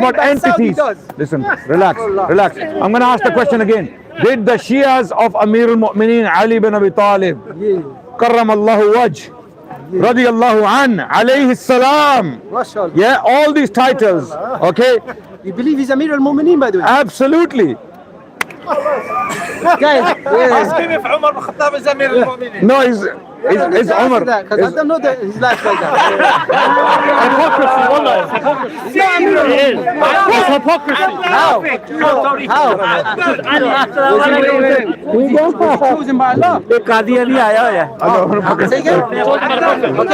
What entities? Listen, relax. I'm going to ask the question again. Did the Shias of Amir al-Mu'mineen Ali bin Abi Talib, Karramallahu Wajh, Radiyallahu An, alayhi salam, yeah, all these titles, okay? You believe he's Amir al-Mu'mineen, by the way? Absolutely. Guys, Ask him if Umar bin Khattab is Amir al-Mu'mineen. No, it's Umar. Because I don't know that his life like that. Hypocrisy, wallah, it's hypocrisy. It is. It's hypocrisy. How? Chosen by Allah. Say again?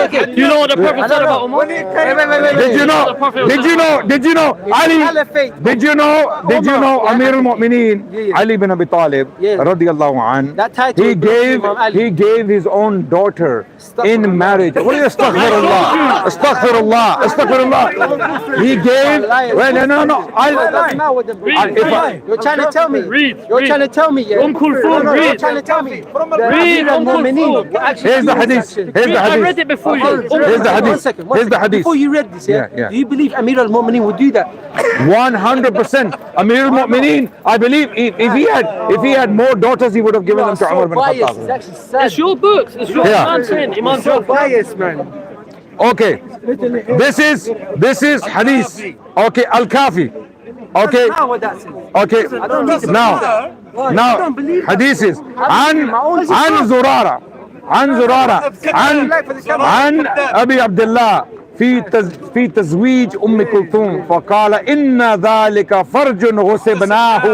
Okay. You know what the Prophet said about Umar? Wait. Did you know Ali? Did you know Amir al-Mu'mineen Ali bin Abi Talib radiyallahu an? That title He gave his own daughter in marriage. What is astaghfirullah? He gave. Well, no. That's not what the You're trying to tell me. You're trying to tell me. Yeah. Kulthum, read. You're trying to tell me. Read Kulthum. Here's the hadith. I read it before you. Here's the hadith. Here's the hadith. Before you read this, yeah? Yeah. Do you believe Amir al-Mu'mineen would do that? 100%. Amir al-Mu'mineen, I believe if he had more daughters, he would have given them to Umar bin Khattab. It's your books. It's your Imam saying. Imam so biased, man. Okay. This is hadith. Okay, Al-Kafi. Okay. Okay. Now hadith is an Zurara. عن أبي عبد الله في تزويج أم كلثوم فقال إن ذلك فرج غصبناه.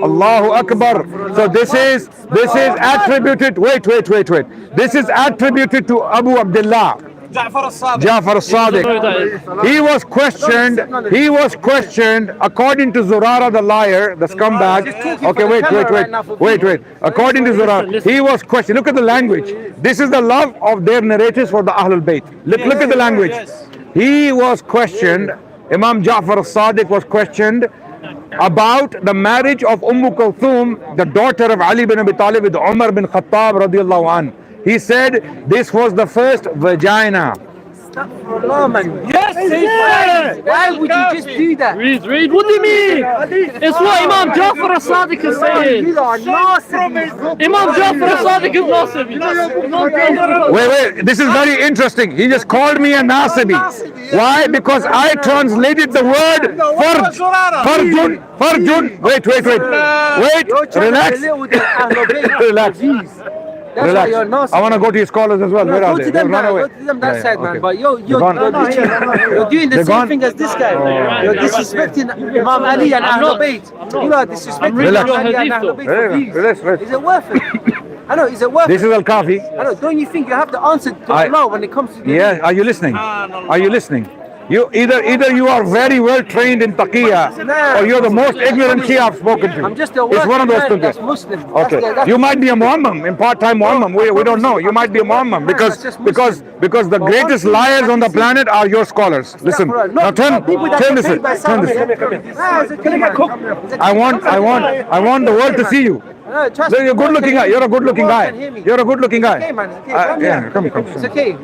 Allahu Akbar. So this is attributed. Wait. This is attributed to Abu Abdullah Ja'far al-Sadiq. He was questioned according to Zurara the liar, the scumbag. Okay, wait. According to Zurara, he was questioned. Look at the language. This is the love of their narrators for the Ahlul Bayt. Look at the language. He was questioned. Imam Ja'far al-Sadiq was questioned about the marriage of Kulthum, the daughter of Ali bin Abi Talib, with Umar bin Khattab radiyallahu an. He said this was the first vagina. Yes, why would you just do that? Read. What do you mean? It's what Imam Ja'far al-Sadiq is saying. You are nasty. Imam Ja'far al-Sadiq is Nasibi. Wait. This is very interesting. He just called me a Nasibi. Why? Because I translated the word Farjun. Wait. Relax. Relax. I want to go to your scholars as well. Where are they? They've run away. Go to them that side, man. Okay. But you're doing the same thing as this guy. You're disrespecting Imam Ali and Ahlul Bayt. You are disrespecting Imam Ali and Ahlul Bayt. Relax. Is it worth it? I know, is it worth it? This is Al-Kafi. I know, don't you think you have the answer to Allah when it comes to this? Yeah, are you listening? You either you are very well trained in taqiyya, or you're the most ignorant Shia I've spoken to. I'm just a it's one of those two. that's Muslim. Okay, you might be a Muammam, in part-time Muammam. We don't know. You might be a Muammam because the greatest liars on the planet are your scholars. Listen, now turn this. I want the world to see you. You're a good-looking guy. You're a good-looking guy. Yeah, come. It's okay.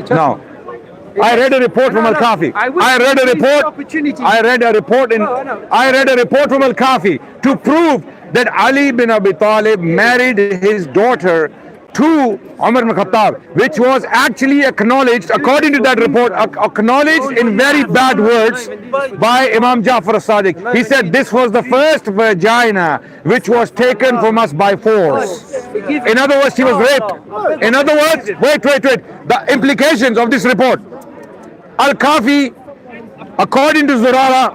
Now, I read a report from Al-Kafi. I read a report from Al-Kafi to prove that Ali bin Abi Talib married his daughter to Umar bin Khattab, which was actually acknowledged, according to that report, acknowledged in very bad words by Imam Ja'far al-Sadiq. He said this was the first vagina which was taken from us by force. In other words, she was raped. In other words, wait. The implications of this report. Al-Kafi, according to Zurara,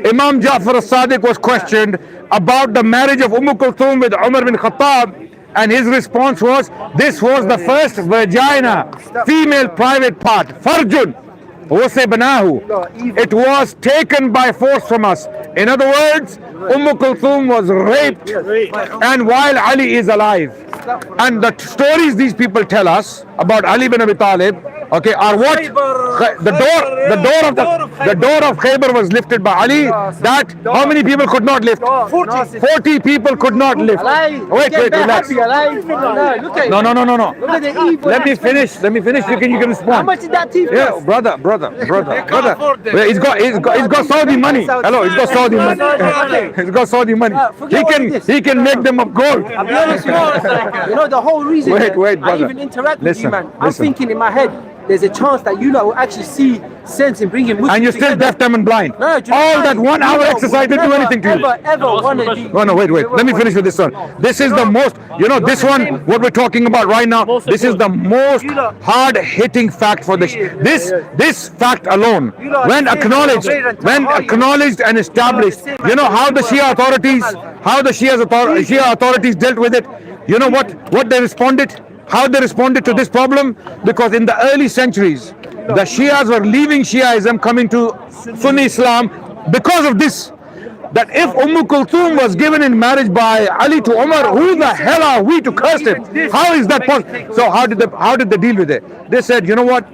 Imam Ja'far al-Sadiq was questioned about the marriage of Kulthum with Umar bin Khattab, and his response was, this was the first vagina, female private part, Farjun, Wasebanahu. It was taken by force from us. In other words, Kulthum was raped, and while Ali is alive. And the stories these people tell us about Ali bin Abi Talib, Okay, or what? The door of Khaybar was lifted by Ali. That how many people could not lift? 40 people could not lift. Wait, relax. No. Look at the evil. Let me finish. You can respond. How much did that thief Yeah, cost? brother. Well, he's got Saudi money. Hello, he's got Saudi money. He's got Saudi money. He can make them of gold. I'll be honest with you. You know the whole reason Wait, I brother. even interact with Listen, you, man. I'm listen. thinking in my head, there's a chance that you lot will actually see sense in bringing Muslims And you're still together. deaf, dumb, and blind. No, do you know All why? that 1 hour You lot exercise would didn't do anything to you. Ever want to be. No, wait. Let me finish with this one. This is the most, this one, what we're talking about right now, this is the most hard-hitting fact for this fact alone, when acknowledged and established, how the Shia authorities dealt with it. You know what they responded? How they responded to this problem? Because in the early centuries, the Shias were leaving Shiaism, coming to Sunni Islam because of this. That if Kulthum was given in marriage by Ali to Umar, who the hell are we to curse him? How is that possible? So how did they deal with it? They said, you know what?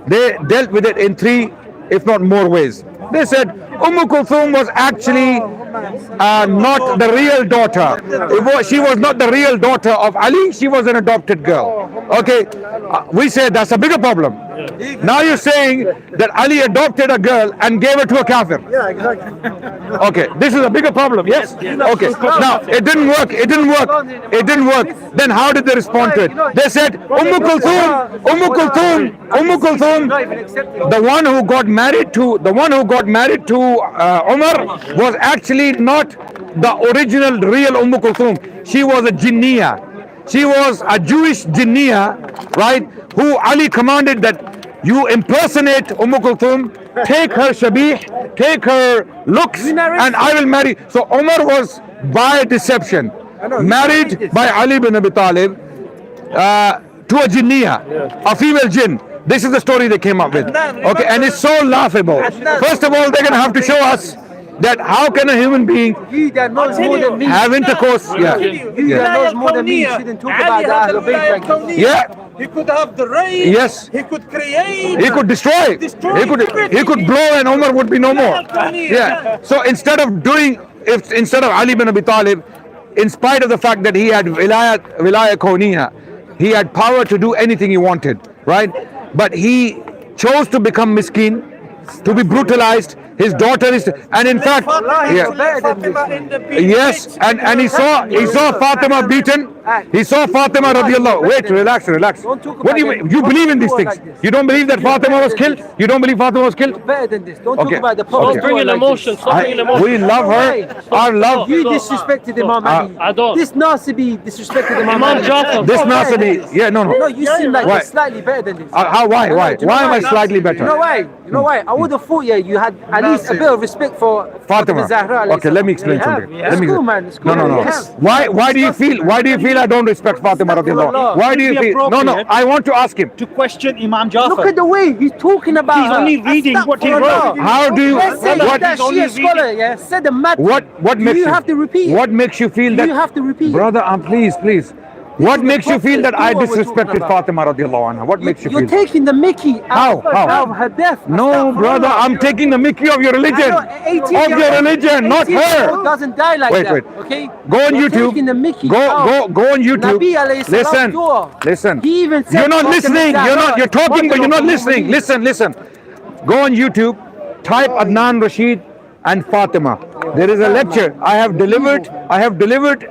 They dealt with it in 3, if not more ways. They said Kulthum was actually not the real daughter. She was not the real daughter of Ali. She was an adopted girl. Okay, we said that's a bigger problem. Now you're saying that Ali adopted a girl and gave her to a kafir. Yeah, exactly. Okay, this is a bigger problem. Yes. Okay. Now it didn't work. Then how did they respond to it? They said Kulthum, the one who got married to Umar was actually not the original real Kulthum. She was a jinniya. She was a Jewish jinniya, right? Who Ali commanded that you impersonate Kulthum, take her shabih, take her looks, and I will marry. So Umar was by deception married by Ali bin Abi Talib to a jinniya, a female jinn. This is the story they came up with. Okay, and it's so laughable. First of all, they're gonna have to show us that how can a human being You that knows more than me. have intercourse? You that knows more than me shouldn't talk about the Ahlul Bayt like this. Yeah. He could have the rain. Yes. He could create. He could destroy. He could blow and Umar would be no more. Yeah. So instead of Ali bin Abi Talib, in spite of the fact that he had wilaya kawniyya, he had power to do anything he wanted, right? But he chose to become miskin, to be brutalized. His daughter is, and in fact, yes, and he saw Fatima beaten. He saw Fatima radiallahu. Wait, relax. What do you mean? You believe in these things? You don't believe that Fatima was killed? You don't believe Fatima was killed? Better than this. Don't talk Okay. about the Stop Prophet. bringing emotion. We love her. Our love. You disrespected Imam Ali. I don't. This Nasibi disrespected Imam Imam Ali. Jafar. This Nasibi. Yeah, no. No, you seem like Why? you're slightly better than this. How? Why? Do you know Why am I slightly You know better? why? I would have thought you had at least a bit of respect for Fatima. Zahra. Okay, let me explain something. It's cool, man. It's cool. No. You have. Why do you feel I don't respect Fatima radiallahu? Why do you feel? No. I want to ask him. To question Imam Jafar. Look at the way he's talking about He's her. only reading what he wrote. How do you? Let's say What? that Shia scholar, said the matter. What makes you have to repeat it. What makes you feel that? You have to repeat it. Brother, please. What is makes the you feel that I prophet, do what we're disrespected talking about. Fatima radiallahu anha? What makes you You're feel? taking the Mickey How? out of her death. No, brother, I'm taking the Mickey of your religion. Of your religion, not her. Doesn't die like Wait. that. Okay. Go on You're YouTube. taking the Mickey Go out. on YouTube. Nabi alayhi salam Listen. He even said You're not Fatima listening. Zahra You're talking, but you're not is listening. Listen. Go on YouTube. Type Adnan Rashid and Fatima. There is a lecture I have delivered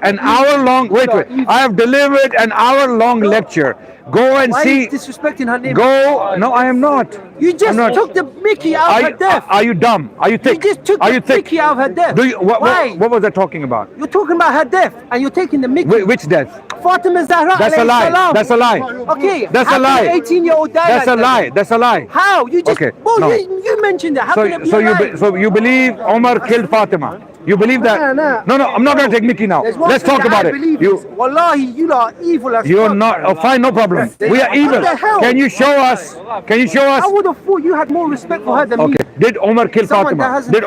an hour-long. Wait. I have delivered an hour-long lecture. Go and Why see. are you disrespecting her name? No, I am not. You just I'm not. took the Mickey out of her death. Are you dumb? Are you You thick? just took Are the you thick? Mickey out of her death. Why? What was I talking about? You're talking about her death and you're taking the Mickey. Which death? Fatima Zahra That's a alayhi lie. salam. That's a lie. Okay. That's how a lie. Can an 18-year-old die That's like a lie. That's a lie. How? You just. Okay, Well, no. you mentioned that. How can it be a lie? So you believe Omar killed Fatima? You believe that? Nah. No. I'm not going to take Mickey now. There's one Let's thing talk that about I it. believe is, Wallahi, you are evil as You're fuck. not. Oh, fine, no problem. We are evil. the hell? Can you show us? I would have thought you had more respect for her than me. Okay. Did Omar kill Someone that Fatima? hasn't- Did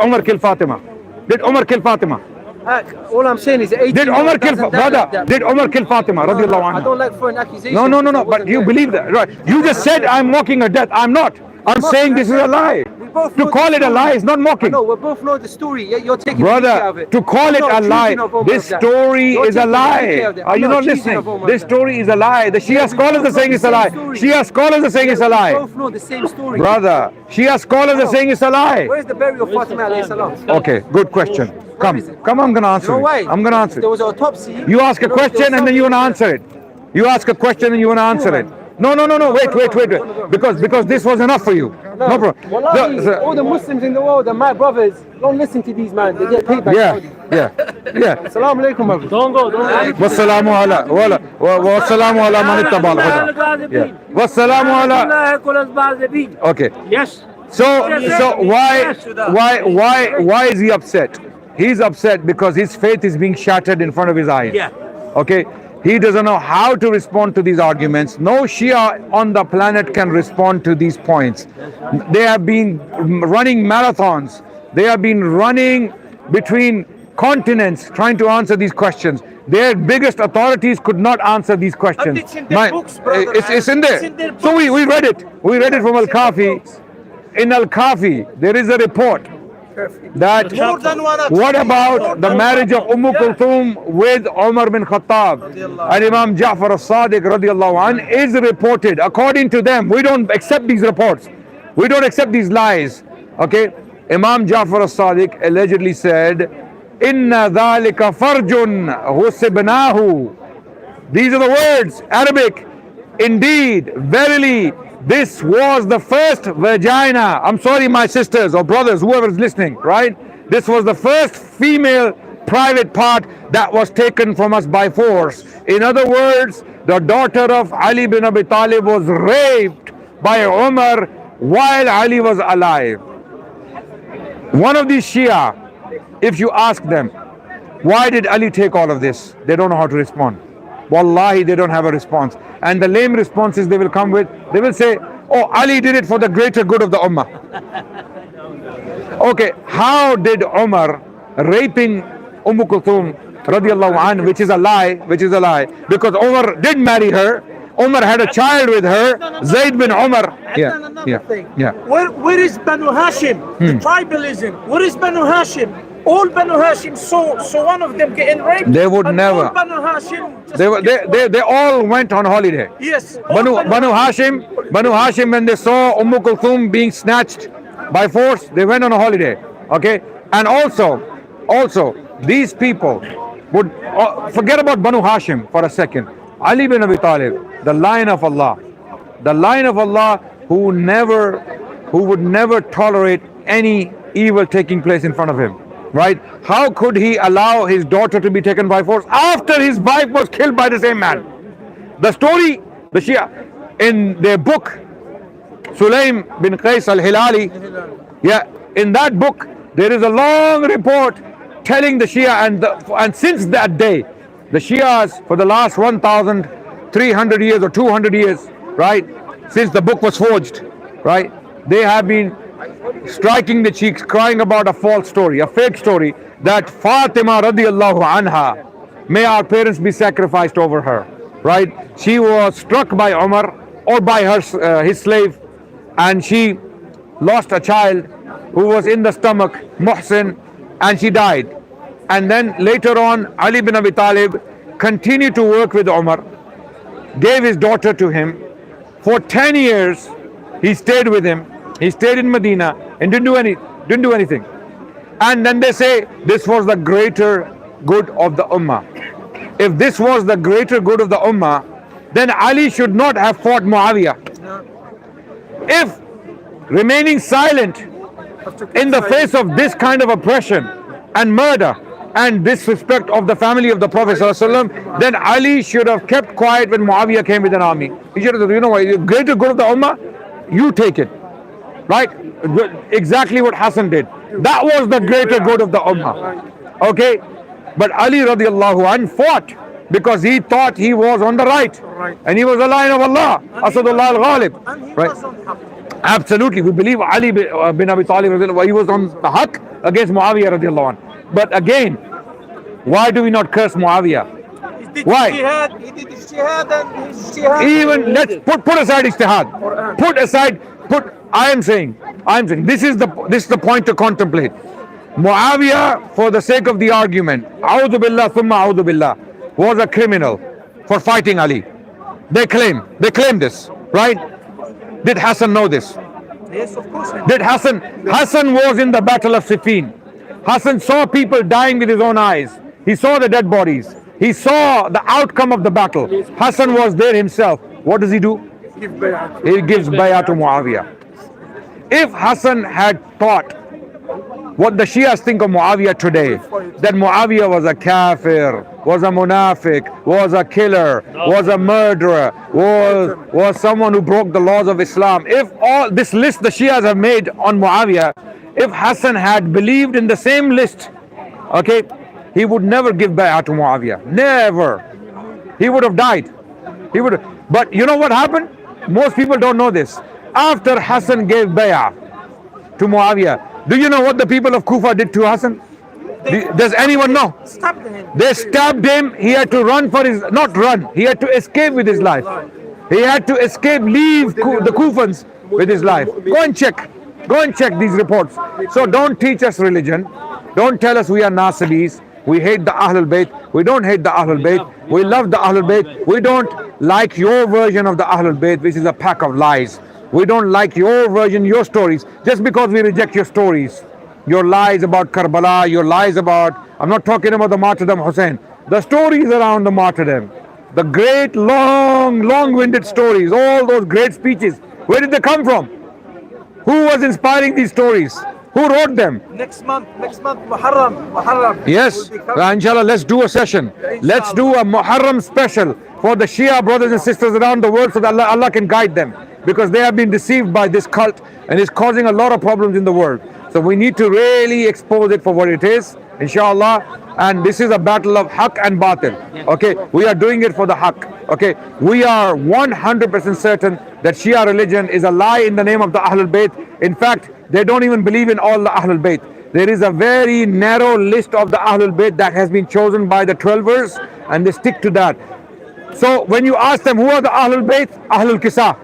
Omar kill Fatima? All I'm saying is, Did Umar kill brother? Did Umar kill Fatima? Radiallahu I anha. don't like throwing accusations. No. But you believe that, right? You just said I'm mocking her death. I'm not. I'm saying this is a lie. To call it a lie is not mocking. No, we both know the story. You're taking the mickey out of Brother, it. to call it a lie, this story is a lie. Are you not listening? This story is a lie. The Shia scholars are saying it's a lie. Shia scholars are saying it's a We lie. both know the same story. Brother, Shia scholars are saying it's a lie. Where's the burial of Fatima alayhi salam? Okay, good question. Come, I'm gonna answer No it. way. I'm gonna answer There it. was an autopsy. You ask a question and then you wanna answer it. You ask a question and you wanna answer it. No. Wait. Because this was enough for you. No problem. Wallahi, all the Muslims in the world and my brothers don't listen to these man. They get paid by Saudi. Yeah. Assalamu alaikum, brother. Don't go. Wassalamu ala man ittaba al-huda. Yeah. Wassalamu ala. Okay. Yes. So why is he upset? He's upset because his faith is being shattered in front of his eyes. Yeah. Okay. He doesn't know how to respond to these arguments. No Shia on the planet can respond to these points. They have been running marathons. They have been running between continents trying to answer these questions. Their biggest authorities could not answer these questions. it's in their books, brother. It's in there. It's in their So we read it. We read it from Al-Kafi. In Al-Kafi, there is a report that More than one what about the marriage of Kulthum with Umar bin Khattab and Imam Ja'far al-Sadiq radiallahu an is reported. According to them, we don't accept these reports. We don't accept these lies. Okay? Imam Ja'far al-Sadiq allegedly said, Inna dhalika farjun husibnahu. These are the words, Arabic. Indeed, verily, this was the first vagina. I'm sorry, my sisters or brothers, whoever is listening, right? This was the first female private part that was taken from us by force. In other words, the daughter of Ali bin Abi Talib was raped by Umar while Ali was alive. One of these Shia, if you ask them, why did Ali take all of this? They don't know how to respond. Wallahi, they don't have a response. And the lame responses they will come with, they will say, oh, Ali did it for the greater good of the Ummah. Okay, how did Umar raping Kulthum radiallahu an, which is a lie, because Umar did marry her. Umar had a child with her, Zayd bin Umar. Yeah. Where is Banu Hashim? The tribalism. Where is Banu Hashim? All Banu Hashim saw one of them getting raped. They would and never. All Banu Hashim They all went on holiday. Yes. Banu Hashim, when they saw Kulthum being snatched by force, they went on a holiday. Okay, and also these people would forget about Banu Hashim for a second. Ali bin Abi Talib, the Lion of Allah, who would never tolerate any evil taking place in front of him. Right? How could he allow his daughter to be taken by force after his wife was killed by the same man? The story, the Shia, in their book, Sulaim bin Qais al-Hilali, in that book, there is a long report telling the Shia, and since that day, the Shias for the last 1,300 years or 200 years, right, since the book was forged, right, they have been striking the cheeks, crying about a false story, a fake story, that Fatimah radiallahu anha, may our parents be sacrificed over her, right? She was struck by Umar or by his slave, and she lost a child who was in the stomach, Muhsin, and she died. And then later on, Ali bin Abi Talib continued to work with Umar, gave his daughter to him. For 10 years, he stayed with him. He stayed in Medina and didn't do anything. And then they say this was the greater good of the Ummah. If this was the greater good of the Ummah, then Ali should not have fought Muawiyah. If remaining silent in the face of this kind of oppression and murder and disrespect of the family of the Prophet ﷺ, then Ali should have kept quiet when Muawiyah came with an army. He should have said, you know what, the greater good of the Ummah, you take it. Right? Exactly what Hassan did. That was the greater good of the Ummah. Okay? But Ali radiallahu anh fought because he thought he was on the right. And he was the Lion of Allah. Asadullah al-Ghalib. Right? Absolutely. We believe Ali bin Abi Talib, he was on the haqq against Muawiyah radiallahu anh. But again, Why do we not curse Muawiyah? He did Why? Jihad, he did Jihad and his Jihad. Even let's put aside ijtihad. Put aside. I am saying. This is the point to contemplate. Muawiyah, for the sake of the argument, A'udhu billah thumma a'udhu billah, was a criminal for fighting Ali. They claim this, right? Did Hassan know this? Yes, of course. Did Hassan was in the battle of Siffin. Hassan saw people dying with his own eyes. He saw the dead bodies. He saw the outcome of the battle. Hassan was there himself. What does he do? He gives bay'ah to Muawiyah. If Hassan had thought what the Shias think of Muawiyah today, that Muawiyah was a kafir, was a munafiq, was a killer, was a murderer, was someone who broke the laws of Islam. If all this list the Shias have made on Muawiyah, if Hassan had believed in the same list, okay, he would never give bay'ah to Muawiyah. Never. He would have died. But you know what happened? Most people don't know this. After Hassan gave bay'ah to Muawiyah, do you know what the people of Kufa did to Hassan? Does anyone know? Stabbed him. They stabbed him. He had to run for his, not run, he had to escape with his life. He had to escape, leave the Kufans with his life. Go and check these reports. So don't teach us religion. Don't tell us we are Nasibis. We hate the Ahlul Bayt. We don't hate the Ahlul Bayt. We love the Ahlul Bayt. We don't like your version of the Ahlul Bayt, which is a pack of lies. We don't like your version, your stories, just because we reject your stories. Your lies about Karbala, your lies about, I'm not talking about the martyrdom Hussein. The stories around the martyrdom. The great, long-winded stories, all those great speeches. Where did they come from? Who was inspiring these stories? Who wrote them? Next month, Muharram. Yes, inshallah, let's do a session. Let's do a Muharram special for the Shia brothers and sisters around the world so that Allah can guide them. Because they have been deceived by this cult and it's causing a lot of problems in the world. So we need to really expose it for what it is, inshallah. And this is a battle of haqq and batil. Okay, we are doing it for the haqq. Okay, we are 100% certain that Shia religion is a lie in the name of the Ahlul Bayt. In fact, they don't even believe in all the Ahlul Bayt. There is a very narrow list of the Ahlul Bayt that has been chosen by the 12ers, and they stick to that. So when you ask them who are the Ahlul Bayt, Ahlul Kisa.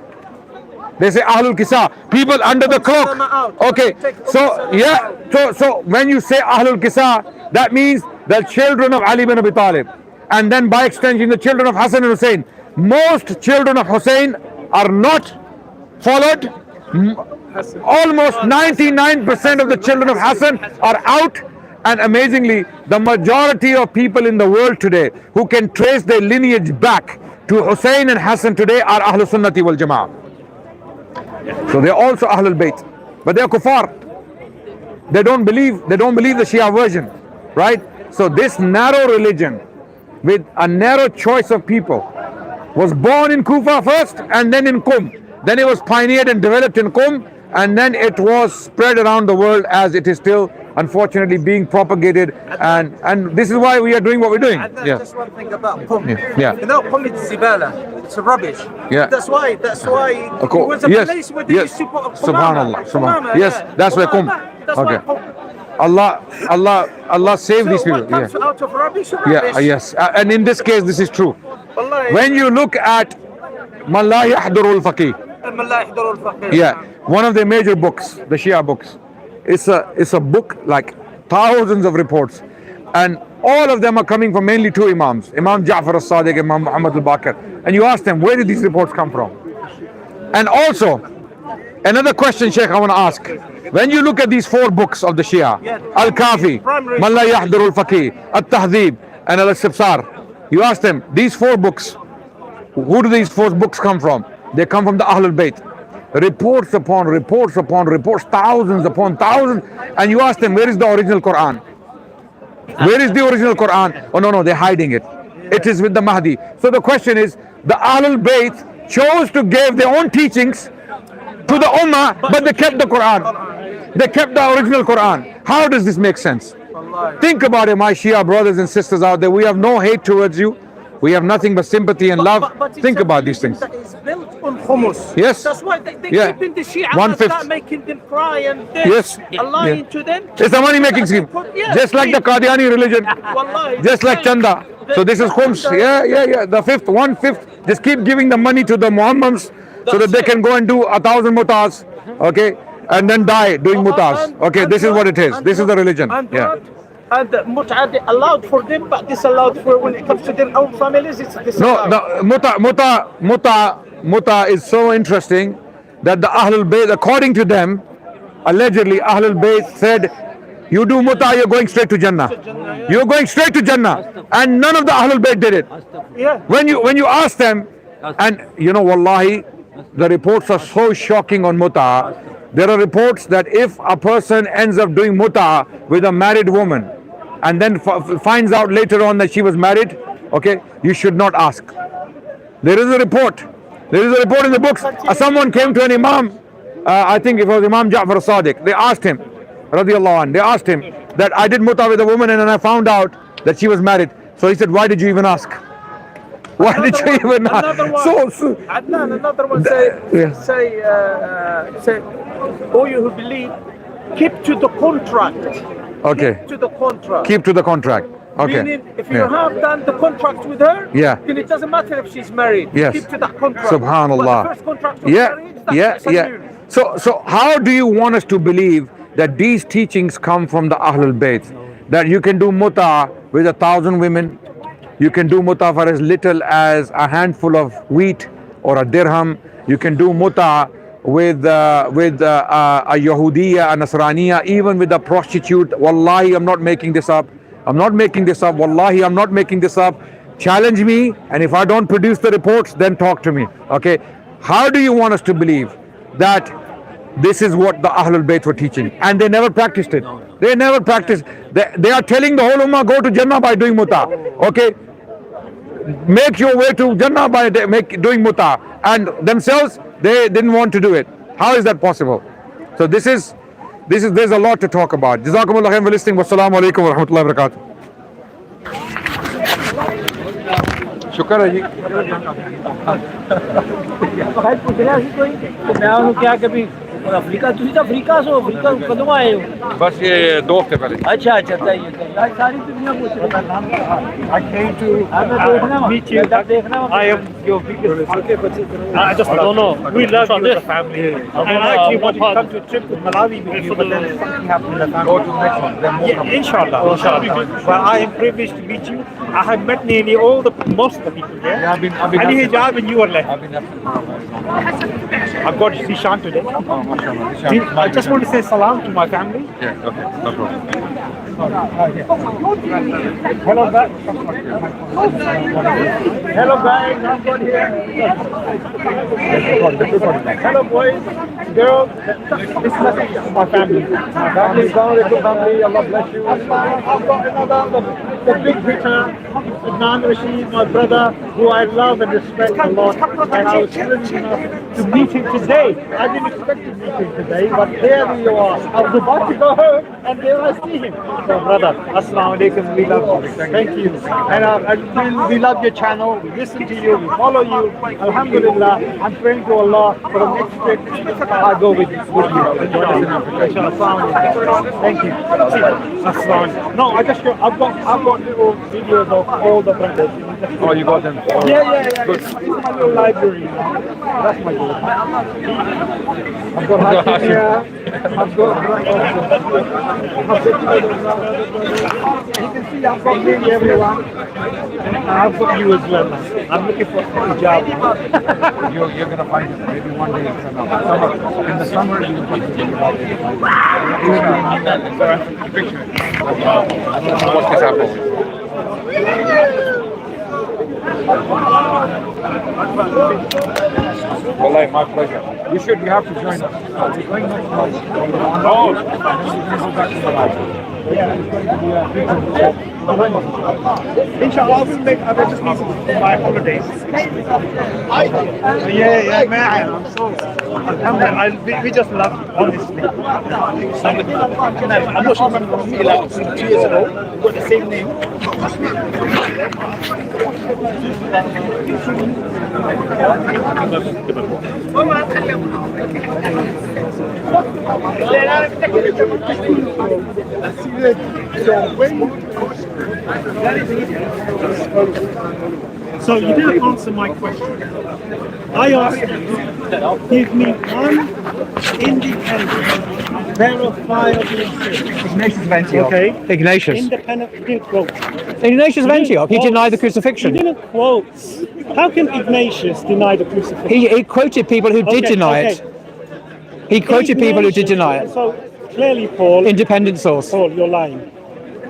They say Ahlul Kisa, people under the cloak. Okay, so yeah, so when you say Ahlul Kisa, that means the children of Ali bin Abi Talib, and then by extension the children of Hassan and Hussein. Most children of Hussein are not followed. Almost 99% of the children of Hassan are out. And amazingly, the majority of people in the world today who can trace their lineage back to Hussein and Hassan today are Ahlul Sunnati wal Jama'ah. So they're also Ahlul Bayt, but they're kuffar. They don't believe the Shia version, right? So this narrow religion with a narrow choice of people was born in Kufa first and then in Qum. Then it was pioneered and developed in Qum, and then it was spread around the world as it is still unfortunately being propagated, and this is why we are doing what we're doing. Yeah. Just one thing about Qum. Yeah. You know, Qum is zibala. It's rubbish. Yeah. That's why it was a place where they used to put Subhanallah. Qumama, Yes, yeah. that's where Qum. That's why Okay. Qum. Allah save these people. What comes Yeah. out of rubbish? Yeah. Yes. And in this case, this is true. Wallahi. When you look at Man la yahdurul faqih, yeah, one of their major books, the Shia books, it's a book like thousands of reports, and all of them are coming from mainly two imams, Imam Ja'far as-Sadiq, Imam Muhammad al-Baqir, and you ask them, where did these reports come from? And also, another question, Sheikh, I want to ask. When you look at these four books of the Shia, Al-Kafi, Man la yahdurul faqih, At-Tahdhib, and Al-Istibsar, you ask them, these four books, who do these four books come from? They come from the Ahlul Bayt. Reports upon reports upon reports, thousands upon thousands, and you ask them, where is the original Quran? Where is the original Quran? Oh no, they're hiding it. It is with the Mahdi. So the question is, the Ahlul Bayt chose to give their own teachings to the Ummah, but they kept the Quran. They kept the original Quran. How does this make sense? Think about it, my Shia brothers and sisters out there. We have no hate towards you. We have nothing but sympathy and love. But it's Think a about these religion things. that is built on humus. Yes. That's why they Yeah. keep in the Shia 1/5. start making them cry and this, Yes. lying Yeah. to them. It's a money-making scheme. Yeah, Just like the Qadiani religion. Wallahi, Just like Chanda. So this is khums. Yeah. The 1/5. Just keep giving the money to the Muhammads so that they can go and do 1,000 mutas. Okay. And then die doing mutas. Okay. This is what it is. This is the religion. Yeah. And mut'ah allowed for them, but disallowed for when it comes to their own families. It's disallowed. No, muta is so interesting that the Ahlul Bayt, according to them, allegedly Ahlul Bayt said, you do muta, you're going straight to Jannah. You're going straight to Jannah. And none of the Ahlul Bayt did it. Yeah. When you ask them, and you know, wallahi, the reports are so shocking on muta. There are reports that if a person ends up doing muta with a married woman, and then finds out later on that she was married, okay, you should not ask. There is a report. There is a report in the books. Someone came to an imam, I think it was Imam Ja'far Sadiq. They asked him, radiallahu anh, they asked him that I did muta with a woman and then I found out that she was married. So he said, why did you even ask? Why did you even ask? Adnan, another one say, all you who believe, keep to the contract. Okay. Keep to the contract. Keep to the contract. Okay. Meaning, if you have done the contract with her, then it doesn't matter if she's married. Yes. Keep to that contract. Subhanallah. But the first contract of marriage, that's new. So how do you want us to believe that these teachings come from the Ahlul Bayt? That you can do muta with 1,000 women, you can do muta for as little as a handful of wheat or a dirham, you can do muta with a Yahudiya, a Nasraniya, even with a prostitute. Wallahi, I'm not making this up. I'm not making this up. Wallahi, I'm not making this up. Challenge me, and if I don't produce the reports, then talk to me. Okay? How do you want us to believe that this is what the Ahlul Bayt were teaching? And they never practiced it. They never practiced. They are telling the whole Ummah, go to Jannah by doing muta. Okay? Make your way to Jannah by doing muta. And themselves, they didn't want to do it. How is that possible? So there's a lot to talk about. Jazak Allah Khair for listening. Wassalamu alaikum wa rahmatullahi wa barakatuh. शुक्र है जी। मैं उन्होंने क्या कभी Africa तुझे तो Africa से Africa कदम आए हो बस ये 2 हफ्ते पहले। अच्छा सही है सारी दुनिया पूछ रही है I came to meet you. I am your biggest. I just don't know. We love you as a family. And I actually wanted to come to a trip with Malawi with you, but then something happened in the family. Go to next one. Yeah, inshallah. But I am privileged to meet you. I have met nearly most of the people here. Yeah, I've been Ali Hijab and you are left. I've got Zishan today. I just want to say salam to my family. Yeah, okay, no problem. Hello, guys. Hello, guys. I'm good here. Hello, boys, girls. This is my family. My family is down. Family. Allah bless you. I've got another, the big hitter, Adnan Rashid, my brother, who I love and respect a lot. And I was privileged enough to meet him today. I didn't expect to meet him today, but there you are. I was about to go home, and there I see him. So, brother, Assalamu alaikum. We love you. Thank you. And we love your channel. We listen to you. We follow you. Alhamdulillah. I'm praying to Allah for the next trip. I go with you. Thank you. Assalamu. No, I've got little videos of all the brothers. Oh, you got them? Yeah. Good. This is my little library. That's my little. I've got Hakimia. I've got. You can see I've got really everyone. And I've got you as well. I'm looking for a job. You're gonna find it maybe one day in the summer. You will find it. What's this apple? Wallahi, my pleasure. You have to join us. We're going next month. Oh. Inshallah, I will just need my holidays. Yeah, man. I'm so. We just love you, honestly. I'm not sure if I'm like 2 years ago. We've got the same name. So you didn't answer my question. I asked you, give me one independent, verifiable Ignatius of Antioch. Okay. Ignatius. Independent, you didn't quote. Ignatius of Antioch. He denied the You crucifixion. didn't quote. How can Ignatius deny the crucifixion? He quoted people who did deny it. He quoted people who did deny it. So clearly, Paul, Independent source. Paul, you're lying.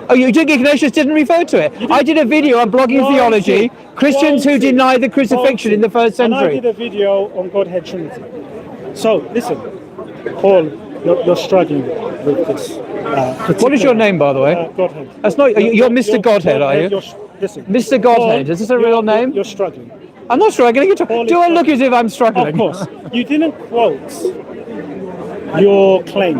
Oh, you think Ignatius didn't refer to it? I did a video on blogging theology, Christians who deny the crucifixion in the first And I century. did a video on Godhead Trinity. So listen, Paul, you're struggling with this. What is your name, by the way? Godhead. That's not. You're Mr. Godhead, are you? Listen, Mr. Godhead. Is this a real name? You're struggling. I'm not struggling. Do I look as if I'm struggling? Of course. You didn't quote your claim.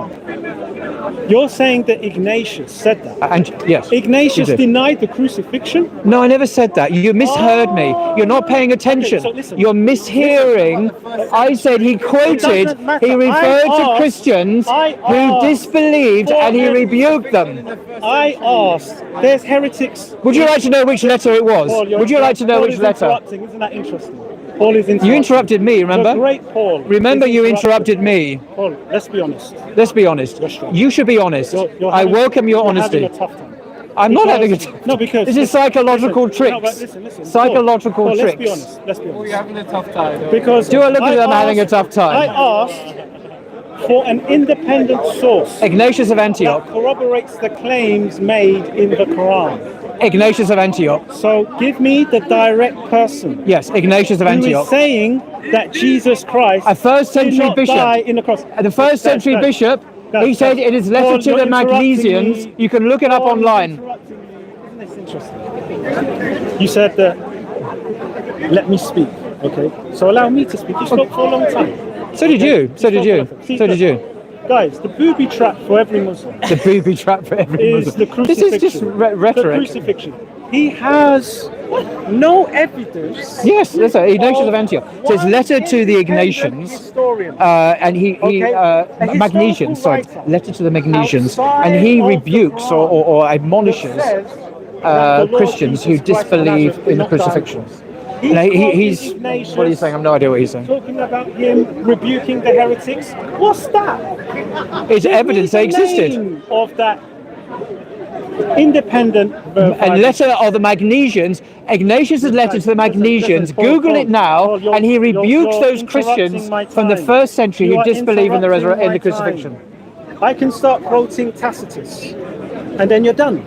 You're saying that Ignatius said that. And yes. Ignatius he did. denied the crucifixion? No, I never said that. You misheard me. You're not paying attention. Okay, so listen. You're mishearing. I said he quoted, doesn't matter. he referred I to asked- Christians I who asked disbelieved for and he a- rebuked them. I asked, there's heretics. Would you like to know which letter it was? Paul, Would you like to know Paul which is letter? interrupting. Isn't that interesting? Paul is interrupting. You interrupted me, remember? The great Paul. Remember is you interrupted me. Paul, let's be honest. Let's be honest. You're strong. You should be honest. You're I having- welcome your you're honesty. having a tough time. I'm not having a Because- No, because this is psychological listen, no, tricks. but listen, Psychological Paul, tricks. Let's be honest. Let's be honest. having a tough time. Because Do I look as if I'm having a asked- tough time? I asked for an independent source Ignatius of Antioch. that corroborates the claims made in the Quran. Ignatius of Antioch. So give me the direct person Yes, Ignatius of who is Antioch. saying that Jesus Christ A first did century not bishop. die in the cross. The first century bishop, he said in his letter Paul, to you're the interrupting Magnesians, me. you can look it up Paul, you're online. interrupting me. Isn't this interesting? You said that, let me speak, okay? So allow me to speak. You spoke for a long time. So did you. So did you. See, So did you. Guys, the booby trap for every Muslim The booby trap for every is the Muslim. crucifixion. This is just The rhetoric. crucifixion. He has no evidence. Yes, that's it. Ignatius of Antioch. So his letter to the Ignatians, Historian. and he Okay, a Magnesians, sorry, historical letter to the Magnesians, outside and he of the rebukes Quran or admonishes says that the Lord Christians who Jesus Christ of disbelieve Nazareth did in the not die. crucifixion. He's No, quoting he's. Ignatius, What are you saying? I have no idea what he's saying. talking about him rebuking the heretics. What's that? It's Give me evidence the they existed. name of that independent A letter of the Magnesians, Ignatius' letter to the Magnesians. Paul, Google Paul, it now, Paul, you're- and he rebukes you're those Christians interrupting my from the time. first century You who are disbelieve in the interrupting my crucifixion. time. I can start quoting Tacitus, and then you're done.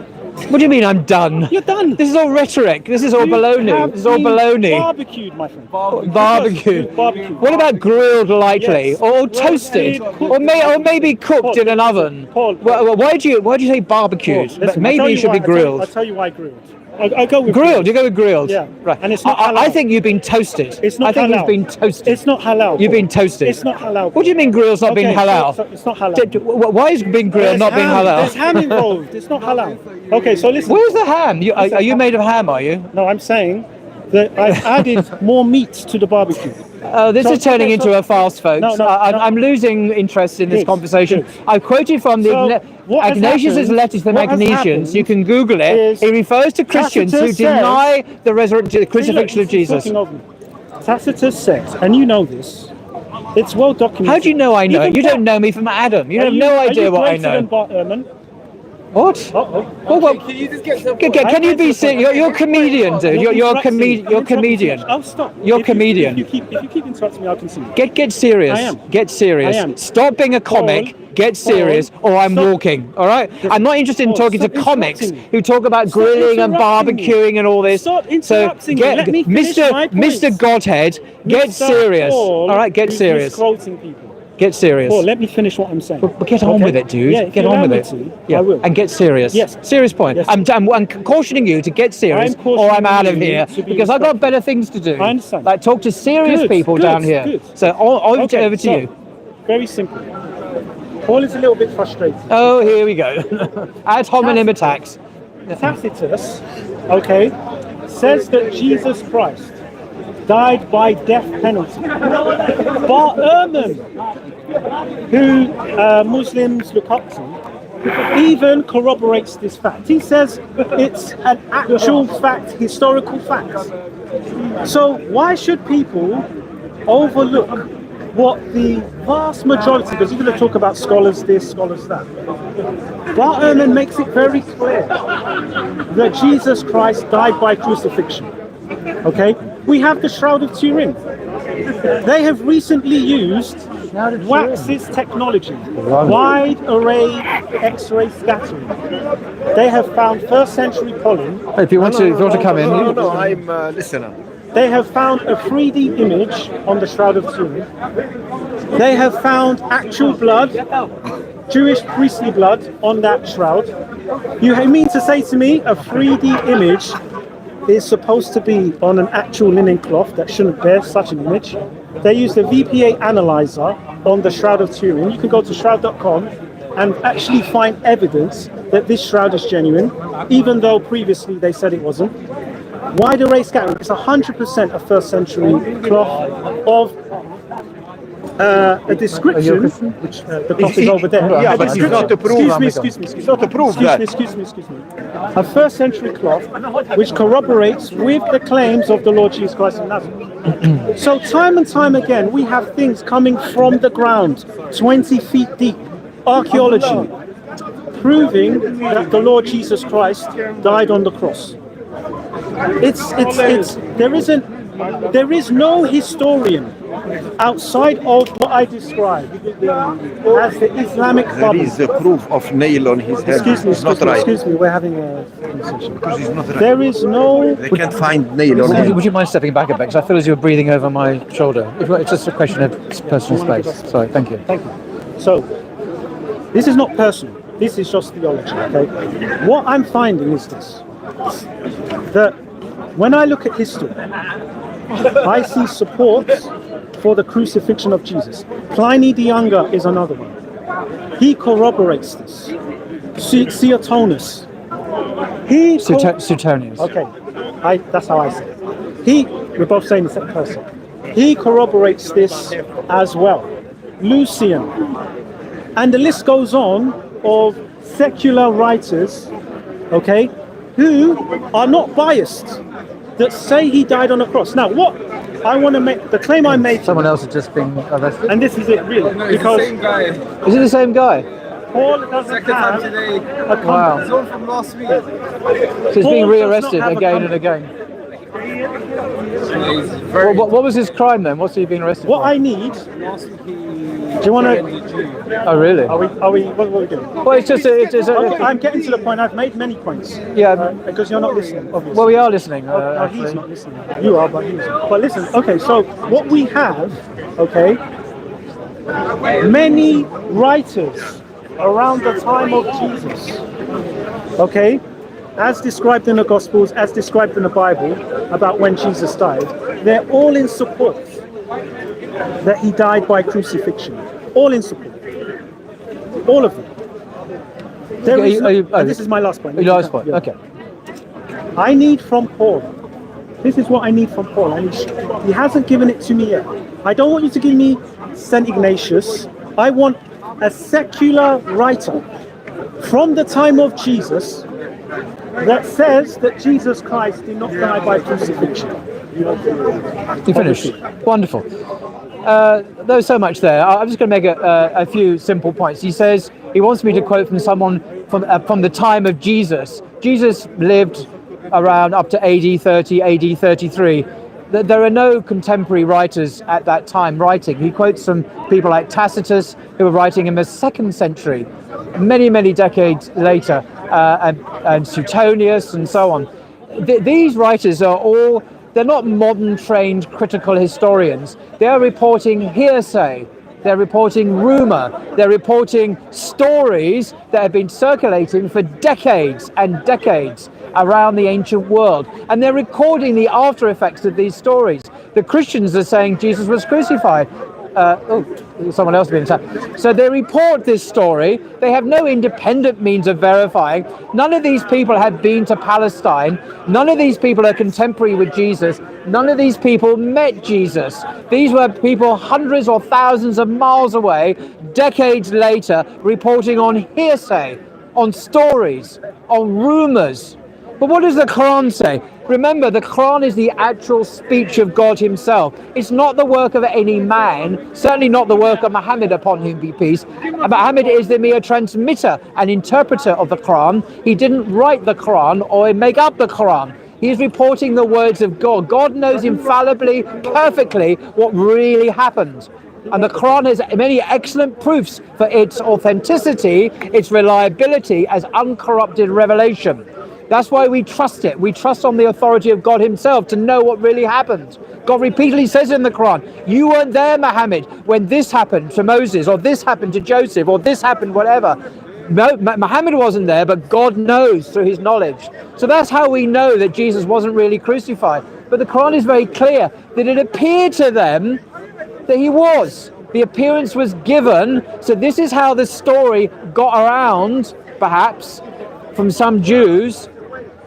What do you mean I'm done? You're done. This is all rhetoric. This is all You baloney. have This is all been baloney. Barbecued, my friend. Barbecued. Barbecued. What about grilled lightly, Yes. or toasted, Roasted, or maybe cooked Paul, in an oven? Paul, Why do you say barbecued? Paul, listen, Maybe it should be I'll grilled. tell you why grilled. I go with Grilled. You go with grilled. Yeah. Right. And it's not I halal. think you've been toasted. It's not I think halal. you've been toasted. It's not halal. You've Paul. been toasted. It's not halal. What do you mean grill's not being Okay, halal? so it's not halal. Why is being grilled There's not being ham. halal? There's ham involved. It's not halal. Okay, so listen. Where's the ham? Are you made of ham? Are you? No, I'm saying that I've added more meat to the barbecue. This So- is turning okay, into so- a fast, folks. No, no, no. I'm losing interest in this Good, conversation. good. I quoted from the So, what has Ignatius' happened- letter to the what has Magnesians. happened You can Google it. is He refers to Christians who Tacitus deny the resurrection, the crucifixion of See, look, Jesus. he's talking over me. Tacitus says, and you know this, it's well documented. How do you know I know? Even You Bar- don't know me from Adam. You Are have no are idea you what I greater than know. Bart Ehrman? What? Uh-oh. Well, Can you just get some? can you be serious? You're a comedian, dude. You're a interrupting me. comedian. You're a comedian. I'll stop. You're a If you- comedian. If you keep interrupting me, I'll continue. Get serious. I am. Get serious. I am. Stop being a comic. Paul, Get serious, Paul, or I'm stop. walking. All right. I'm not interested in Paul, talking to stop comics interrupting me. who talk about Stop grilling and interrupting me. barbecuing and all this. Stop So interrupting me. Let me finish Mr. my Mr. points. Godhead, get Mr. serious. Paul All right, get is serious. misquoting people. Get serious. Paul, let me finish what I'm saying. But get on with it, dude. Yeah, if get you on allow with me it. to, I will. And get serious. Yes. Serious point. Yes. I'm cautioning you to get serious, I'm or I'm out of cautioning you here to be because I've got respectful. better things to do. I understand. Like talk to serious Good, people good, down here. good. So over to so, you. Very simple. Paul is a little bit frustrated. Oh, here we go. Ad hominem attacks. Tacitus, okay, says that Jesus Christ died by death penalty. Bar Ehrman, who Muslims look up to, even corroborates this fact. He says it's an actual fact, historical fact. So why should people overlook what the vast majority, because you're going to talk about scholars this, scholars that. Bar Ehrman makes it very clear that Jesus Christ died by crucifixion. Okay? We have the Shroud of Turin. They have recently used Wax's technology, wide array X-ray scattering. They have found first century pollen. If you want to come in. No, I'm a listener. They have found a 3D image on the Shroud of Turin. They have found actual blood, Jewish priestly blood on that shroud. You mean to say to me a 3D image is supposed to be on an actual linen cloth that shouldn't bear such an image? They used a VPA analyzer on the Shroud of Turin. You can go to shroud.com and actually find evidence that this shroud is genuine, even though previously they said it wasn't. Wide array scattering is 100% a first century cloth of a description, which the cloth is over there. Yeah, but it's not to prove. Excuse me. It's not to prove that. Excuse me. A first century cloth which corroborates with the claims of the Lord Jesus Christ of Nazareth. So time and time again, we have things coming from the ground, 20 feet deep, archaeology, proving that the Lord Jesus Christ died on the cross. There is no historian outside of what I describe as the Islamic bubble. There is a proof of nail on his head. Excuse me, we're having a conversation. Because it's not right. There is no... They can't find nail on him. Would you mind stepping back a bit? Because I feel as you're breathing over my shoulder. It's just a question of personal space. Sorry, thank you. Thank you. So, this is not personal. This is just theology, okay? What I'm finding is this. That when I look at history, I see support for the crucifixion of Jesus. Pliny the Younger is another one. He corroborates this. Suetonius. Suetonius. Okay, that's how I say it. We're both saying the same person. He corroborates this as well. Lucian. And the list goes on of secular writers, okay, who are not biased, that say he died on a cross. Now, what I want to make, the claim I made... Someone else has just been arrested? And this is it, really. No, because it's the same guy. Is it the same guy? Paul doesn't Second time have today. a Wow. It's on from last week. So he's being Paul rearrested does not have a again and again. He's very... What was his crime then? What's he being arrested What for? I need... Last week he... Do you want to... Oh, really? Are we, what are we doing? Well, it's just I'm getting to the point. I've made many points. Yeah. Because you're not listening, obviously. Well, we are listening. No, he's not listening. You are, but he's not. But listen, okay, so what we have, okay, many writers around the time of Jesus, okay, as described in the Gospels, as described in the Bible, about when Jesus died, they're all in support that he died by crucifixion. All in support. All of them. And this is my last point. Your last point, Yeah. okay. I need from Paul. This is what I need from Paul. He hasn't given it to me yet. I don't want you to give me St. Ignatius. I want a secular writer from the time of Jesus that says that Jesus Christ did not die by crucifixion. You finished? Wonderful. There was so much there. I'm just going to make a few simple points. He says he wants me to quote from someone from the time of Jesus. Jesus lived around up to AD 30, AD 33. There are no contemporary writers at that time writing. He quotes from people like Tacitus, who were writing in the 2nd century, many, many decades later, and Suetonius and so on. These writers are all, they're not modern trained critical historians. They're reporting hearsay they're reporting rumor, they're reporting stories that have been circulating for decades and decades around the ancient world, and they're recording the after effects of these stories. The Christians are saying Jesus was crucified. Someone else has been attacked. So they report this story. They have no independent means of verifying. None of these people have been to Palestine. None of these people are contemporary with Jesus. None of these people met Jesus. These were people hundreds or thousands of miles away, decades later, reporting on hearsay, on stories, on rumors. But what does the Quran say? Remember, the Quran is the actual speech of God himself. It's not the work of any man, certainly not the work of Muhammad, upon whom be peace. Muhammad is the mere transmitter and interpreter of the Quran. He didn't write the Quran or make up the Quran. He is reporting the words of God. God knows infallibly, perfectly what really happened. And the Quran has many excellent proofs for its authenticity, its reliability as uncorrupted revelation. That's why we trust it. We trust on the authority of God himself to know what really happened. God repeatedly says in the Quran, you weren't there, Muhammad, when this happened to Moses, or this happened to Joseph, or this happened, whatever. No, Muhammad wasn't there, but God knows through his knowledge. So that's how we know that Jesus wasn't really crucified. But the Quran is very clear that it appeared to them that he was. The appearance was given. So this is how the story got around, perhaps, from some Jews,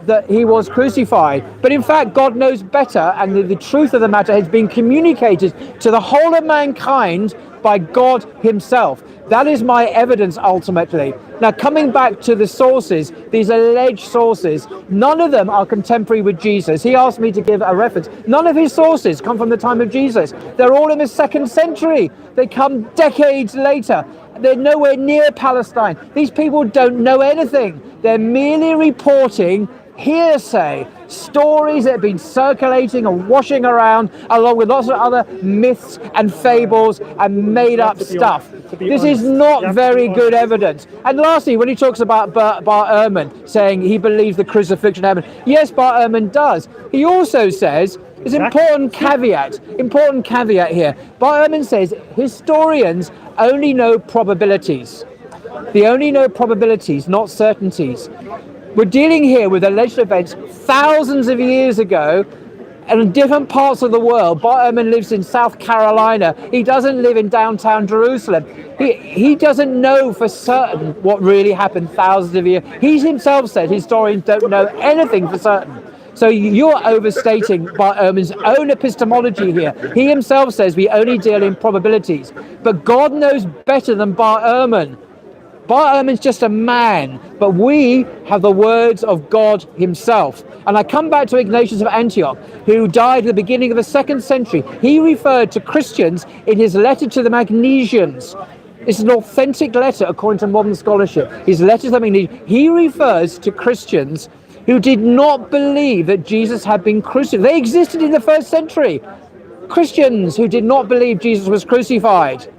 that he was crucified. But in fact, God knows better, and the truth of the matter has been communicated to the whole of mankind by God himself. That is my evidence ultimately. Now, coming back to the sources, these alleged sources, none of them are contemporary with Jesus. He asked me to give a reference. None of his sources come from the time of Jesus. They're all in the 2nd century. They come decades later. They're nowhere near Palestine. These people don't know anything. They're merely reporting hearsay, stories that have been circulating and washing around, along with lots of other myths and fables and made up stuff. This is not very good evidence. And lastly, when he talks about Bar Ehrman saying he believes the crucifixion happened, yes, Bar Ehrman does. He also says, there's an important caveat here. Bar Ehrman says historians only know probabilities. They only know probabilities, not certainties. We're dealing here with alleged events thousands of years ago and in different parts of the world. Bar Ehrman lives in South Carolina. He doesn't live in downtown Jerusalem. He doesn't know for certain what really happened thousands of years. He himself said historians don't know anything for certain. So you're overstating Bar Ehrman's own epistemology here. He himself says we only deal in probabilities. But God knows better than Bar Ehrman. Bar Ehrman's just a man, but we have the words of God himself. And I come back to Ignatius of Antioch, who died at the beginning of the 2nd century. He referred to Christians in his letter to the Magnesians. It's an authentic letter according to modern scholarship. His letter to the Magnesians, he refers to Christians who did not believe that Jesus had been crucified. They existed in the 1st century. Christians who did not believe Jesus was crucified.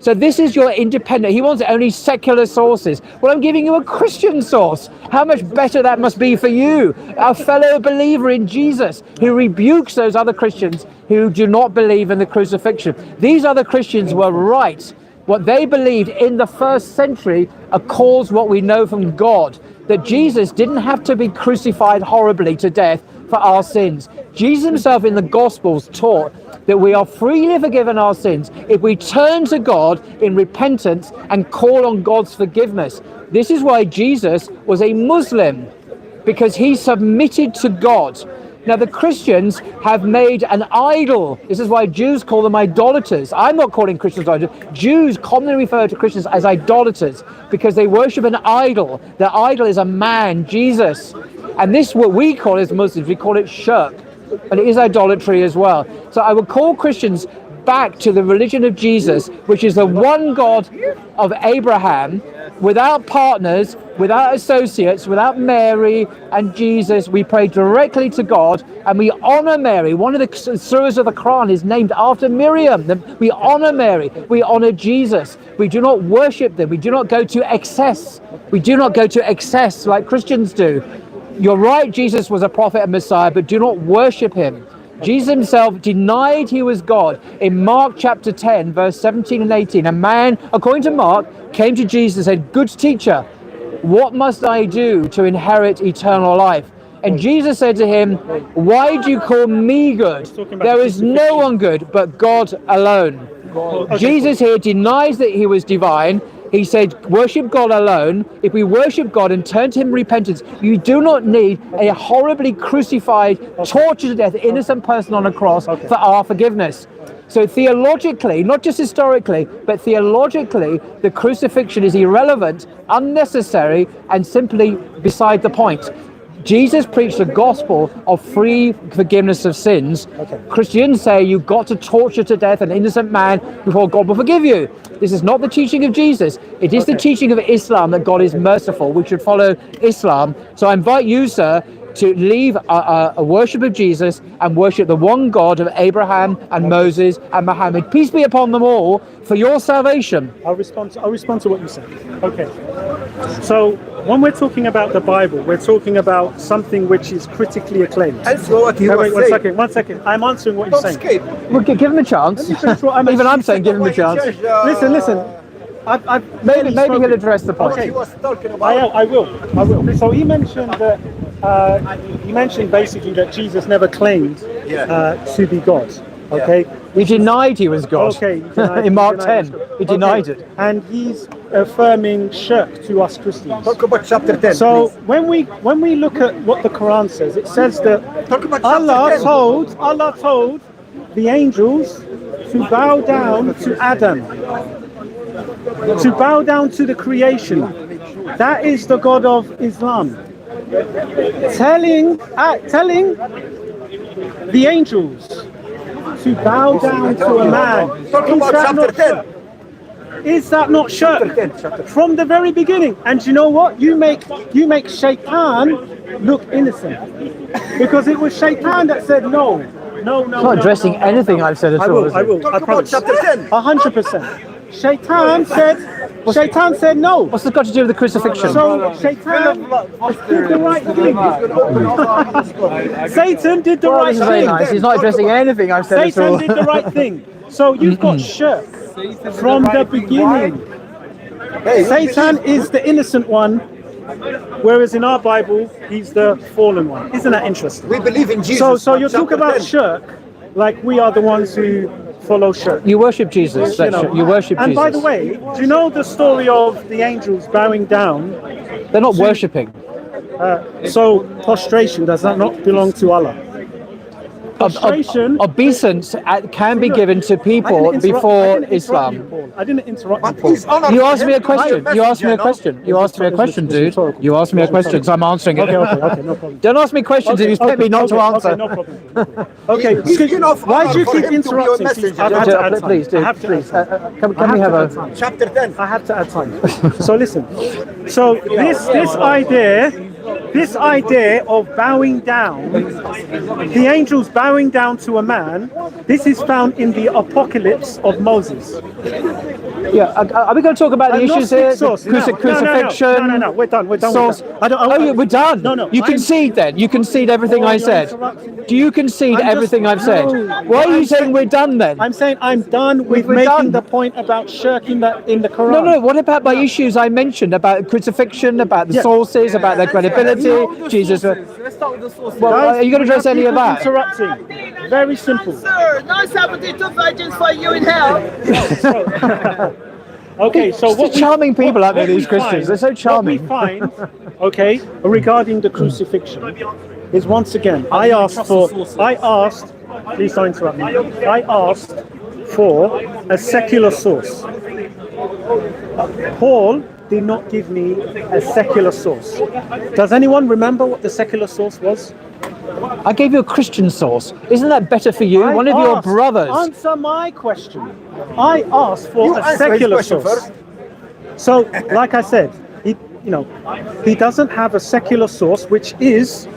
So this is your independent. He wants only secular sources. Well, I'm giving you a Christian source. How much better that must be for you, a fellow believer in Jesus, who rebukes those other Christians who do not believe in the crucifixion. These other Christians were right. What they believed in the 1st century accords what we know from God, that Jesus didn't have to be crucified horribly to death for our sins. Jesus himself in the Gospels taught that we are freely forgiven our sins if we turn to God in repentance and call on God's forgiveness. This is why Jesus was a Muslim, because he submitted to God. Now, the Christians have made an idol. This is why Jews call them idolaters. I'm not calling Christians idolaters. Jews commonly refer to Christians as idolaters because they worship an idol. Their idol is a man, Jesus. And this, what we call as Muslims, we call it shirk. And it is idolatry as well. So I would call Christians back to the religion of Jesus, which is the one God of Abraham, without partners, without associates, without Mary and Jesus. We pray directly to God and we honor Mary. One of the surahs of the Quran is named after Miriam. We honor Mary. We honor Jesus. We do not worship them. We do not go to excess. We do not go to excess like Christians do. You're right, Jesus was a prophet and Messiah, but do not worship him. Jesus himself denied he was God. In Mark chapter 10, verse 17 and 18, a man, according to Mark, came to Jesus and said, "Good teacher, what must I do to inherit eternal life?" And Jesus said to him, "Why do you call me good? There is no one good but God alone." Jesus here denies that he was divine. He said, worship God alone. If we worship God and turn to him in repentance, you do not need a horribly crucified, tortured to death, innocent person on a cross for our forgiveness. So theologically, not just historically, but theologically, the crucifixion is irrelevant, unnecessary, and simply beside the point. Jesus preached the gospel of free forgiveness of sins. Christians say you've got to torture to death an innocent man before God will forgive you. This is not the teaching of Jesus. It is the teaching of Islam that God is merciful. We should follow Islam. So I invite you, sir, to leave a worship of Jesus and worship the one God of Abraham and Moses and Muhammad. Peace be upon them all, for your salvation. I'll respond to what you said. Okay. So when we're talking about the Bible, we're talking about something which is critically acclaimed. Wait, one second. I'm answering what you're saying. Well, give him a chance. Even I'm saying give him a chance. Listen. Maybe he'll address the point. Okay. I will. So he mentioned that. He mentioned basically that Jesus never claimed to be God. Okay. He denied he was God. Okay. In Mark 10, he denied it. And he's affirming shirk to us Christians. Talk about chapter 10. So when we look at what the Quran says, it says that Allah told the angels to bow down to Adam, to bow down to the creation. That is the God of Islam. Telling the angels to bow down to a man. Is that not shirk? From the very beginning. And you know what? You make Shaitan look innocent. Because it was Shaitan that said no. Not addressing anything I've said at all. I will. I promise. 100%. Shaitan said no. What's this got to do with the crucifixion? So Shaitan did the right thing. Satan did the right This is very thing. nice. He's not addressing anything I've said at Satan all. did the right thing. So you've got shirk from the beginning. Satan is the innocent one, whereas in our Bible, he's the fallen one. Isn't that interesting? We believe in Jesus. So you talk about shirk like we are the ones who follow shirk. You worship Jesus. You worship and Jesus. by the way, do you know the story of the angels bowing down? They're not worshipping. So prostration, does that not belong to Allah? Prostration. Obeisance can be given to people before Islam. I didn't interrupt you, Paul. You asked me a question. You asked me a question. You asked me a question, dude. You asked me a question, so I'm answering it. Okay, no problem. Don't ask me questions if you expect me not to answer. Okay, no problem. Okay, why do you keep interrupting? Please, dude. Please. Can we have a chapter 10? I have to add time. So listen. So this idea of bowing down, the angels bowing down to a man, this is found in the Apocalypse of Moses. Yeah, are we going to talk about the issues here? Crucifixion? No, we're done. Source. We're done. No. You concede then. You concede everything I said. Do you concede everything I've said? Why are you saying we're done then? I'm saying I'm done with making the point about shirk in the Quran. No. What about my issues I mentioned about crucifixion, about the sources, about their credibility? Jesus. Let's start with the source. Well, are you going to address any of that? Interrupting. Very simple. Sir, no sabotage virgins for you in hell. Okay, so what charming people out there, these Christians. They're so charming. What we find, okay, regarding the crucifixion, is once again, I asked, please don't interrupt me. I asked for a secular source. Paul did not give me a secular source. Does anyone remember what the secular source was? I gave you a Christian source. Isn't that better for you? One of your brothers. Answer my question. I asked for a secular source. So, like I said, he doesn't have a secular source which is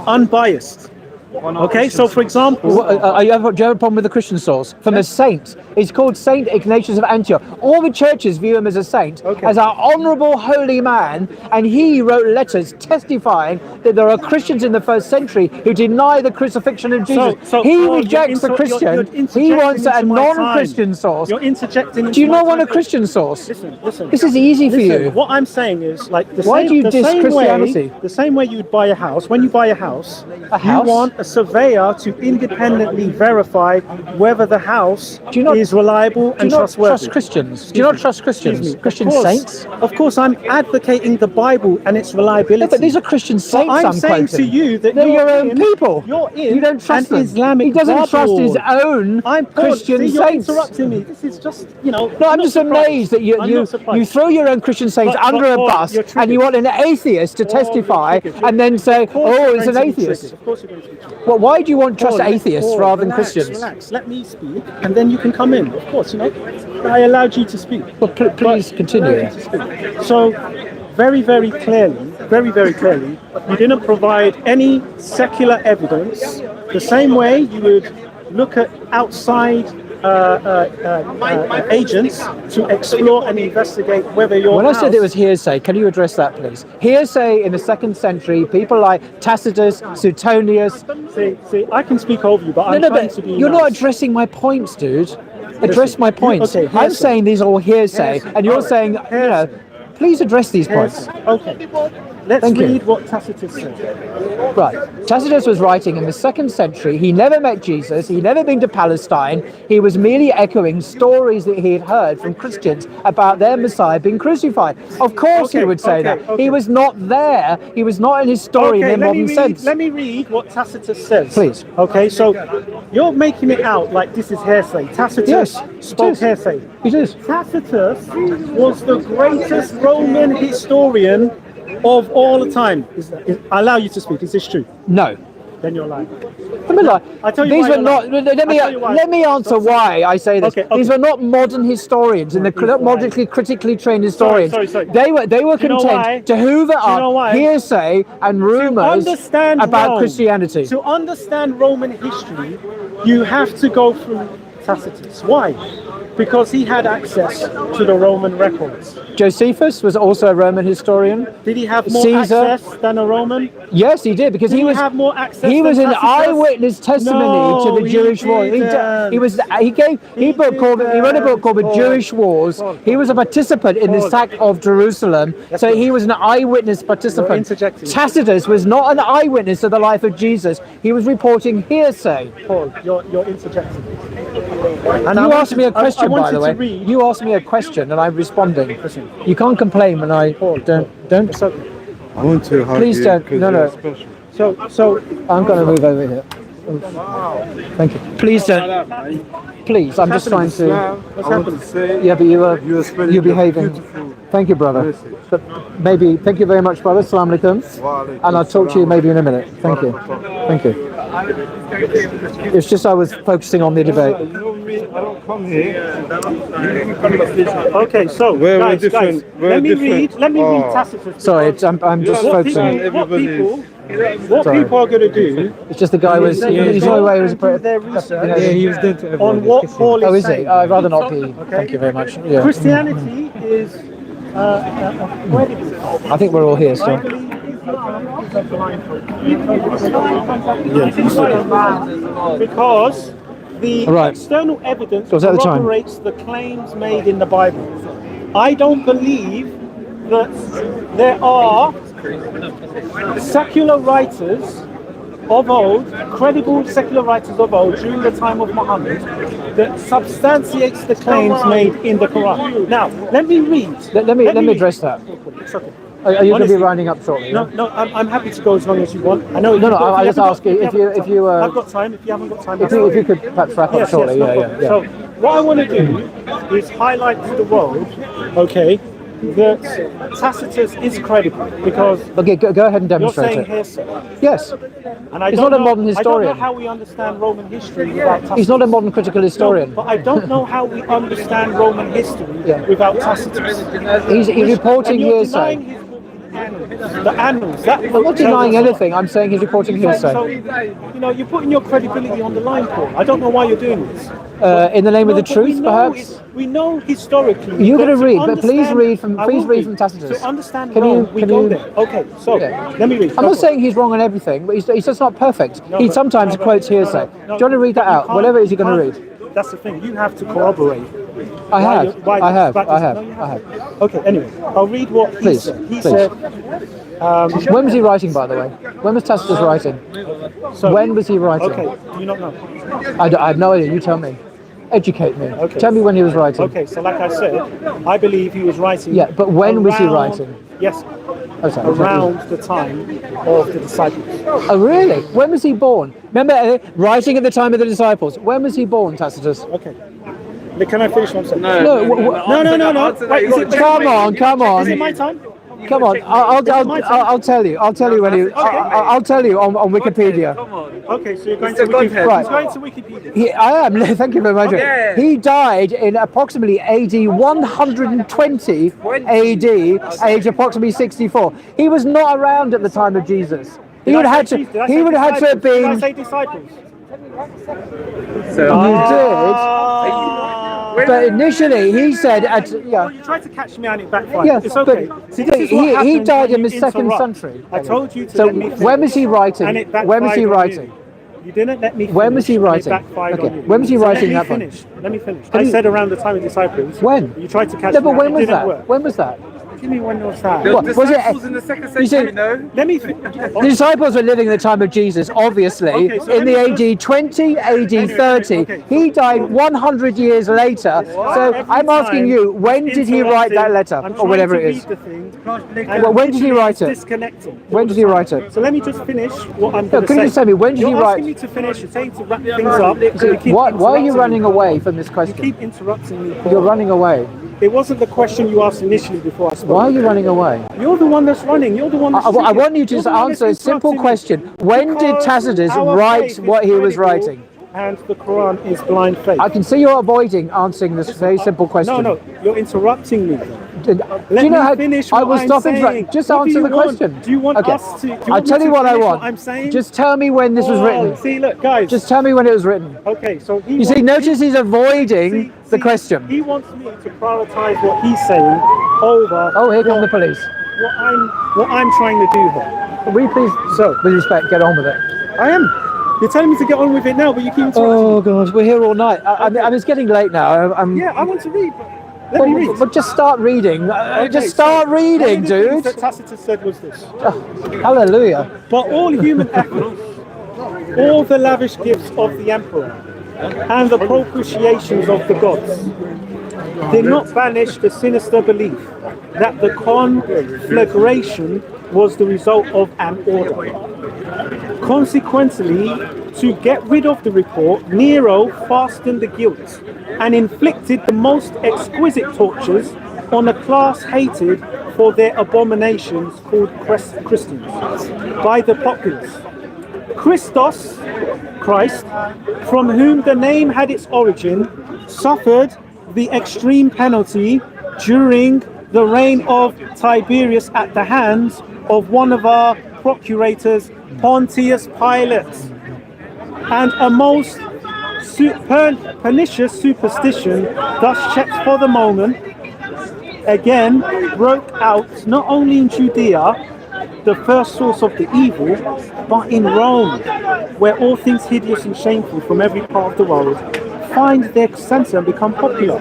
unbiased. Okay, so for example, do you have a problem with the Christian source? From a saint. He's called Saint Ignatius of Antioch. All the churches view him as a saint, as our honourable holy man, and he wrote letters testifying that there are Christians in the first century who deny the crucifixion of Jesus. He rejects the Christian. He wants a non-Christian source. You're interjecting. Do you not want a Christian source? Listen. This is easy for you. What I'm saying is, like, Why do you diss Christianity? The same way you'd buy a house. When you buy a house, you want a surveyor to independently verify whether the house is reliable and trustworthy. Do you not trust Christians? Do you not trust Christians? Christian saints? Of course, I'm advocating the Bible and its reliability. No, but these are Christian saints. I'm saying to you that they're your own people. You're in. You don't trust an them. Islamic He doesn't trust his own Christian you're saints. interrupting me. This is just, No, I'm just amazed that you throw your own Christian saints under a bus and you want an atheist to testify and then say, oh, it's an atheist. Of course you're going to be true. Well, why do you want to trust atheists rather than Christians? Relax. Let me speak, and then you can come in. Of course, I allowed you to speak. Well, please continue. So, very, very clearly, you didn't provide any secular evidence. The same way you would look at outside agents to explore and investigate whether your When house... I said it was hearsay, can you address that, please? Hearsay in the 2nd century, people like Tacitus, Suetonius... See, I can speak over you, but I'm trying to be you're nice. not addressing my points, dude. Address my points. Okay, I'm saying these are all hearsay, and you're saying, please address these points. Okay. Let's read what Tacitus said. Right. Tacitus was writing in the 2nd century. He never met Jesus. He'd never been to Palestine. He was merely echoing stories that he had heard from Christians about their Messiah being crucified. Of course he would say that. He was not there. He was not an historian in modern sense. Let me read what Tacitus says. Please. Okay, so you're making it out like this is hearsay. Tacitus spoke hearsay. It is. Tacitus was the greatest Roman historian of all the time. I allow you to speak. Is this true? No. Then you're lying. I tell you these were not. Let me answer why I say this. These were not modern historians, and they're not modernly critically trained historians. Sorry. They were content to hoover up hearsay and rumors about Christianity. To understand Roman history, you have to go through Tacitus. Why? Because he had access to the Roman records. Josephus was also a Roman historian. Did he have more Caesar, access than a Roman? Yes, he did, because Did he was have more access he was than an Tacitus? eyewitness testimony to the Jewish war. He wrote a book called The Jewish Wars. He was a participant in the sack of Jerusalem, so he was an eyewitness participant. Tacitus was not an eyewitness of the life of Jesus. He was reporting hearsay. Paul, you're interjecting. And you asked me a question, by the way. You asked me a question, and I'm responding. Listen. You can't complain when I don't. I want to hug Please you don't. No. So I'm going to move over here. Thank you. Please don't. Please, I'm just trying to. what's happening? Yeah, but you're behaving. Thank you, brother. But maybe. Thank you very much, brother. Assalamu alaikum. And I'll talk to you maybe in a minute. Thank you. Thank you. It's just I was focusing on the debate. I don't come here. Okay, so guys, let me read Tacitus. Sorry, I'm just focusing. What people are going to do? It's just the guy was. He's the only way he was. He was dead to everyone. On what Paul is is saying. he? I'd rather not be. Thank you very much. Yeah. Christianity is credible. I think we're all here still. Because the external evidence corroborates the claims made in the Bible. I don't believe that there are secular writers of old, credible secular writers of old during the time of Muhammad that substantiates the claims made in the Quran. Now, let me read. Let me address that. It's okay. Are you going to be rounding up shortly? No, I'm happy to go as long as you want. I know. I just ask you if you. I've got time. If you haven't got time, if you could perhaps wrap up shortly. Yeah. So what I want to do is highlight to the world, okay, that Tacitus is credible because. Okay, go ahead and demonstrate you're saying hearsay. Yes. And I He's don't not know, a modern historian. I don't know how we understand Roman history without Tacitus. He's not a modern critical historian. No, but I don't know how we understand Roman history without Tacitus. He's reporting hearsay. The annals. That I'm not denying anything. I'm saying he's reporting hearsay. So, you know, you're putting your credibility on the line, Paul. I don't know why you're doing this. In the name of the but truth, perhaps. We know historically. You're going to but read, but please read from I will from Tacitus. To understand Can Rome, you- we can go you- there. Okay, so Yeah. let me read. I'm not saying he's wrong on everything, but he's just not perfect. No, He but- sometimes no, but- quotes no, hearsay. no, Do you want to read that you out? can't- Whatever it is you're you going to read. can't- That's the thing. You have to corroborate. I have. why I have. this- I have. no, you I have. Okay, anyway, I'll read what he Please, said. He please. said, When was he writing, by the way? When was Tacitus writing? so, When was he writing? Okay, do you not know? I have no idea. You tell me. Educate me. Okay. Tell me when he was writing. Okay, so like I said, I believe he was writing. Yeah, but when was he around- writing? Yes, Oh, sorry. around the time of the disciples. Oh, really? When was he born? Remember, writing at the time of the disciples. When was he born, Tacitus? Okay. But can I finish one second? No, No. Wait, is it, Come on, come on. is it my time? Come on, I'll tell you. I'll tell you when he. I'll tell you on Wikipedia. Okay, so you're going to Wikipedia. Right. He's going to Wikipedia. I am. Thank you very much. He died in approximately AD 120 AD, age approximately 64. He was not around at the time of Jesus. He would have had to. He would have had to have Did I been. say disciples? You did. But initially, he said, Well, you tried to catch me and it backfired. Yes, it's okay. but See, this is what he happens died when in the you 2nd interrupt. century. I told you to So let me finish. when was he writing? And it When was he backfired on writing? You didn't let me finish. When was he and writing? It backfired Okay, on you. when was he writing that Let one? me finish. Let me finish. Can I you- said around the time of disciples. When? You tried to catch No, me but out. when It was didn't that? work. When was that? Give me when was that? What was it? in the second You see, Let me. the disciples were living in the time of Jesus, obviously, Okay, so in the let me AD 20, AD 30. okay, He died 100 years later. So Every I'm asking time you, when did he write that letter, I'm or whatever it trying to is? read the thing, Well, when did he literally write it's it? Disconnecting. When did he write it? So let me just finish what I'm No, going to say. can you just tell me, when did You're he asking write- me to finish. You're saying to wrap things up. You keep Why are you interrupting running me. away from this You question? keep interrupting me, Paul. You're running away. It wasn't the question you asked initially before I spoke. Why are you running away? You're the one that's running. You're the one that's I speaking. want you to You're just the one answer a that's simple interrupting me. question. When did Because Tacitus our write faith is what he was credible writing? And the Quran is blind faith. I can see you're avoiding answering this very simple question. No, you're interrupting me. Do Let you know me how finish I what will I'm stop saying. interrupting? Just What do answer you the want? question. Do you want Okay. us to? Do you I'll want tell me you to what I finish want. I'm saying. Just tell me when this was written. See, look, guys. Just tell me when it was written. Okay, so he You see, wants- notice he's avoiding see, the see, question. He wants me to prioritize what he's saying over. Oh, here come the police. What I'm trying to do here. Will you please, So, with respect, get on with it? I am. You're telling me to get on with it now, but you keep interrupting. Oh God, we're here all night. I mean, it's getting late now. Yeah, I want to read. Let me read. But just start reading. Okay, Just start so reading, one of the things dude. that Tacitus said was this: Hallelujah. but all human efforts, all the lavish gifts of the emperor, and the propitiations of the gods, did not banish the sinister belief that the conflagration was the result of an order. Consequently, to get rid of the report, Nero fastened the guilt and inflicted the most exquisite tortures on a class hated for their abominations called Christians by the populace. Christos, Christ, from whom the name had its origin, suffered the extreme penalty during the reign of Tiberius at the hands of one of our procurators, Pontius Pilate, and a most pernicious superstition, thus checked for the moment, again broke out not only in Judea, the first source of the evil, but in Rome, where all things hideous and shameful from every part of the world find their center and become popular.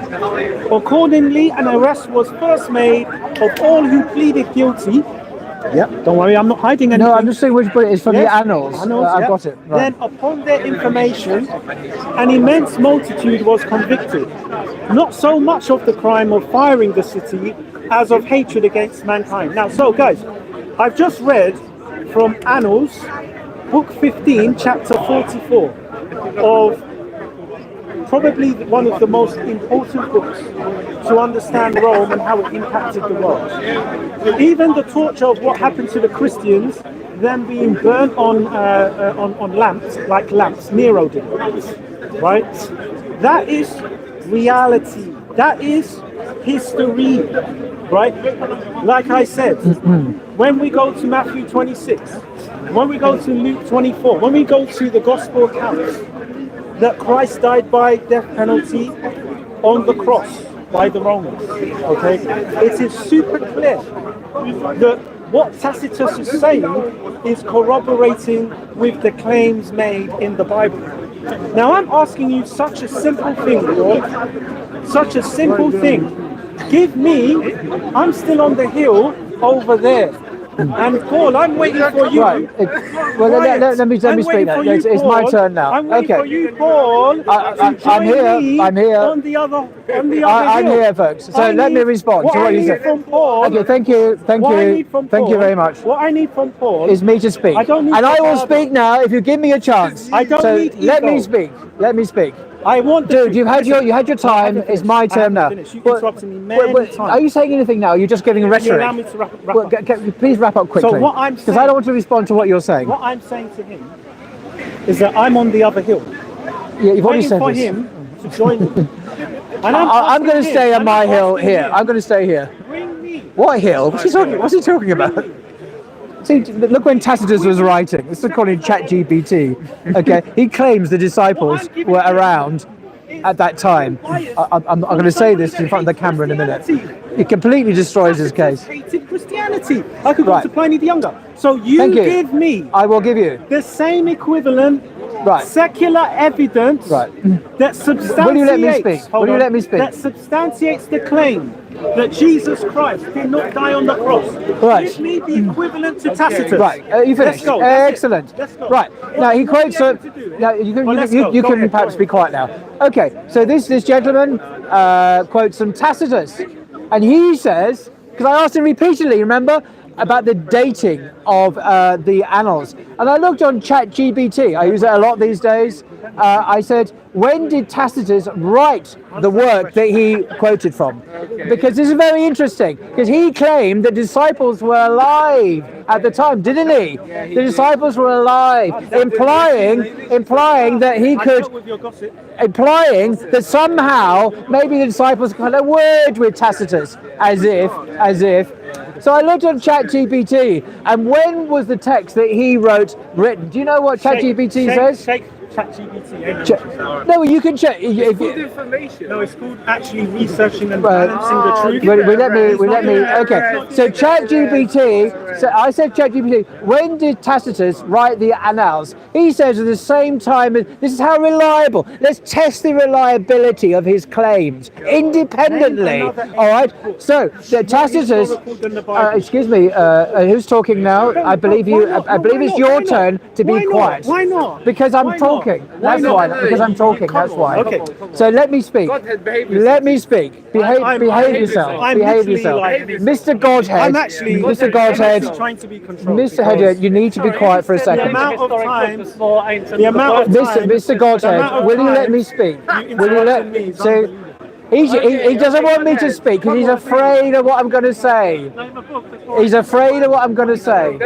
Accordingly, an arrest was first made of all who pleaded guilty. Yep, don't worry, I'm not hiding anything. No, I'm just saying which book it is from Yes, the annals. I've yep. got it. Right. Then, upon their information, an immense multitude was convicted, not so much of the crime of firing the city as of hatred against mankind. Now, so guys, I've just read from Annals, book 15, chapter 44, of probably one of the most important books to understand Rome and how it impacted the world. Even the torture of what happened to the Christians, them being burnt on lamps, like lamps, Nero did, right? That is reality. That is history, right? Like I said, when we go to Matthew 26, when we go to Luke 24, when we go to the gospel accounts that Christ died by death penalty on the cross by the Romans, okay, it is super clear that what Tacitus is saying is corroborating with the claims made in the Bible. Now I'm asking you such a simple thing, Lord, such a simple thing. Give me, I'm still on the hill over there. And Paul, I'm waiting for you. Right. Let me speak now. It's my turn now. I'm waiting Okay. for you, Paul. I'm here. I'm here. On the other I'm hill. here, folks. So let me respond to what you said. From Paul, Okay, thank you. Thank you very much. What I need from Paul Is me to speak. I don't need and your I will father. speak now if you give me a chance. I don't so need let me ego. speak. Let me speak. I want the Dude, truth. you had your time. It's my turn now. You But- interrupted me many times. Are you saying anything now? You're just giving Can you allow rhetoric. me to wrap Well, up? please wrap up quickly. So what I'm because I saying- don't want to respond to what you're saying. What I'm saying to him is that I'm on the other hill, Yeah, you've already waiting said for this. him to join me. And I'm going to asking stay him, on my I'm hill asking here. him, I'm going to stay here. Bring me. What hill? What's he talking about? See, look when Tacitus was writing. This is according to ChatGPT. Okay, he claims the disciples were around at that time. I'm going to say this in front of the camera in a minute. It completely destroys his case. Hated Christianity. I could go Right. to Pliny the Younger. So you Thank you. give me I will give you. the same equivalent Right. secular evidence Right. that substantiates. Will you let me speak? Hold Will you on. let me speak? That substantiates the claim that Jesus Christ did not die on the cross. Right. Give me the equivalent to Tacitus. Right, you finished. Let's go. That's it. Excellent. Let's go. Right, now he quotes. What do you want me to do? Now you can, Well, let's you go. Go can ahead, perhaps go be ahead. quiet now. Okay, so this gentleman quotes from Tacitus, and he says, because I asked him repeatedly, remember, about the dating of the annals, and I looked on ChatGPT. I use it a lot these days. I said, when did Tacitus write the work that he quoted from? Because this is very interesting, because he claimed the disciples were alive at the time, didn't he? The disciples were alive, implying that he could, With your gossip. implying that somehow maybe the disciples had a word with Tacitus, as if. So I looked on ChatGPT, and when was the text that he wrote written? Do you know what ChatGPT says? Shake ChatGPT. No, you can check. No, it's called actually researching and Right. balancing the truth. We let me. Okay. So ChatGPT. So I said ChatGPT. When did Tacitus write the Annals? He says at the same time. This is how reliable. Let's test the reliability of his claims independently. All right. So the Tacitus. Excuse me. Who's talking now? I believe you. I believe it's your turn to be quiet. Why not? Because I'm Why not? talking. That's why. Because I'm talking. That's why. Okay. So let me speak. Let me speak. Behave yourself. I'm Behave literally yourself. like- Mr. Godhead. I'm actually Mr. Godhead. trying to be controlled. Mr. Headhead, you need to be quiet for a The second. amount of times, the amount of Mr. time, Mr. Godhead, will you let me speak? Will you let me? So he doesn't want me to speak because he's afraid of what I'm going to say. He's afraid of what I'm going to say.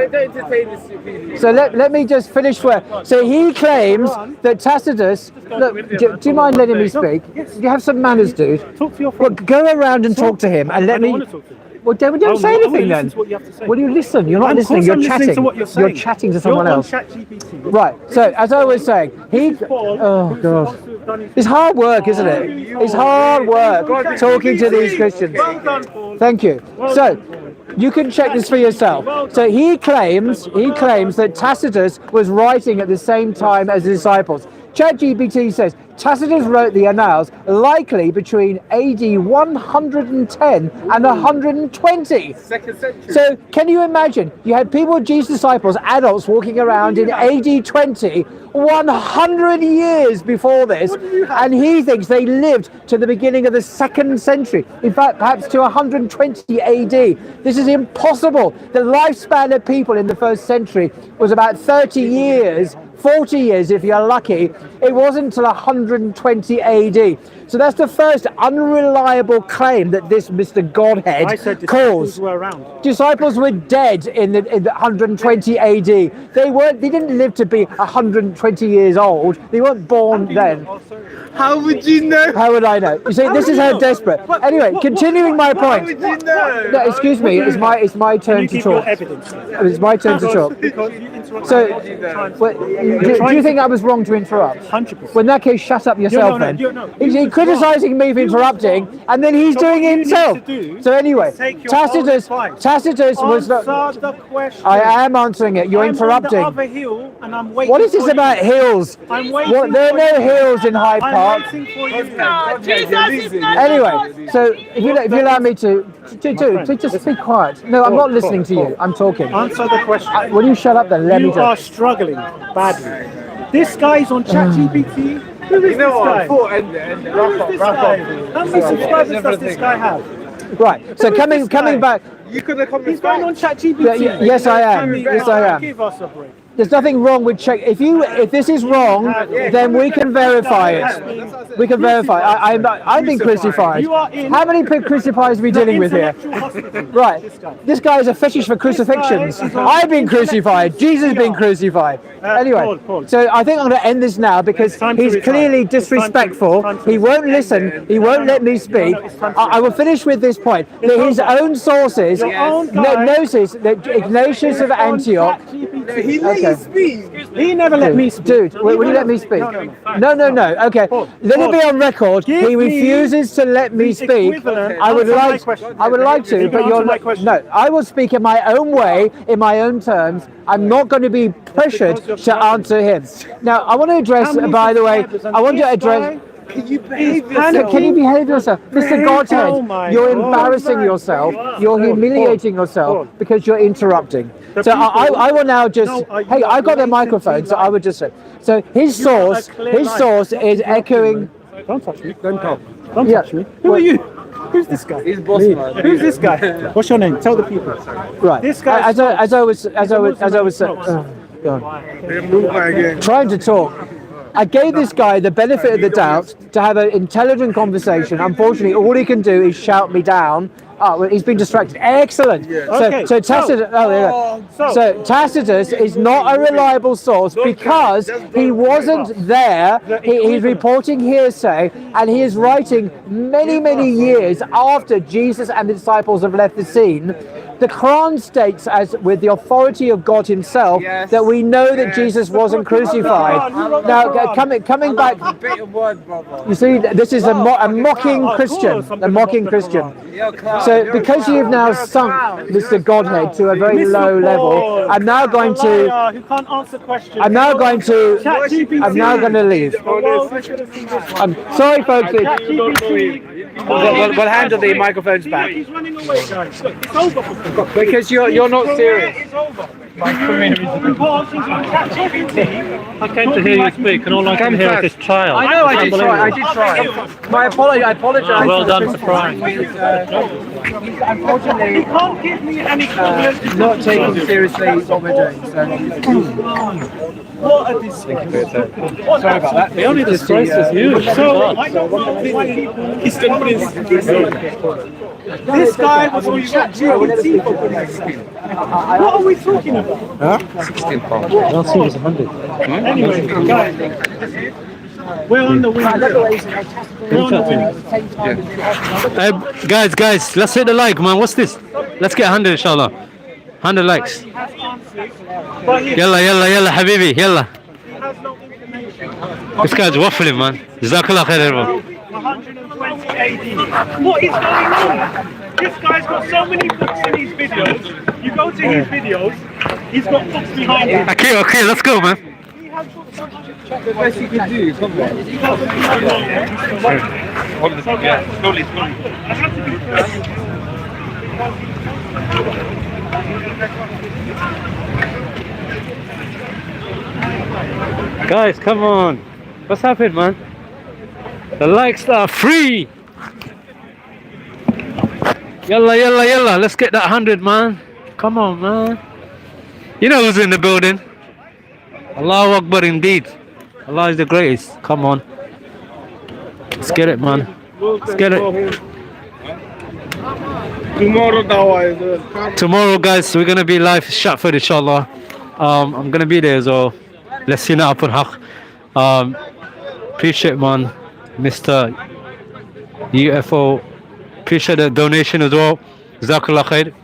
So let me just finish where. So he claims that Tacitus. Look, do you mind letting me speak? You have some manners, dude. Talk to your Well, friend. go around and talk to him and let I don't me. want to talk to him. Well, don't say I wanna anything then. listen to what you have to say. Will you listen? You're not Of listening. course You're I'm listening chatting. to what you're saying. chatting to someone You're else. on ChatGPT. Right. So as I was saying, he. Oh God. It's hard work, isn't it? It's hard work talking to these Christians. Well done, Paul. Thank you. So you can check this for yourself. So he claims that Tacitus was writing at the same time as the disciples. ChatGPT says Tacitus wrote the Annals likely between AD 110 and 120. So can you imagine? You had people, Jesus' disciples, adults walking around in AD 20, 100 years before this, and he thinks they lived to the beginning of the 2nd century. In fact, perhaps to 120 AD. This is impossible. The lifespan of people in the 1st century was about 30 years, 40 years if you're lucky. It wasn't until 120 AD. So that's the first unreliable claim that this Mr. Godhead I said calls. disciples were around. Disciples were dead in the 120 AD. They didn't live to be 120 years old. They weren't born then. How would you know? How would I know? You see, this is how desperate. Anyway, continuing my point. How would you know? No, excuse me. It's my turn to Give your talk. evidence. It's my turn to talk. Because you interrupt. So, do you think I was wrong to interrupt? 100%. Well, in that case, shut up yourself then. He's criticising me for interrupting, and then he's doing it himself. So anyway, Tacitus was not. Answer the question. I am answering it. You're interrupting. I'm on the other hill, and I'm waiting. What is this for about you. hills? I'm waiting. There are for no you. hills in Hyde Park. I'm waiting for you. Jesus is not Anyway, so if you allow me to just be quiet. No, I'm not listening to you. I'm talking. Answer the question. Will you shut up then? Let me You talk. are struggling badly. This guy's on ChatGPT. Who is this guy? Who is this guy? How many subscribers does this guy have? Right. So coming back. You could have come He's going on ChatGPT. Yes, I am. Yes, I am. Give us a break. There's nothing wrong with check. If this is wrong, then we can verify it. We can verify. I've been crucified. You are in How many crucifies are we dealing with here? intellectual hospital. Right. This guy is a fetish for crucifixions. I've been crucified. Jesus has been crucified. Anyway, Paul. so I think I'm going to end this now because time to he's retire. clearly It's time to- disrespectful. it's time to- He won't listen. He won't let me speak. it's time to- I will finish with this point. That his own sources, Your own guy- notice that Ignatius of Antioch. He let you speak. He never let me speak. Dude, will you let me speak? No. Okay, let it be on record. Give He refuses to let me the speak. equivalent. I would Answer my like. question. I would like to, You but can you're answer my not. question. No, I will speak in my own way, in my own terms. I'm not going to be pressured because you're to answer him. Now, I want to address. How many By the way, subscribers? And I want to this address. guy Can you behave Can yourself? you behave yourself? Mr. Godhead, Oh my you're God. embarrassing yourself. You're humiliating yourself because you're interrupting. So I will now just, hey, I've got the microphone, so I would just say. So his source is echoing. Don't touch me. Don't talk. Don't Yeah. touch me. Who are you? Who's this guy? He's boss man. Who's this guy? What's your name? Tell the people. Right. This guy. As I was trying to talk. I gave this guy the benefit of the doubt to have an intelligent conversation. Unfortunately, all he can do is shout me down. Oh, well, he's been distracted. Excellent. Okay, So Tacitus. So Tacitus is not a reliable source because he wasn't there. He's reporting hearsay, and he is writing many years after Jesus and the disciples have left the scene. The Quran states, as with the authority of God Himself, that we know that Jesus wasn't crucified. Now, coming back, you see, this is a mocking Christian, a mocking Christian. So, because you've now sunk Mr. Godhead to a very low level, I'm now going to. Who can't answer questions. I'm now going to. ChatGPT. I'm now going to leave. I'm sorry, folks. We'll handle the microphones back He's running away, guys. Look, it's over. because you're not serious. It's over. Reports, he's on ChatGPT. I came to hear you speak, and all I can hear is this child. I know I did try. My apology. I apologise. Well done for trying. Unfortunately, He can't give me any equivalent. not taking seriously what we're doing. So. What a disgrace. Sorry about that. The only disgrace is you. So, I don't know why people. This guy was on ChatGPT for goodness sake. What are we talking about? I'll see there's 100. Anyway, guys, we're on the winning team. We're on the winning team. Guys, let's hit the like, man. What's this? Let's get 100, inshallah. 100 likes. He has answers, but he Yalla, habibi, yalla. has no information. This guy's waffling, man. Jazak Allah Khair, everyone. 120 AD. What is going on? This guy's got so many books in his videos. You go to his videos, he's got books behind him. Okay, let's go, man. He has books on The best you can do. Come on. Slowly. I have to do first. Guys, come on. What's happened, man? The likes are free. Yalla. Let's get that 100, man. Come on, man. You know who's in the building. Allahu Akbar indeed. Allah is the greatest. Come on. Let's get it, man. Let's get it. Tomorrow, Dawah is Tomorrow, guys, we're gonna be live Shotford, inshallah. I'm gonna be there as well. Let's see now upon haq. Appreciate, man, Mr. UFO. Appreciate the donation as well. Jazak Allah Khair.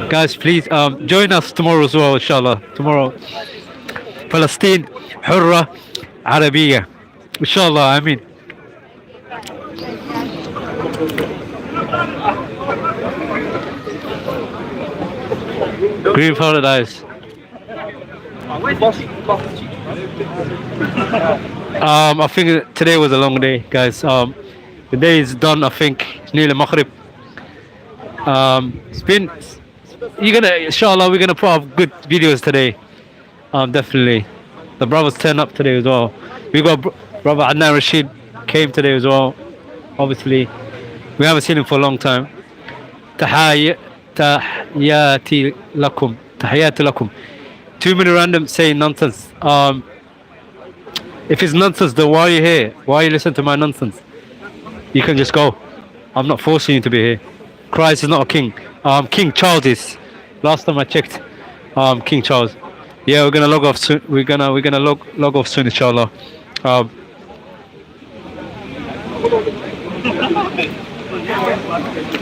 Guys, please join us tomorrow as well, inshallah. Tomorrow, Palestine, Hurra, Arabiya. Inshallah, I mean. Green Paradise. I think today was a long day, guys. The day is done. I think it's nearly Maghrib. It's been. Inshallah, we're gonna put up good videos today. Definitely. The brothers turn up today as well. We got brother Adnan Rashid came today as well. Obviously, we haven't seen him for a long time. Tahiyati lakum. Tahiyati lakum. Too many random saying nonsense. If it's nonsense, then why are you here? Why you listen to my nonsense? You can just go. I'm not forcing you to be here. Christ is not a king. King Charles is. Last time I checked, King Charles. Yeah, we're gonna log off soon. We're gonna log off soon, inshallah.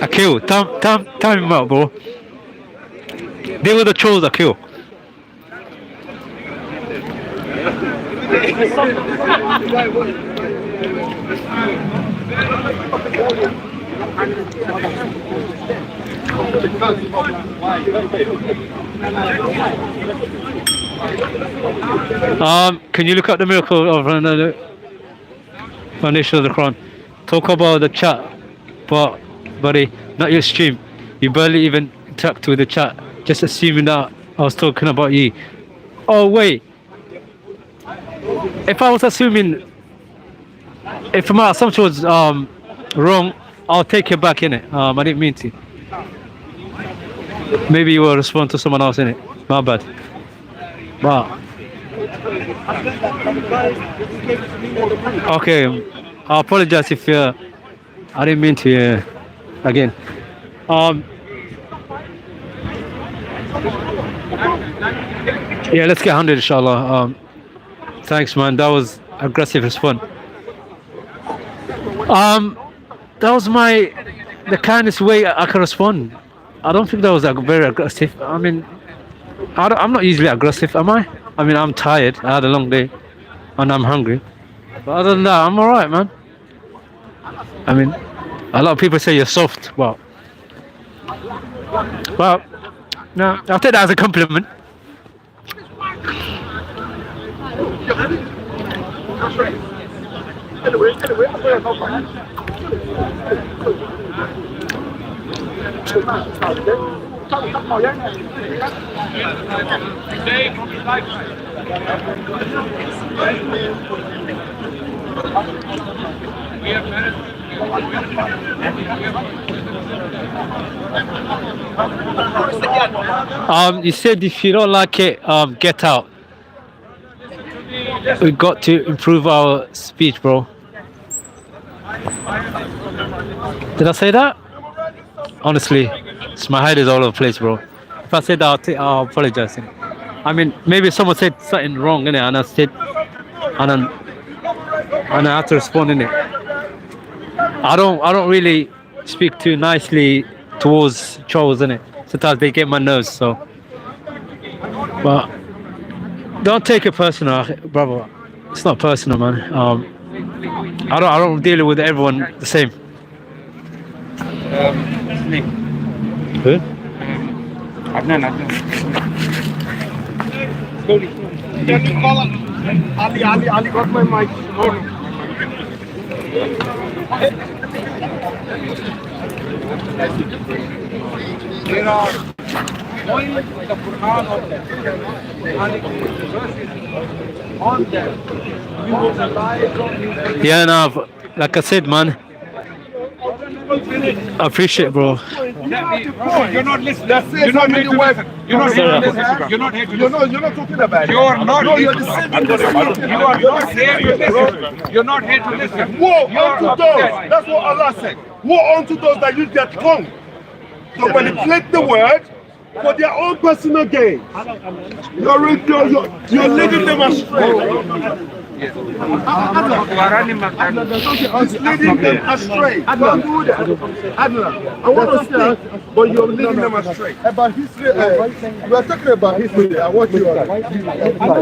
Akil, time him out, bro. They were the trolls, Akil. Can you look at the miracle of another foundation of the Quran? Talk about the chat, but buddy, not your stream. You barely even interact with the chat, just assuming that I was talking about you. Oh wait, if I was assuming, if my assumption was wrong, I'll take it back in it. I didn't mean to. Maybe you will respond to someone else in it. My bad. Wow. Okay, I apologize if I didn't mean to. Again. Yeah, let's get 100, inshallah. Thanks, man. That was aggressive response. That was the kindest way I can respond. I don't think that was very aggressive. I mean, I'm not easily aggressive, am I? I mean, I'm tired. I had a long day, and I'm hungry. But other than that, I'm all right, man. I mean, a lot of people say you're soft. Well, no, I'll take that as a compliment. You said if you don't like it, get out. We got to improve our speech, bro. Did I say that? Honestly, my head is all over the place, bro. If I said that, I'll apologize. I mean, maybe someone said something wrong, innit? And I said, and I have to respond, innit? I don't really speak too nicely towards trolls, innit? Sometimes they get my nerves, so. But don't take it personal, brother. It's not personal, man. I don't deal with everyone the same. Who? Adnan. Slowly. Can you call Ali got my mic. There are points in the Quran of the Quranic verses on that. You will rely on. Yeah, no, like I said, man. I appreciate, bro. You're not listening. That's it. You're not here to listen. You're not here to Sorry. listen. You're not here to listen. You're not talking about it. You're not No, here you're to defending listen. the You are not here to listen. You're not here to listen. Woe You're unto upset. those. That's what Allah said. Woe unto those that use their tongue to manipulate the word for their own personal gain. You're leading them astray. It's leading them astray. Don't do that. I want to say, but you're leading them astray. About history, we are talking about history. I want you to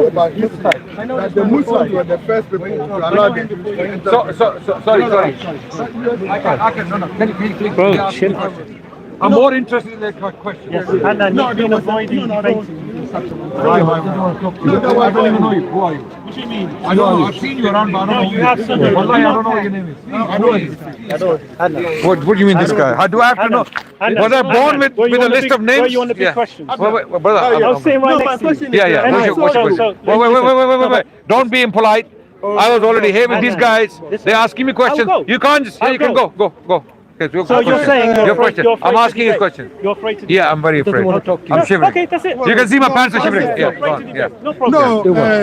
about history. That the Muslims were the first people to allow them to enter. Sorry. I can, no. Can you please Bro, chill. I'm more interested in that question. And then you've been avoiding debating. I don't even know you. Who are you? What do you mean? I don't know. I've seen you around, but I don't know. You have some. Wallahi, I don't know what your name is. I know you. What do you mean this guy? How do I have to know? Was I born with a list of names? Where you want the big questions? Wait, brother. I was saying right next to you. Yeah. What's your question? Wait. Don't be impolite. I was already here with these guys. They're asking me questions. You can't just. You can go. Okay, So you're saying your question. I'm asking you a question. You're afraid to Yeah, I'm very afraid. I'm shivering. Okay, that's it. You can see my pants are shivering. Yeah, go on. Yeah. No problem.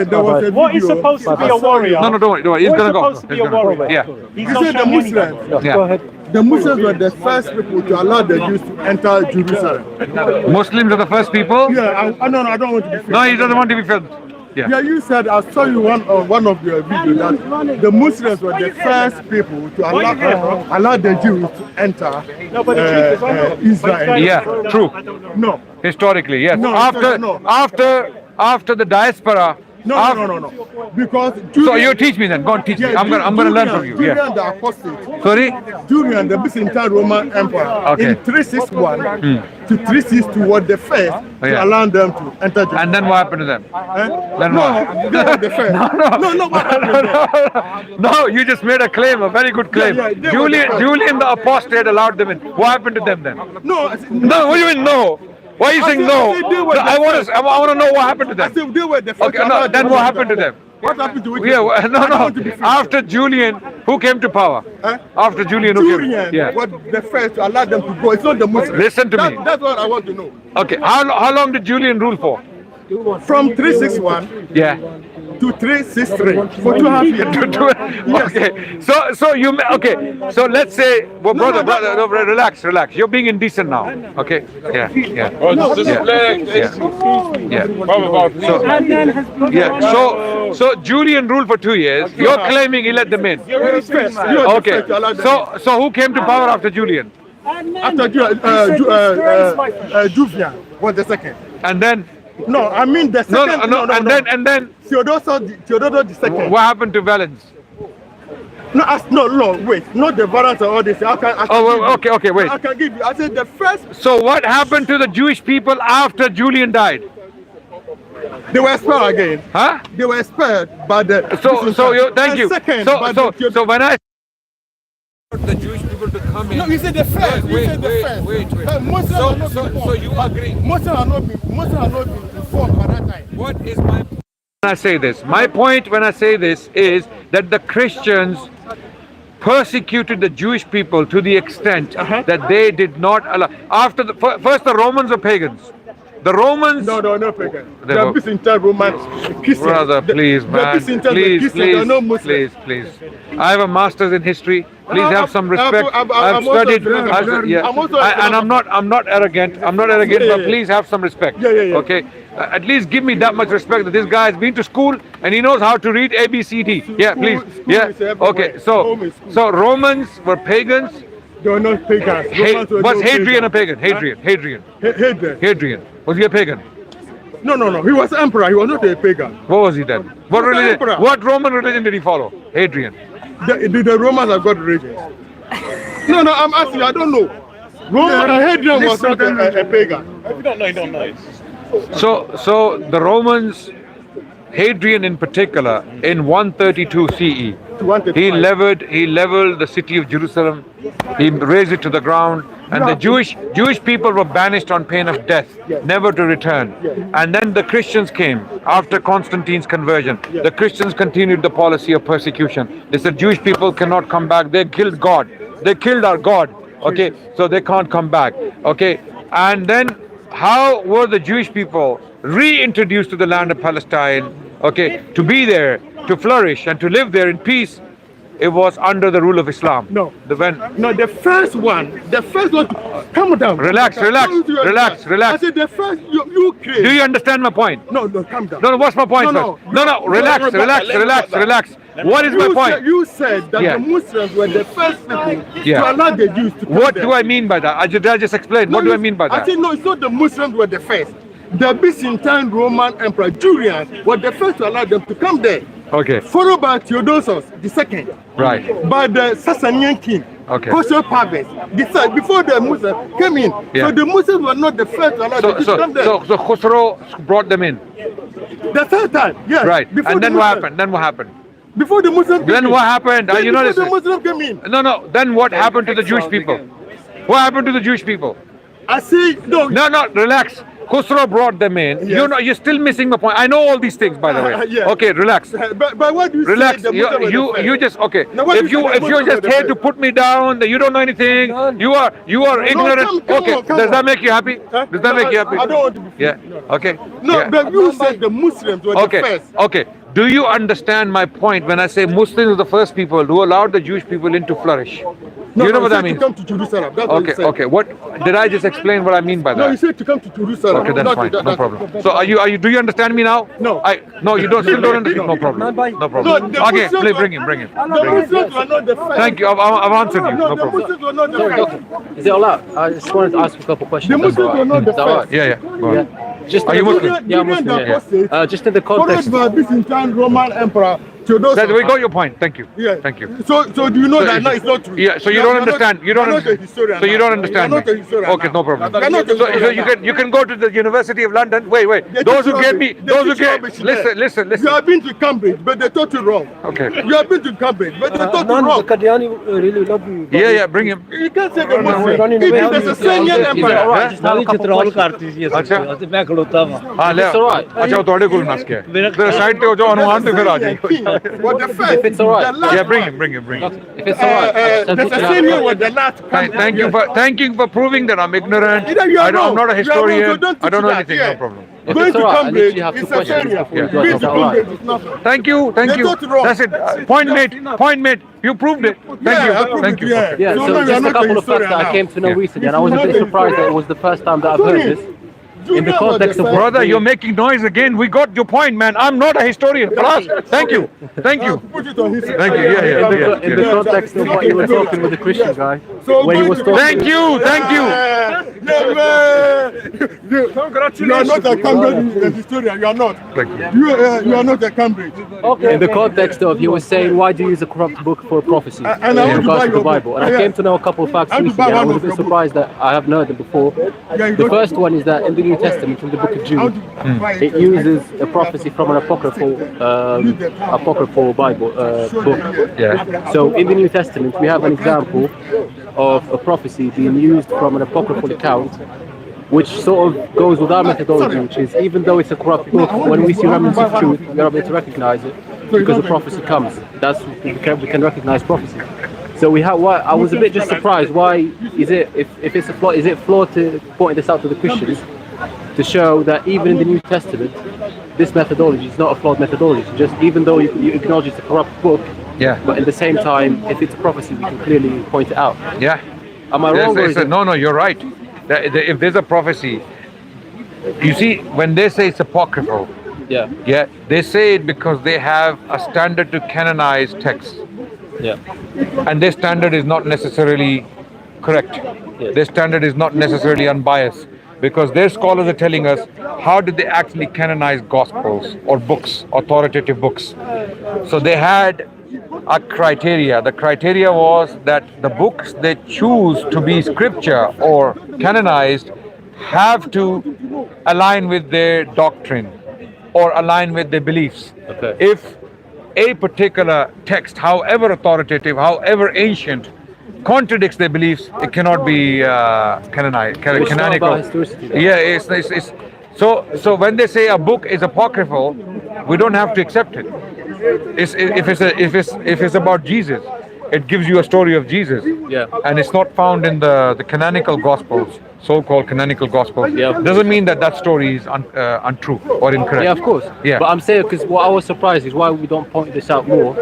There was a What is video. supposed to be a warrior? No, don't worry. He's What is gonna go. supposed to be a warrior? Yeah. He's You not said the showing any Muslims. Yeah. The Muslims were the first people to allow the Jews to enter Jerusalem. Muslims are the first people. Yeah, no, I don't want to be filmed. No, he doesn't want to be filmed. Yeah, you said, I saw you on one of your videos that the Muslims were the first people to allow the Jews to enter No, but the truth is, I know. Israel. Yeah, true. No, Historically, yes. No, no. After the diaspora. no. Because So you teach me then. Go and teach me. I'm gonna learn from you. Julian Yeah. the Apostate, Sorry. Julian the Byzantine Roman Emperor, Okay. in 361 to 362 was the first yeah. to allow them to enter Jerusalem. And then what happened to them? Then No, what? they were the first. No, what happened? No, you just made a claim, a very good claim. Yeah, they were the first. Julian the Apostate allowed them in. What happened to them then? No, No, what do you mean no? Why are you saying I no? said they were the I want to know what happened to I them. said they were the first. Okay, to no, allow then them what to happened to enter. them? What happened to which? Yeah, I don't want to be no. After Julian, who came to power? Huh? After Julian, who came? Julian Yeah. was the first to allow them to go. It's not the Muslims. Listen to me. That's what I want to know. Okay, how long did Julian rule for? From 361 Yeah. to 363 for 2.5 years. Okay, so so let's say, well, brother, no, relax. You're being indecent now. Okay. Yeah. So Julian ruled for 2 years. You're claiming he let them in. Okay. So who came to power after Julian? After Julian was the second. And then No, I mean the second. no. And then Theodosius the second. what happened to Valens? No, wait, not the variants or all this. I can Okay, wait. I can give you. I said the first. So what happened to the Jewish people after Julian died? They were expelled again. Huh? They were expelled by the. Thank you. Second, So when I the Jewish people to come in. No, you said the first. Wait. So you agree? Muslims are not been informed by that time. What is my point when I say this? My point when I say this is that the Christians persecuted the Jewish people to the extent that they did not allow. After first the Romans were pagans. The Romans. No, pagan. They The were- Byzantine Romans, Christians. Brother, please, man. Please. I have a master's in history. Please have some respect. I've studied. And I'm not arrogant. But please have some respect. Yeah. Okay. At least give me that much respect that this guy has been to school and he knows how to read ABCD. Yeah, please. Yeah. Okay. So Romans were pagans. They were not pagans. Was Hadrian a pagan? Hadrian. Was he a pagan? No. He was emperor. He was not a pagan. What was he then? What was religion? emperor. What Roman religion did he follow? Hadrian. The Romans have got religions. No, I'm asking you. I don't know. Hadrian was not a pagan. If you don't know, you don't know. So the Romans, Hadrian in particular, in 132 CE, he leveled the city of Jerusalem. He razed it to the ground, and the Jewish people were banished on pain of death, never to return. And then the Christians came after Constantine's conversion. The Christians continued the policy of persecution. They said Jewish people cannot come back. They killed God. They killed our God. Okay, so they can't come back. Okay, and then how were the Jewish people reintroduced to the land of Palestine? Okay, to be there, to flourish, and to live there in peace. It was under the rule of Islam. No. The first one, calm down. Relax. I said the first you create. Do you understand my point? No, calm down. No, what's my point? No, Relax. What is my point? You said that the Muslims were the first people to allow the Jews to come What there. do I mean by that? I just explained. What do I mean by that? I said no, it's not the Muslims were the first. The Byzantine Roman Emperor Julian was the first to allow them to come there. Okay. Followed by Theodosius the second. Right. By the Sasanian king. Okay. Khosrow Parvez. Before the Muslims came in. Yeah. So the Muslims were not the first to allow them to come there. So Khosrow brought them in. The third time, yes. Right. Before And the then what Muslims. happened? Before the Muslims came Then in. what happened? Then You know before this. the Muslims came in. No. Then what happened to the Jewish people? What happened to the Jewish people? I see, no. No, relax. Khosrow brought them in. Yes. You're still missing the point. I know all these things, by the way. Yeah. Okay, relax. But what do you Relax. say the Muslims were the You first? just okay. Now, what If do you say the you're Muslims just were the here to first? put me down, that you don't know anything. You are ignorant. come Okay. on, come Does on. that make you happy? Huh? Does that make you happy? I don't want to be. Yeah. Okay. No, Yeah. but you said the Muslims were Okay. the first. Okay. Do you understand my point when I say Muslims are the first people who allowed the Jewish people in to flourish? No, you know you what that said means? to come to Jerusalem. That's what you Okay. said. Okay. What did I just explain? What I mean by No, you that? said to come to Jerusalem. Okay, that's Not fine. to- No problem. So are you? Do you understand me now? No. No, you don't. Still don't understand. No problem. No No, problem. the Okay. Muslims Bring were- him. Bring him. The Muslims were not the first. Thank you. I've answered you. No, No the problem. Muslims were not the first. Is it allowed? I just wanted to ask a couple questions. The Muslims were not the Is that all right? first. Yeah. Go on. Just Are you Muslim? Yeah, I'm Muslim. Yeah. Just in the context. Followed by Byzantine Roman Emperor Theodosius. We got your point. Thank you. Yeah. Thank you. So do you know that now it's not true? Yeah. So you don't understand. You don't You're not a understand. historian So you now. don't understand. You're not a me. historian Okay, now. no problem. You're not a So historian now. you can go to the University of London. Wait. They Those teach who gave me. rubbish. They Those who teach gave. rubbish there. Listen. You have been to Cambridge, but they taught you wrong. Okay. You have been to Cambridge, but they taught you wrong. really love you. Yeah. Bring him. You can't say the Muslim. running It away. is the Sasanian Is it all Empire. right? Just have a couple questions. अच्छा हाँ ले It's all right. अच्छा वो तोड़े कुल नस के तेरे साइड पे हो जो अनुमान तो फिर आ King जाएगी was the first. If it's all right. The last yeah bring one. him If it's all right. The Sasanian was the last. thank you for proving that I'm ignorant Either you are I'm wrong. not a You are wrong, so historian don't I don't know teach anything that, no yeah. problem If Going it's to all right, I Cambridge literally have is two questions Sasanian. before we go. Being Is to that all right? Cambridge is nothing. thank you They taught you wrong. that's it point made you proved it Yeah, I thank proved you it, yeah. Yeah, So so now you're just a not a couple of facts historian that I now. came to know Yeah. recently, and I was a bit surprised that it was the first time that I've heard this. In the context of brother you're making noise again we got your point man I'm not a historian Khalas. Thank you Put it on his. Thank you. Yeah. in the context of what you were talking with the Christian guy, So when he going was to- talking. thank you You are not a Cambridge historian. You are not. Thank you. You are not a Cambridge. In the context of he was saying, why do you use a corrupt book for prophecy And I in want to regards buy to the your book. Bible? And I Yeah. came to know a couple of facts I want to recently, buy and I one was a of bit your surprised that I haven't heard them before. Yeah, you The go- first one is that in the New Testament, in the book of I Jude, want to buy it uses a prophecy from an apocryphal Bible book. Yeah. So in the New Testament, we have an example of a prophecy being used from an apocryphal account, which sort of goes with our methodology, which is even though it's a corrupt book, when we see remnants of truth, we are able to recognize it because the prophecy comes. That's we can recognize prophecy. So we have. Why I was a bit just surprised. Why is it if it's a flaw? Is it flawed to point this out to the Christians to show that even in the New Testament, this methodology is not a flawed methodology? Just even though you acknowledge it's a corrupt book, Yeah. but at the same time, if it's a prophecy, we can clearly point it out. Yeah. Am I wrong? Or is it? No, you're right. If there's a prophecy, you see, when they say it's apocryphal, Yeah. they say it because they have a standard to canonize texts, Yeah. and their standard is not necessarily correct. Yes. Their standard is not necessarily unbiased, because their scholars are telling us how did they actually canonize gospels or books, authoritative books. So they had a criteria. The criteria was that the books they choose to be scripture or canonized have to align with their doctrine or align with their beliefs. Okay. If a particular text, however authoritative, however ancient, contradicts their beliefs, it cannot be canonized, It's not canonical. about historicity, though. Yeah, it's so when they say a book is apocryphal, we don't have to accept it. If it's about Jesus, it gives you a story of Jesus. Yeah. And it's not found in the canonical Gospels, so-called canonical Gospels. Yeah. Doesn't mean that that story is untrue or incorrect. Yeah, of course. Yeah. But I'm saying, because what I was surprised is why we don't point this out more.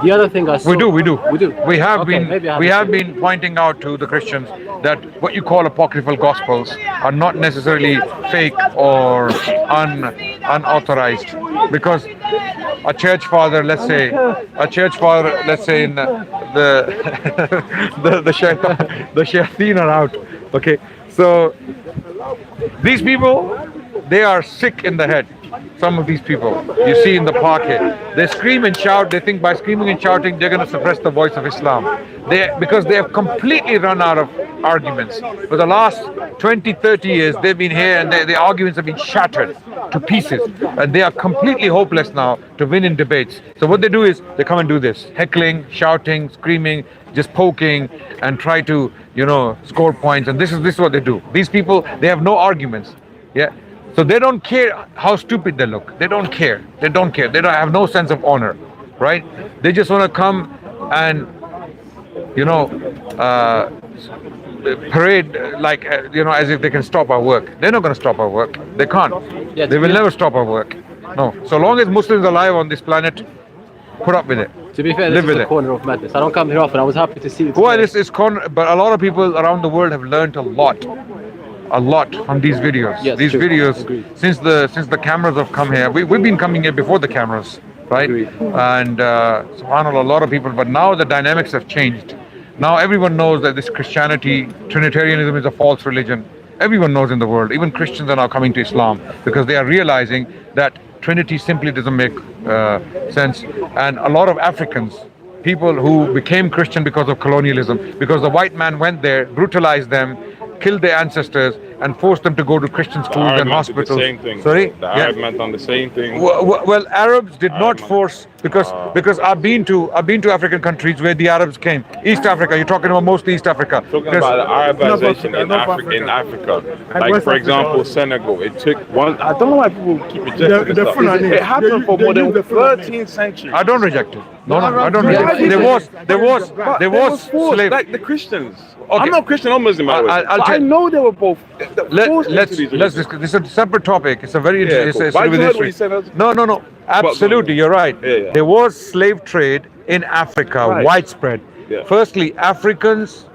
The other thing I saw... We do. We do. We have Okay, maybe I we have haven't been pointing out to the Christians that what you call apocryphal gospels are not necessarily fake or unauthorized, because a church father, let's say in the shayateen are out. Okay, so these people, they are sick in the head. Some of these people you see in the park here, they scream and shout. They think by screaming and shouting they're going to suppress the voice of Islam. Because they have completely run out of arguments. For the last 20-30 years they've been here, and the arguments have been shattered to pieces, and they are completely hopeless now to win in debates. So what they do is they come and do this, heckling, shouting, screaming, just poking, and try to score points. And this is what they do. These people, they have no arguments. Yeah. So they don't care how stupid they look. They don't care. They don't have no sense of honor, right? They just want to come and, parade like, as if they can stop our work. They're not going to stop our work. They can't. Yeah, They will never stop our work. No. So long as Muslims are alive on this planet, put up with it. To be fair, this Live is with the it. corner of madness. I don't come here often. I was happy to see it. Well, today. it's but a lot of people around the world have learned a lot from these videos. Yes, These true. videos, Agreed. since the cameras have come here, we've been coming here before the cameras, right? Agreed. And subhanAllah, a lot of people, but now the dynamics have changed. Now everyone knows that this Christianity, Trinitarianism is a false religion. Everyone knows in the world. Even Christians are now coming to Islam because they are realizing that Trinity simply doesn't make sense. And a lot of Africans, people who became Christian because of colonialism, because the white man went there, brutalized them, killed their ancestors, and forced them to go to Christian schools and hospitals. The same thing. Sorry? The Arab man done the same thing. Well, Arabs did not force, because I've been to African countries where the Arabs came. East Africa, you're talking about mostly East Africa. Talking about the Arabization in Africa. Like, for example, Senegal. It took one. I don't know why people keep rejecting this stuff. It happened for more than the 13th century. I don't reject it. No, I don't reject it. There was slave. Like the Christians. Okay. I'm not Christian or Muslim, by the way. I'll But I tell- know they were both. Let's discuss. This is a separate topic. It's a very interesting. cool. But I It's heard what you history. said. No. Absolutely, you're right. Yeah. There was slave trade in Africa, Right. widespread. Yeah. Firstly, Africans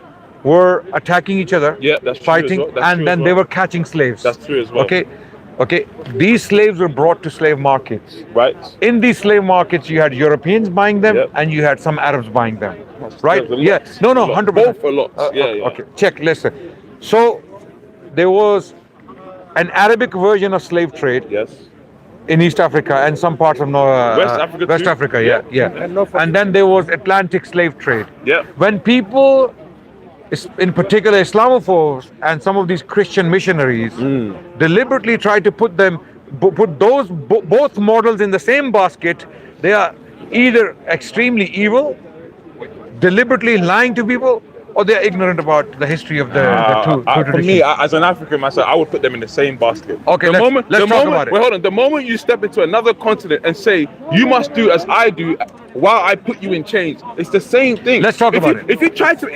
were attacking each other, Yeah, that's true as fighting, well. That's and true then as they well. were catching slaves. That's true as well. Okay. These slaves were brought to slave markets. Right? In these slave markets, you had Europeans buying them, Yep. and you had some Arabs buying them. Right? There's a lot. Yeah. No, A lot. 100%. Both a lot. Yeah. Okay, check, listen. So there was an Arabic version of slave trade Yes. in East Africa and some parts of West Africa West too? Africa, yeah. And then there was Atlantic slave trade. Yeah. When people, in particular Islamophobes and some of these Christian missionaries, deliberately tried to put those both models in the same basket, they are either extremely evil, deliberately lying to people, or they are ignorant about the history of the two For traditions. me, as an African myself, I would put them in the same basket. Okay, let's talk about it. Wait, hold on. The moment you step into another continent and say you must do as I do, while I put you in chains, it's the same thing. Let's talk about it. If you try to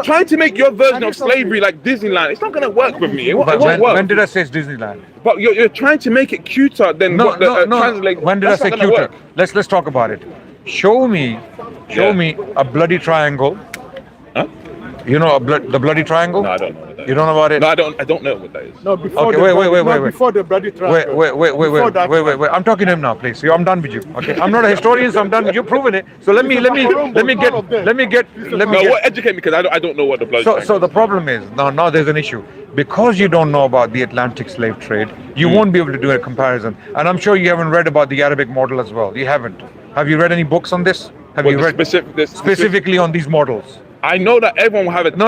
trying to make your version of slavery like Disneyland, it's not going to work with me. It won't work. When did I say it's Disneyland? But you're trying to make it cuter than what the translate. When did I That's say not gonna cuter? work. Let's talk about it. Show me a bloody triangle. Huh? You know the bloody triangle? No, I don't know what that is. You don't know about it? No, I don't know what that is. No, before Okay, the wait. Before the bloody triangle. Wait. I'm talking to him now, please. I'm done with you. Okay. I'm not a historian, so I'm done with you. Proving it. So let me get. Educate me, because I don't know what the blood. So the problem is now there's an issue because you don't know about the Atlantic slave trade. You won't be able to do a comparison, and I'm sure you haven't read about the Arabic model as well. You haven't. Have you read any books on this? Have you read specifically on these models? I know that everyone will have a No.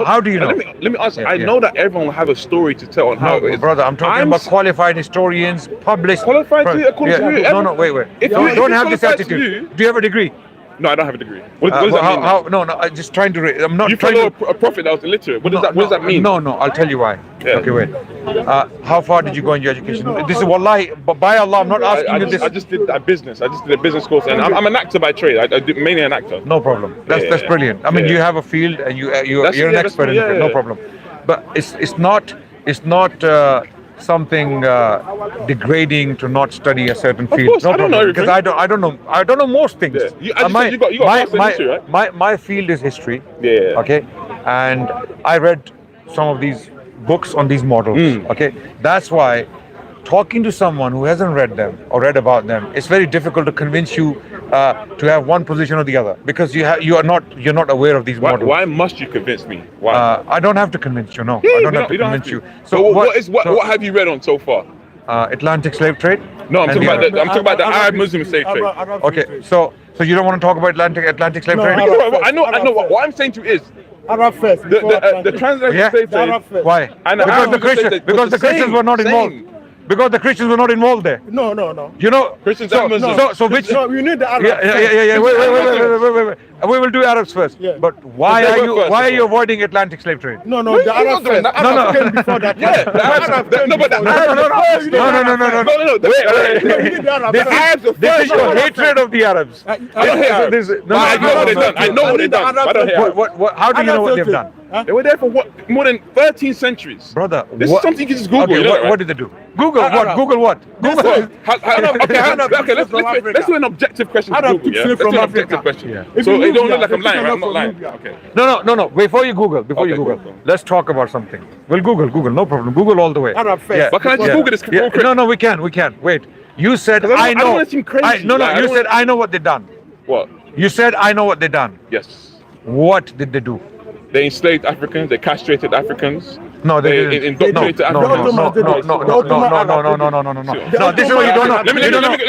How do you know? Let me ask. Yeah, I know that everyone will have a story to tell on how it is. Brother, I'm talking about qualified historians, published. Qualified to you, according to you, No, wait. If Don't it's have this qualified to attitude. you- Do you have a degree? No, I don't have a degree. What does that mean? No, I'm just trying to. I'm not You trying follow to. a prophet that was illiterate. What does that mean? No, I'll tell you why. Yeah. Okay, wait. How far did you go in your education? This is wallahi, but by Allah, I'm not asking you this. I just did a business. I just did a business course, and I'm an actor by trade. I do mainly an actor. No problem. That's brilliant. I mean, you have a field, and you're an expert in it. No problem. But it's not something degrading to not study a certain field. Of course, no I don't know because everything. I don't know most things. Yeah. You got history, right? My field is history. Yeah. Okay, and I read some of these books on these models. Okay, that's why talking to someone who hasn't read them or read about them, it's very difficult to convince you to have one position or the other, because you're not aware of these models. Why must you convince me? Why? I don't have to convince you. No, Yeah, I don't have to convince you. So what have you read on so far? Atlantic slave trade. No, I'm talking about the Arab Muslim slave trade. Okay, so you don't want to talk about Atlantic slave trade? I know. What I'm saying to you is Arab first. the transatlantic slave trade. Why? Because the Christians were not involved. Because the Christians were not involved there. No. You know, Christians and Muslims. So which? No, you need the Arab. Yeah. Wait. We will do Arabs first. Yeah. But why are you avoiding Atlantic slave trade? No, the Arab first. The Arab came before that. Yeah, the Arabs. No, but No. The Arabs are This is your hatred of the Arabs. I don't hate Arabs. I know what they've done. I don't hate Arabs. How do you know what they've done? They were there for more than 13 centuries. Brother, this is something you can just Google. Okay, what did they do? Google what? Google what? Google. Okay, let's do an objective question to Google. Yeah? Let's do an objective question. Yeah. So it don't look like I'm lying, right? I'm not lying. Okay. No. Before you Google, go. let's talk about something. We'll Google. No problem. Google all the way. Arab face. Yeah. But can I just Google this? Yeah. No, we can. Wait. You said I don't want to seem crazy. You said I know what they done. What? You said I know what they done. Yes. What did they do? They enslaved Africans. They castrated Africans. No, they didn't. Indoctrinated Africans. No. This is what you don't know.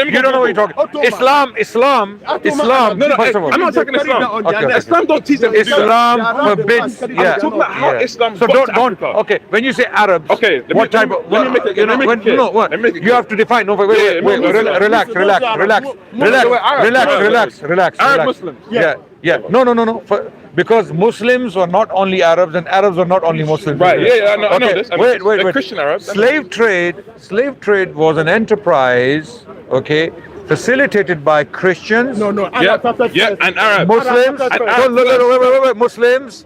You don't know what you're talking. Islam. No, first of all, I'm not talking Islam. Okay. Islam don't teach them. Islam forbids. I'm talking about how Islam. So don't. Okay, when you say Arabs, okay, what type of? You have to define. No, wait. Relax. Arab Muslims. Yeah. No. Because Muslims are not only Arabs and Arabs are not only Muslims. Right. Yeah. I know this. Wait. Christian Arabs. Slave trade was an enterprise. Okay. Facilitated by Christians. No. Yeah. And Arabs. Muslims.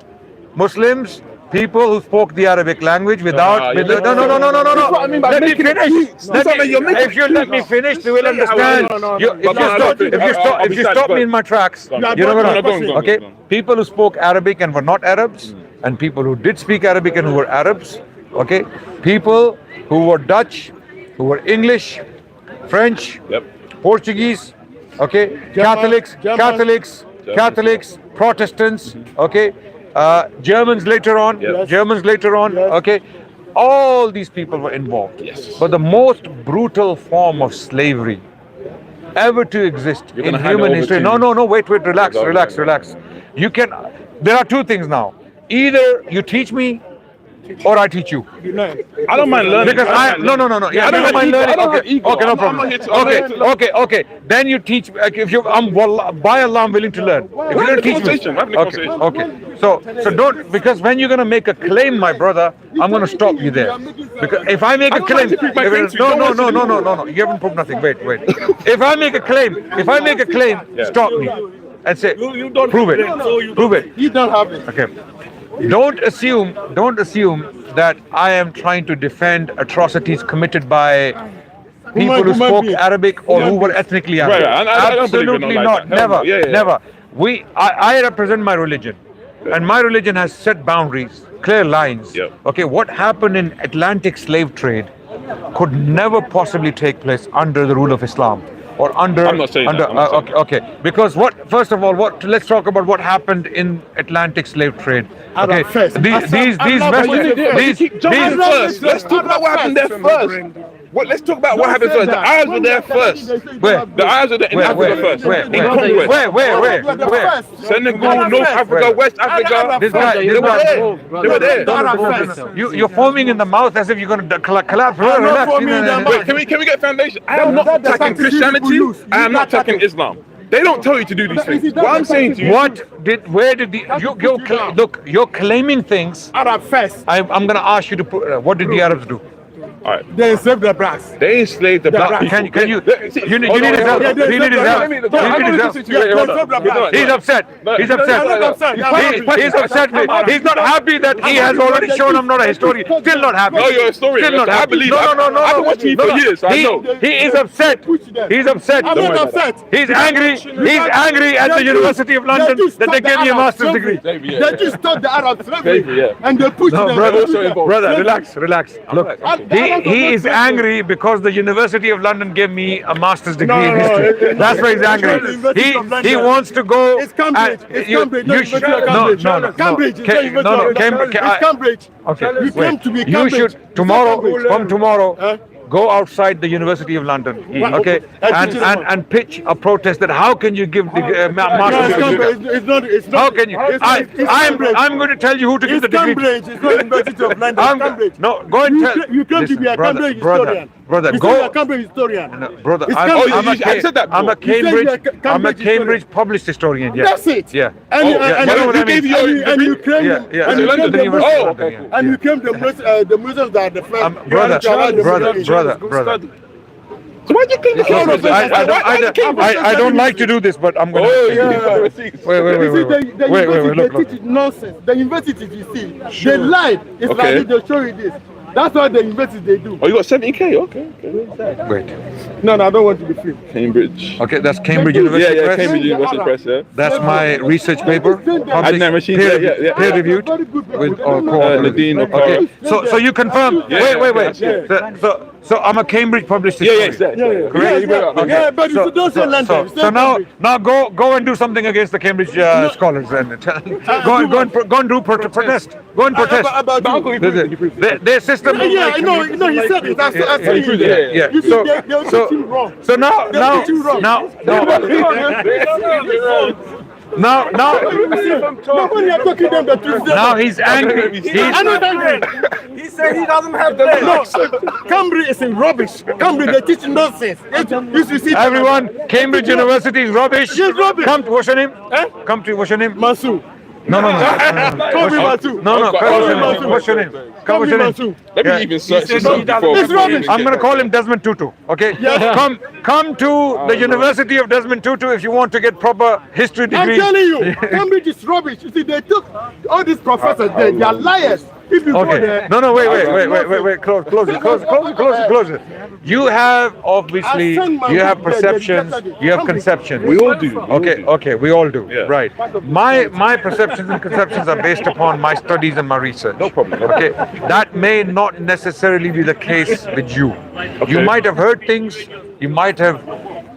Muslims. People who spoke the Arabic language without. No. That's what I mean by Let me making finish. If you let me finish, you will understand. If you stop me in my tracks, you're not gonna. Okay. People who spoke Arabic and were not Arabs, and people who did speak Arabic and who were Arabs. Okay. People who were Dutch, who were English, French, Portuguese. Okay. Catholics, Protestants. Okay. Germans later on. Okay, all these people were involved. Yes. But the most brutal form of slavery ever to exist in human history. No. Wait. Relax. There are two things now. Either you teach me, or I teach you. I don't mind learning. Because no. Yeah, I don't mind learning. Okay, no problem. Okay. Then you teach. If you, by Allah, I'm willing to learn. If you don't teach me. Okay. So don't, because when you're gonna make a claim, my brother, I'm gonna stop you there. Because if I make a claim, no. You haven't proved nothing. Wait. If I make a claim, stop me and say, prove it. You don't have it. Okay. Don't assume that I am trying to defend atrocities committed by people who spoke Arabic or who were ethnically Arab. Right. I don't believe Absolutely in not. Like Never. I represent my religion, and my religion has set boundaries, clear lines. Yeah. Okay, what happened in Atlantic slave trade could never possibly take place under the rule of Islam. Or under. I'm not saying that. Okay. Because first of all, let's talk about what happened in Atlantic slave trade. Okay. Let's talk about what happened there first. Let's talk about what happened first. The Arabs were there first. Where? The Arabs were there in Africa first. Where? Senegal, North Africa, West Africa. They were there. You're foaming in the mouth as if you're going to collapse. Relax. Wait, can we get foundation? I am not attacking Christianity. I am not attacking Islam. They don't tell you to do these things. What I'm saying to you, where did the, look, you're claiming things. Arab first. I'm going to ask you to put, what did the Arabs do? all right. They enslaved the blacks. They enslaved the black people. Can you need his help. You need his help. He's upset. He's upset. He's upset. He's not happy that he has already shown I'm not a historian. Still not happy. No, you're a historian. Still not I happy. believe. No. I've been watching you for years. I know. He is upset. He's upset. I'm not upset. He's angry. He's angry at the University of London that they gave me a master's degree. They just stopped the Arab slavery and they pushed them. Brother, relax. Look, he is angry because the University of London gave me a master's degree in history. That's why he's angry. He wants to go. It's Cambridge. It's Cambridge. No. Cambridge. It's Cambridge. Okay, You claim to be you Cambridge. should from tomorrow. Go outside the University of London, okay, and pitch a protest that how can you give the master's degree? It's not. How can you? I'm going to tell you who to give the degree. Cambridge. It's not University of London. It's Cambridge. No, go and tell. You claim to be a Cambridge historian. Brother, You go. say you're a Cambridge historian. Brother, It's I'm Cambridge. a Cambridge published historian. Yeah. That's it. Yeah. And you claim you claim the Muslims are the first. Brother. So why do you claim the I don't like to do this, but I'm going to. Wait. They teach nonsense. The universities, you see, they lied. It's like they show you this. That's what the universities they do. Oh, you got 17K? Okay. Wait. No, I don't want to be free. Cambridge. Okay, that's Cambridge University Press. Cambridge University Press, yeah. That's my research paper. Peer-reviewed with Nadine. Okay, so you confirm. Wait. So I'm a Cambridge published historian. Correct? Yeah, but you don't say London. So now go and do something against the Cambridge scholars and go and do protest. Go and protest. Their system. Yeah, I know. He said it. That's true. Yeah. You see, they're teaching wrong. So now. Nobody are talking them the truth. Now he's angry. I know that. He said he doesn't have that. No, Cambridge is in rubbish. Cambridge, they teach nonsense. You see, Everyone, Cambridge University is rubbish. Yes, rubbish. Come to, what's your name? What's your name? Masu. No. Call me Masu. What's your name? Call me Masu. Let me even search this up before. It's rubbish. I'm going to call him Desmond Tutu, okay? Yes. Come to the University of Desmond Tutu if you want to get proper history degree. I'm telling you, Cambridge is rubbish. You see, they took all these professors there. They are liars. If you go there, No, wait. Close it. You have obviously, you have perceptions, you have conceptions. We all do. Okay, we all do. Yeah. Right. My perceptions and conceptions are based upon my studies and my research. No problem. Okay. That may not necessarily be the case with you. You might have heard things, you might have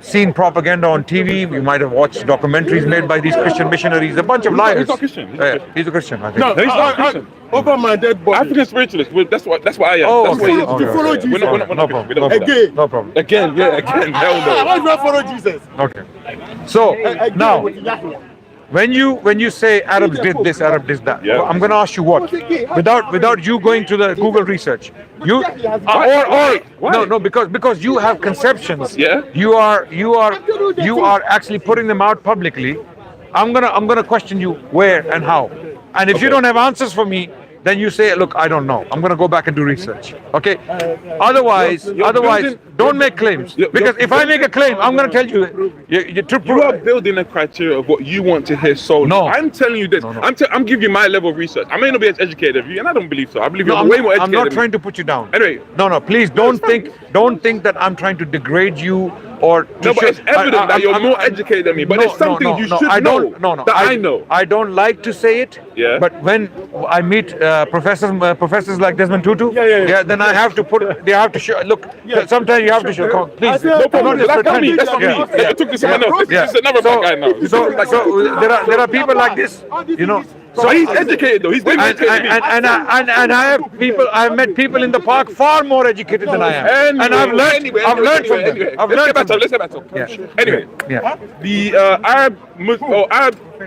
seen propaganda on TV, you might have watched documentaries made by these Christian missionaries, a bunch of liars. He's not Christian. He's a Christian, I think. no, he's not Christian. over my dead body. African spiritualist. That's what I am. Oh, that's what he is. to follow Jesus. We're not No problem. we don't do that. Again. No problem. Again. Hell Why do I follow Jesus? Okay. So Again now, with Yahweh. when you say Arabs did this, Arab did that, Yeah. I'm going to ask you what? Without you going to the Google research, you Why? no because you have conceptions. Yeah. You are actually putting them out publicly. I'm gonna question you where and how, and if you don't have answers for me, then you say, look, I don't know. I'm going to go back and do research. Okay. Otherwise, don't make claims. Because if I make a claim, I'm going to tell you, You are building a criteria of what you want to hear solely. No. I'm telling you this. No. I'm giving you my level of research. I may not be as educated as you, and I don't believe so. I believe you're I'm way more educated. not than me. trying to put you down. Anyway. No, please don't think that I'm trying to degrade you or. No, but it's evident that you're more educated than me. But there's something you should know. That I know. I don't like to say it. Yeah. But when I meet professors like Desmond Tutu, then I have to put. They have to show. Look, sometimes you have to show. Come on, please. No problem. Not just That's not me. pretend. That's not me. I took this someone else. This is another black guy now. So there are people like this, you know. So he's educated though. He's been educated. And I have people. I've met people in the park far more educated than I am, and I've learned from them. Let's get back to Anyway, the Arab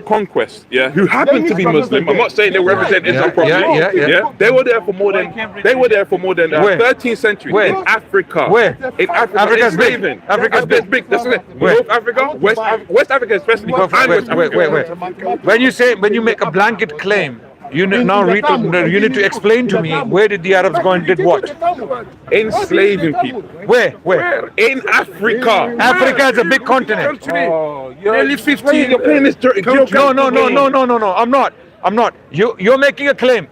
conquest, who happened to be Muslim. I'm not saying they represent Islam properly. They were there for more than 13th century in Africa. Where? In Africa. Africa's big. Africa's big. That's it. North Africa, West Africa especially. Wait. When you make a blanket claim, you need to explain to me where did the Arabs go and did what? Enslaving people. Where? In Africa. Africa is a big continent. Oh, you're only 15. You're playing this dirty. No. I'm not. You're making a claim.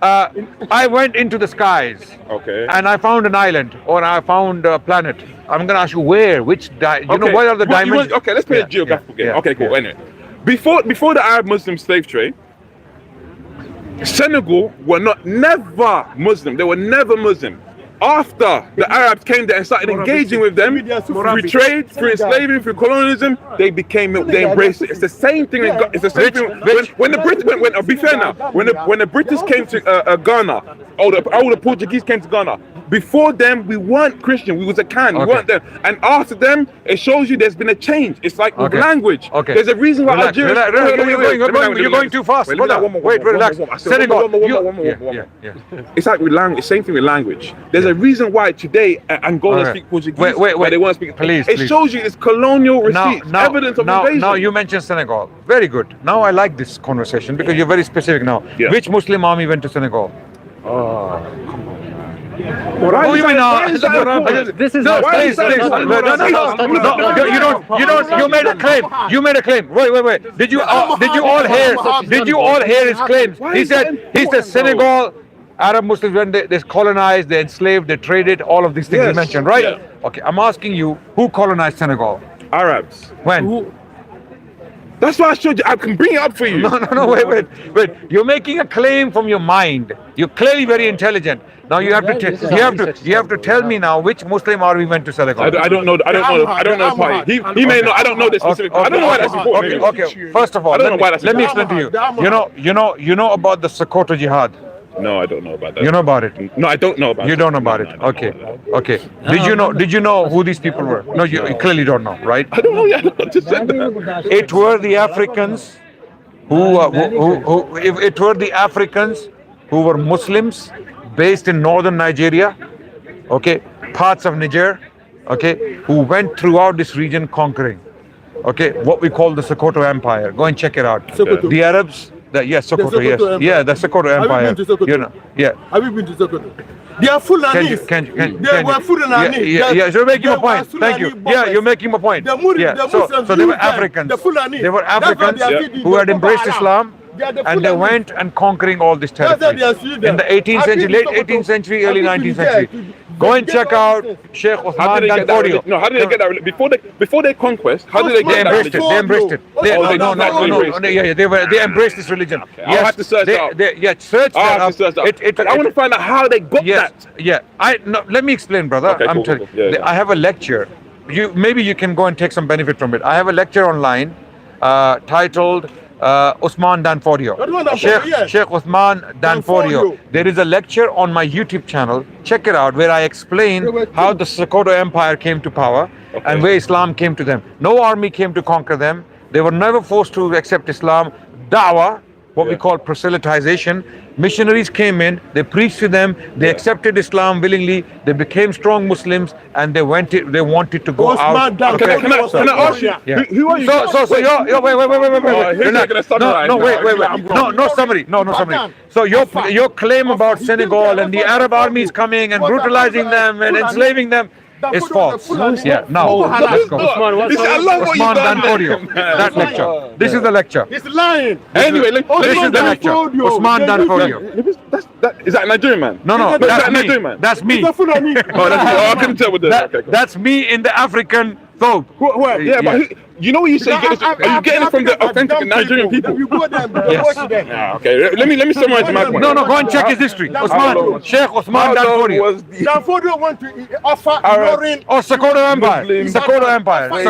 I went into the skies. Okay. And I found an island, or I found a planet. I'm going to ask you where, what are the dimensions? Okay, let's play a geographical game. Okay, cool. Anyway, before the Arab Muslim slave trade, Senegal were never Muslim. They were never Muslim. After the Arabs came there and started engaging with them through trade, through enslaving, through colonialism, they embraced it. It's the same thing. It's the same thing. When the British went. Be fair now. When the British came to Ghana, all the Portuguese came to Ghana. Before them, we weren't Christian. We was a can. We weren't them. And after them, it shows you there's been a change. It's like with language. Okay. There's a reason why Algeria. You're going too fast. Wait, relax. Senegal. It's like with language. Same thing with language. There's a reason why today Angola speak Portuguese. Wait. But they won't speak. Please. It shows you it's colonial receipts, evidence of invasion. Now you mentioned Senegal. Very good. Now I like this conversation because you're very specific now. Yeah. Which Muslim army went to Senegal? This is You made a claim. Wait. Did you all hear his claims? He said Senegal Arab Muslims, when they colonized, they enslaved, they traded, all of these things you mentioned, right? Yeah. Okay, I'm asking you, who colonized Senegal? Arabs. When? That's why I showed you. I can bring it up for you. No, wait. You're making a claim from your mind. You're clearly very intelligent. Now you have to tell me now which Muslim army went to Senegal. I don't know the party. He may know. I don't know the specific. I don't know why that's important. Okay. First of all, let me explain to you. You know about the Sokoto Jihad. No, I don't know about that. You know about it? No, I don't know about it. You don't know about it? Okay. Did you know who these people were? No, you clearly don't know, right? I don't know. I just said that. It were the Africans who were Muslims based in northern Nigeria, okay, parts of Niger, okay, who went throughout this region conquering, okay, what we call the Sokoto Empire. Go and check it out. Sokoto. The Arabs. Sokoto, yes. Empire. Yeah, the Sokoto Empire. Have you been to Sokoto? Have you been to Sokoto? They are Fulanis. They were Fulani. Yeah, you're making a point. Thank you. Yeah, you're making a point. So they were Africans. They were Africans who had embraced Islam, and they went and conquering all this territory in the 18th century, late 18th century, early 19th century. Go and check out Sheikh Uthman Dan Fodio. No, how did they get that? Before their conquest, how did they get that? They embraced it. They embraced this religion. I'll have to search that. Search that up. I want to find out how they got that. Yeah. Let me explain, brother. Okay, I'm telling you. I have a lecture. Maybe you can go and take some benefit from it. I have a lecture online titled Uthman Dan Fodio. Sheikh Uthman Dan Fodio. There is a lecture on my YouTube channel. Check it out, where I explain how the Sokoto Empire came to power and where Islam came to them. No army came to conquer them. They were never forced to accept Islam. Dawah, what we call proselytization. Missionaries came in, they preached to them, they accepted Islam willingly, they became strong Muslims, and they wanted to go out. Can I ask you? Who are you? Wait. No summary. So your claim about Senegal and the Arab armies coming and brutalizing them and enslaving them is false. Yeah, now let's go. Uthman Dan Fodio. That lecture. This is the lecture. It's lying. Anyway, this is the lecture. Uthman Dan Fodio. Is that Nigerian man? No, that's me. That's me. I couldn't tell with this. That's me in the African thobe. Yeah, but you know what you say? Are you getting it from the authentic Nigerian people? You go there, Okay, let me summarize my point. No, go and check his history. Sheikh Uthman Dan Fodio. Dan Fodio want to offer ignoring. Sokoto Empire. Sokoto Empire. He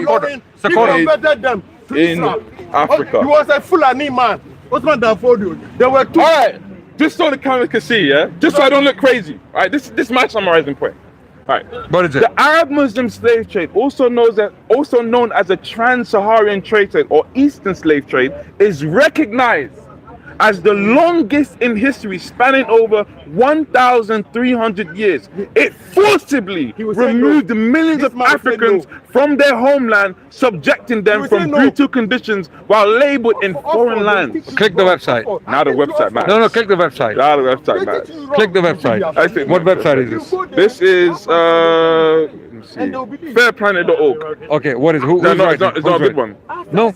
converted them to in Islam. Africa. He was a Fulani man. Osman Danfodio. There were two. All right, just so the camera can see, yeah? Just so I don't look crazy. All right, this is my summarizing point. All right. What is it? The Arab Muslim slave trade, also known as a trans-Saharan trade or Eastern slave trade, is recognized as the longest in history, spanning over 1,300 years. It forcibly removed millions of Africans from their homeland, subjecting them from brutal conditions while labeled in foreign lands. Click the website. Now the website matters. No, click the website. Now the website matters. Click the website. I think What website is this? This is fairplanet.org. Okay, what is who? No, who's no, writing? it's not a Who's good one. No,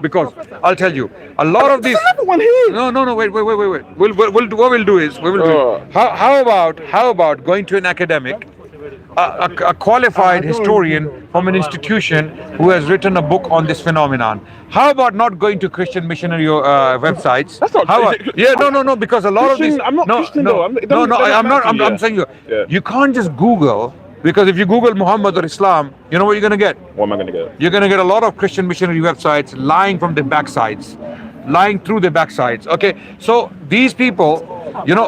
because I'll tell you, a lot of these. No, wait. What we'll do is how about going to an academic, a qualified historian from an institution who has written a book on this phenomenon. How about not going to Christian missionary websites? That's not. No, because a lot of these. I'm not Christian though. I'm not. I'm saying you can't just Google. Because if you Google Muhammad or Islam, you know what you're going to get? What am I going to get? You're going to get a lot of Christian missionary websites lying from their backsides, lying through their backsides. Okay, so these people,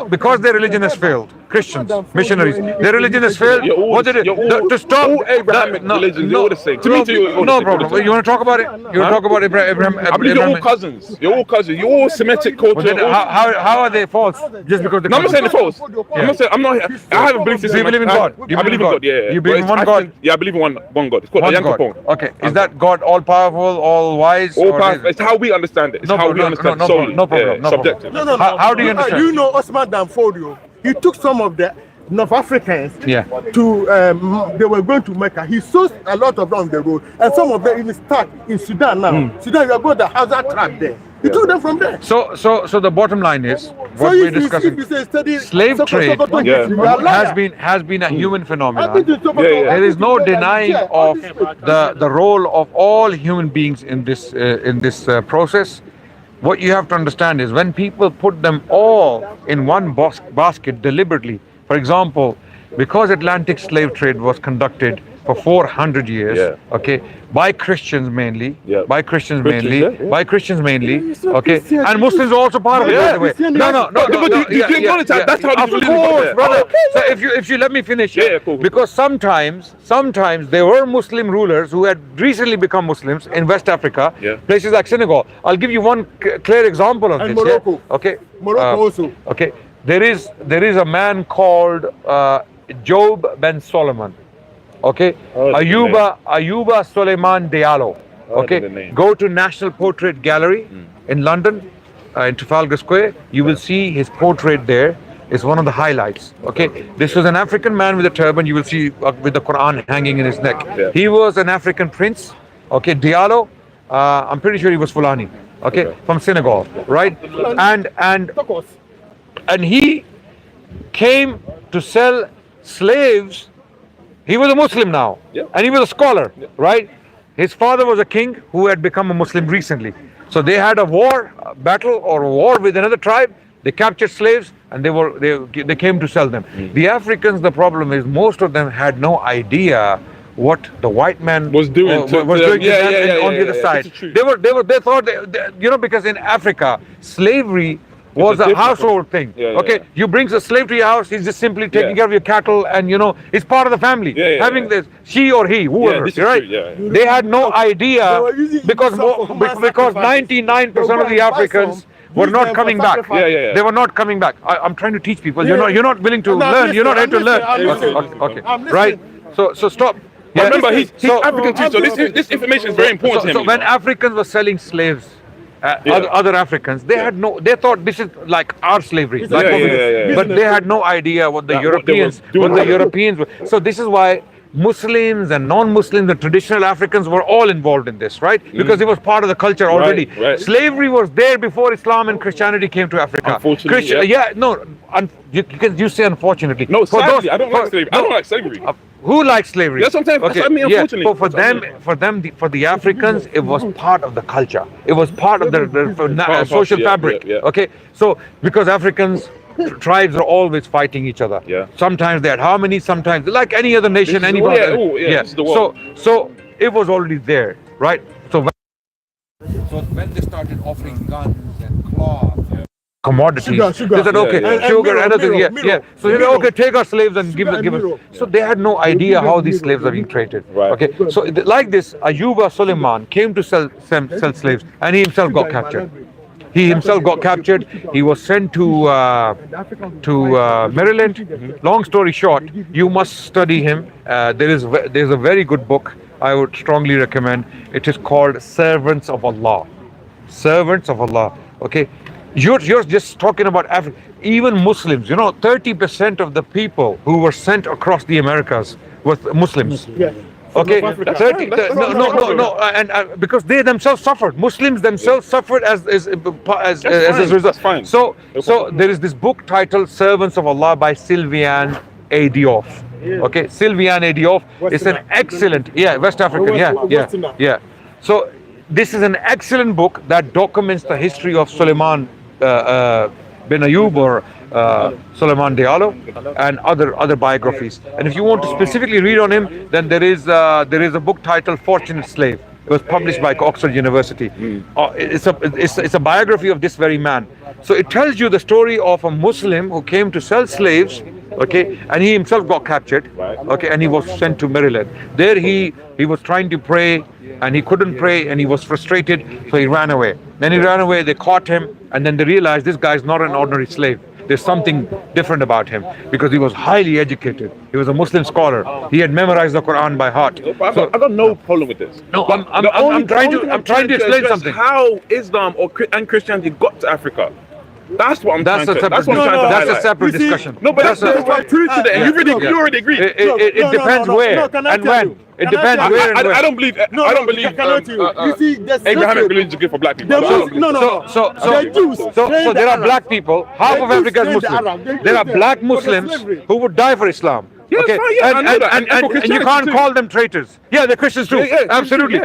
because their religion has failed, Christians, missionaries, their religion has failed. What did it to stop? All Abrahamic religions, you're all the same. To me, no problem. You want to talk about it? You want to talk about Abraham? I believe you're all cousins. You're all cousins. You're all Semitic culture. How are they false? Just because I'm not saying they're false. I'm not saying. I haven't believed this. Do you believe in God? I believe in God. Yeah. You believe in one God? Yeah, I believe in one God. It's called Yankapong. Okay. Is that God all powerful, all wise? All powerful. It's how we understand it. It's how we understand it solely. No problem. Subjective. No. How do you understand? You know Osman Danfodio. He took some of the North Africans to they were going to Mecca. He saw a lot of them on the road, and some of them even stuck in Sudan now. Sudan, you are going to Hazard trap there. He took them from there. So the bottom line is what we're discussing. Slave trade has been a human phenomenon. There is no denying of the role of all human beings in this process. What you have to understand is when people put them all in one basket deliberately. For example, because Atlantic slave trade was conducted for 400 years, okay, by Christians mainly, okay, and Muslims are also part of it, by the way. No, but you acknowledge that that's how of course, brother. So if you let me finish, cool. Because sometimes there were Muslim rulers who had recently become Muslims in West Africa, places like Senegal. I'll give you one clear example of this. Morocco. Okay. Morocco also. Okay. There is a man called Job Ben Solomon. Okay, Ayuba Suleiman Diallo. Okay, go to National Portrait Gallery in London, in Trafalgar Square. You will see his portrait there. It's one of the highlights. Okay, this was an African man with a turban. You will see with the Quran hanging in his neck. He was an African prince. Okay, Diallo. I'm pretty sure he was Fulani. Okay, from Senegal, right? And he came to sell slaves. He was a Muslim now, and he was a scholar, right? His father was a king who had become a Muslim recently. So they had a battle with another tribe. They captured slaves, and they came to sell them. The Africans, the problem is most of them had no idea what the white man was doing on the other side. They thought because in Africa slavery was a household thing. You bring a slave to your house, he's just simply taking care of your cattle, and it's part of the family. Having this, she or he, whoever, right? They had no idea because 99% of the Africans were not coming back. They were not coming back. I'm trying to teach people. You're not willing to learn. You're not here to learn. Okay. Right. So stop. Remember, he's African too. So this information is very important to him. So when Africans were selling slaves. Other Africans, they thought this is like our slavery, but they had no idea what the Europeans were. So this is why Muslims and non-Muslims and traditional Africans were all involved in this, right? Because it was part of the culture already. Right. Slavery was there before Islam and Christianity came to Africa. Unfortunately, you say unfortunately. No, sadly, I don't like slavery. I don't like slavery. Who likes slavery? That's what I'm saying. That's unfortunately. For the Africans, it was part of the culture. It was part of the social fabric. Okay, so because Africans, tribes are always fighting each other. Sometimes they had harmony. Sometimes, like any other nation, So it was already there, right? So So when they started offering guns and cloth, commodities, Sugar. they said, okay, And sugar, mirror, anything, mirror, yeah. So they said, okay, take our slaves and give and us. mirror. So they had no idea how these slaves are being traded. Right. Okay, so like this, Ayuba Suleiman came to sell slaves, and he himself got captured. He himself got captured. He was sent to Maryland. Long story short, you must study him. There's a very good book I would strongly recommend. It is called Servants of Allah. Servants of Allah. Okay, you're just talking about Africa. Even Muslims, 30% of the people who were sent across the Americas were Muslims. Okay, 30, no, and because they themselves suffered. Muslims themselves suffered as a result. Fine. So there is this book titled Servants of Allah by Sylviane A. Diop. Okay, Sylviane A. Diop is an excellent, West African, yeah. So this is an excellent book that documents the history of Suleiman bin Ayub or Suleiman Diallo and other biographies. And if you want to specifically read on him, then there is a book titled Fortunate Slave. It was published by Oxford University. It's a biography of this very man. So it tells you the story of a Muslim who came to sell slaves, okay, and he himself got captured, okay, and he was sent to Maryland. There he was trying to pray, and he couldn't pray, and he was frustrated, so he ran away. Then he ran away, they caught him, and then they realized this guy is not an ordinary slave. There's something different about him, because he was highly educated. He was a Muslim scholar. He had memorized the Quran by heart. So, I got no problem with this. No, I'm trying to explain something. How Islam and Christianity got to Africa. That's what I'm trying to That's a separate discussion. No, but that's what proof to that. And you already agreed. It depends where and when. It depends where and when. I don't believe. I don't believe. You see, Abrahamic religion is good for black people. So there are black people. Half of Africa is Muslim. There are black Muslims who would die for Islam. Okay, and you can't call them traitors. Yeah, they're Christians too. Absolutely.